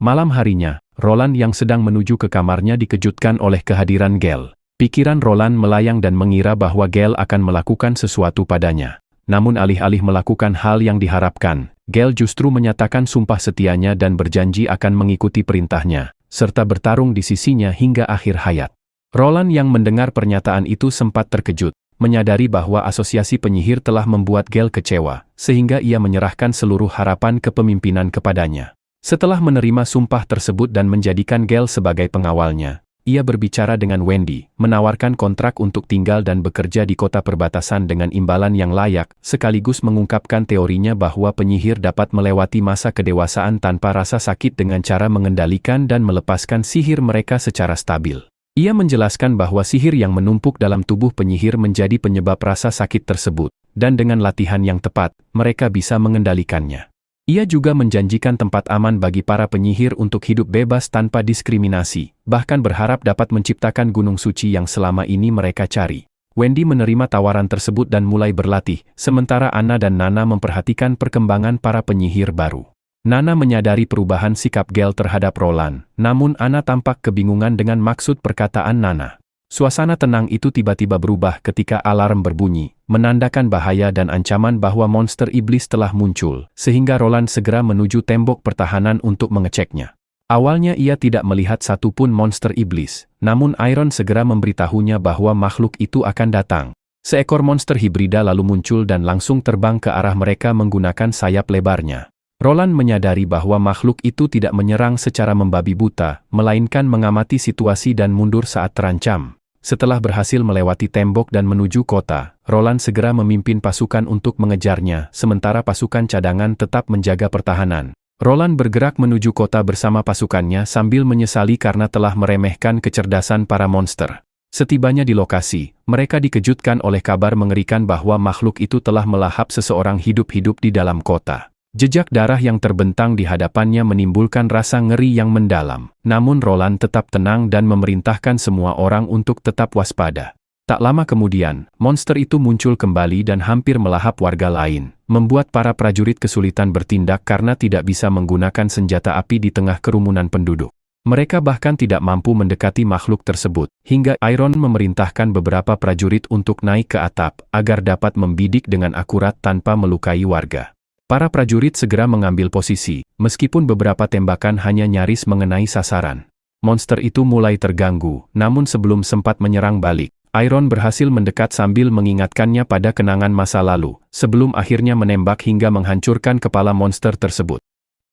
S1: Malam harinya, Roland yang sedang menuju ke kamarnya dikejutkan oleh kehadiran Gale. Pikiran Roland melayang dan mengira bahwa Gale akan melakukan sesuatu padanya. Namun alih-alih melakukan hal yang diharapkan, Gale justru menyatakan sumpah setianya dan berjanji akan mengikuti perintahnya, serta bertarung di sisinya hingga akhir hayat. Roland yang mendengar pernyataan itu sempat terkejut, menyadari bahwa asosiasi penyihir telah membuat Gale kecewa, sehingga ia menyerahkan seluruh harapan kepemimpinan kepadanya. Setelah menerima sumpah tersebut dan menjadikan Gale sebagai pengawalnya, ia berbicara dengan Wendy, menawarkan kontrak untuk tinggal dan bekerja di kota perbatasan dengan imbalan yang layak, sekaligus mengungkapkan teorinya bahwa penyihir dapat melewati masa kedewasaan tanpa rasa sakit dengan cara mengendalikan dan melepaskan sihir mereka secara stabil. Ia menjelaskan bahwa sihir yang menumpuk dalam tubuh penyihir menjadi penyebab rasa sakit tersebut, dan dengan latihan yang tepat, mereka bisa mengendalikannya. Ia juga menjanjikan tempat aman bagi para penyihir untuk hidup bebas tanpa diskriminasi, bahkan berharap dapat menciptakan gunung suci yang selama ini mereka cari. Wendy menerima tawaran tersebut dan mulai berlatih, sementara Anna dan Nana memperhatikan perkembangan para penyihir baru. Nana menyadari perubahan sikap Gale terhadap Roland, namun Anna tampak kebingungan dengan maksud perkataan Nana. Suasana tenang itu tiba-tiba berubah ketika alarm berbunyi, menandakan bahaya dan ancaman bahwa monster iblis telah muncul, sehingga Roland segera menuju tembok pertahanan untuk mengeceknya. Awalnya ia tidak melihat satupun monster iblis, namun Iron segera memberitahunya bahwa makhluk itu akan datang. Seekor monster hibrida lalu muncul dan langsung terbang ke arah mereka menggunakan sayap lebarnya. Roland menyadari bahwa makhluk itu tidak menyerang secara membabi buta, melainkan mengamati situasi dan mundur saat terancam. Setelah berhasil melewati tembok dan menuju kota, Roland segera memimpin pasukan untuk mengejarnya, sementara pasukan cadangan tetap menjaga pertahanan. Roland bergerak menuju kota bersama pasukannya sambil menyesali karena telah meremehkan kecerdasan para monster. Setibanya di lokasi, mereka dikejutkan oleh kabar mengerikan bahwa makhluk itu telah melahap seseorang hidup-hidup di dalam kota. Jejak darah yang terbentang di hadapannya menimbulkan rasa ngeri yang mendalam. Namun Roland tetap tenang dan memerintahkan semua orang untuk tetap waspada. Tak lama kemudian, monster itu muncul kembali dan hampir melahap warga lain, membuat para prajurit kesulitan bertindak karena tidak bisa menggunakan senjata api di tengah kerumunan penduduk. Mereka bahkan tidak mampu mendekati makhluk tersebut, hingga Iron memerintahkan beberapa prajurit untuk naik ke atap, agar dapat membidik dengan akurat tanpa melukai warga. Para prajurit segera mengambil posisi, meskipun beberapa tembakan hanya nyaris mengenai sasaran. Monster itu mulai terganggu, namun sebelum sempat menyerang balik, Iron berhasil mendekat sambil mengingatkannya pada kenangan masa lalu, sebelum akhirnya menembak hingga menghancurkan kepala monster tersebut.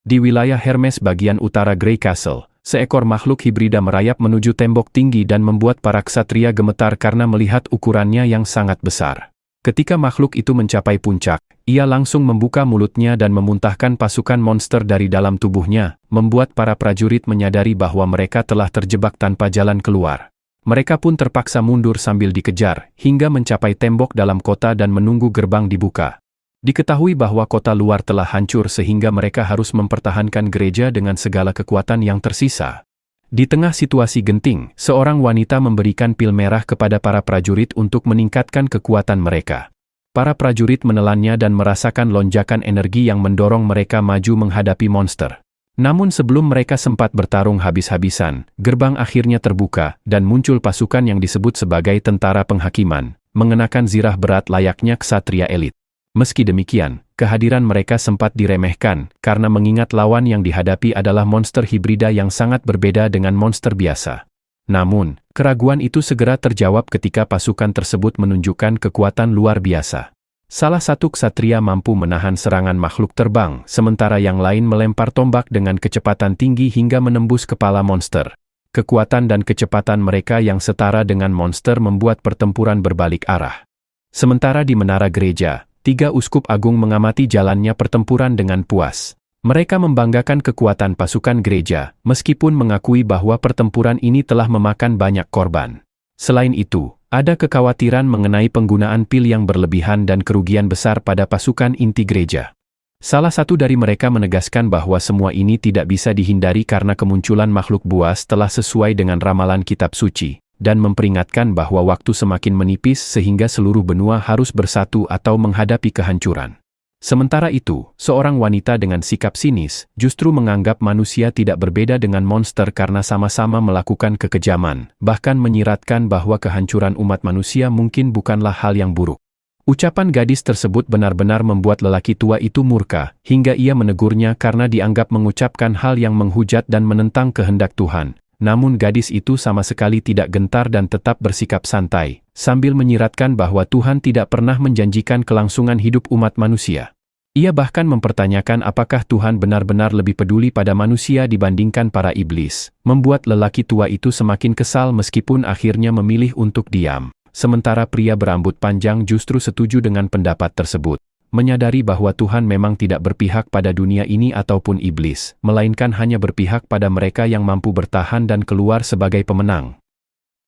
S1: Di wilayah Hermes bagian utara Grey Castle, seekor makhluk hibrida merayap menuju tembok tinggi dan membuat para ksatria gemetar karena melihat ukurannya yang sangat besar. Ketika makhluk itu mencapai puncak, ia langsung membuka mulutnya dan memuntahkan pasukan monster dari dalam tubuhnya, membuat para prajurit menyadari bahwa mereka telah terjebak tanpa jalan keluar. Mereka pun terpaksa mundur sambil dikejar, hingga mencapai tembok dalam kota dan menunggu gerbang dibuka. Diketahui bahwa kota luar telah hancur sehingga mereka harus mempertahankan gereja dengan segala kekuatan yang tersisa. Di tengah situasi genting, seorang wanita memberikan pil merah kepada para prajurit untuk meningkatkan kekuatan mereka. Para prajurit menelannya dan merasakan lonjakan energi yang mendorong mereka maju menghadapi monster. Namun sebelum mereka sempat bertarung habis-habisan, gerbang akhirnya terbuka, dan muncul pasukan yang disebut sebagai tentara penghakiman, mengenakan zirah berat layaknya ksatria elit. Meski demikian, kehadiran mereka sempat diremehkan, karena mengingat lawan yang dihadapi adalah monster hibrida yang sangat berbeda dengan monster biasa. Namun, keraguan itu segera terjawab ketika pasukan tersebut menunjukkan kekuatan luar biasa. Salah satu ksatria mampu menahan serangan makhluk terbang, sementara yang lain melempar tombak dengan kecepatan tinggi hingga menembus kepala monster. Kekuatan dan kecepatan mereka yang setara dengan monster membuat pertempuran berbalik arah. Sementara di menara gereja, 3 uskup agung mengamati jalannya pertempuran dengan puas. Mereka membanggakan kekuatan pasukan gereja, meskipun mengakui bahwa pertempuran ini telah memakan banyak korban. Selain itu, ada kekhawatiran mengenai penggunaan pil yang berlebihan dan kerugian besar pada pasukan inti gereja. Salah satu dari mereka menegaskan bahwa semua ini tidak bisa dihindari karena kemunculan makhluk buas telah sesuai dengan ramalan kitab suci, dan memperingatkan bahwa waktu semakin menipis sehingga seluruh benua harus bersatu atau menghadapi kehancuran. Sementara itu, seorang wanita dengan sikap sinis justru menganggap manusia tidak berbeda dengan monster karena sama-sama melakukan kekejaman, bahkan menyiratkan bahwa kehancuran umat manusia mungkin bukanlah hal yang buruk. Ucapan gadis tersebut benar-benar membuat lelaki tua itu murka, hingga ia menegurnya karena dianggap mengucapkan hal yang menghujat dan menentang kehendak Tuhan. Namun gadis itu sama sekali tidak gentar dan tetap bersikap santai, sambil menyiratkan bahwa Tuhan tidak pernah menjanjikan kelangsungan hidup umat manusia. Ia bahkan mempertanyakan apakah Tuhan benar-benar lebih peduli pada manusia dibandingkan para iblis, membuat lelaki tua itu semakin kesal meskipun akhirnya memilih untuk diam. Sementara pria berambut panjang justru setuju dengan pendapat tersebut, menyadari bahwa Tuhan memang tidak berpihak pada dunia ini ataupun iblis, melainkan hanya berpihak pada mereka yang mampu bertahan dan keluar sebagai pemenang.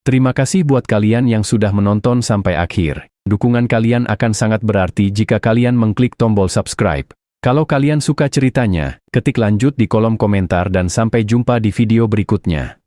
S1: Terima kasih buat kalian yang sudah menonton sampai akhir. Dukungan kalian akan sangat berarti jika kalian mengklik tombol subscribe. Kalau kalian suka ceritanya, ketik lanjut di kolom komentar dan sampai jumpa di video berikutnya.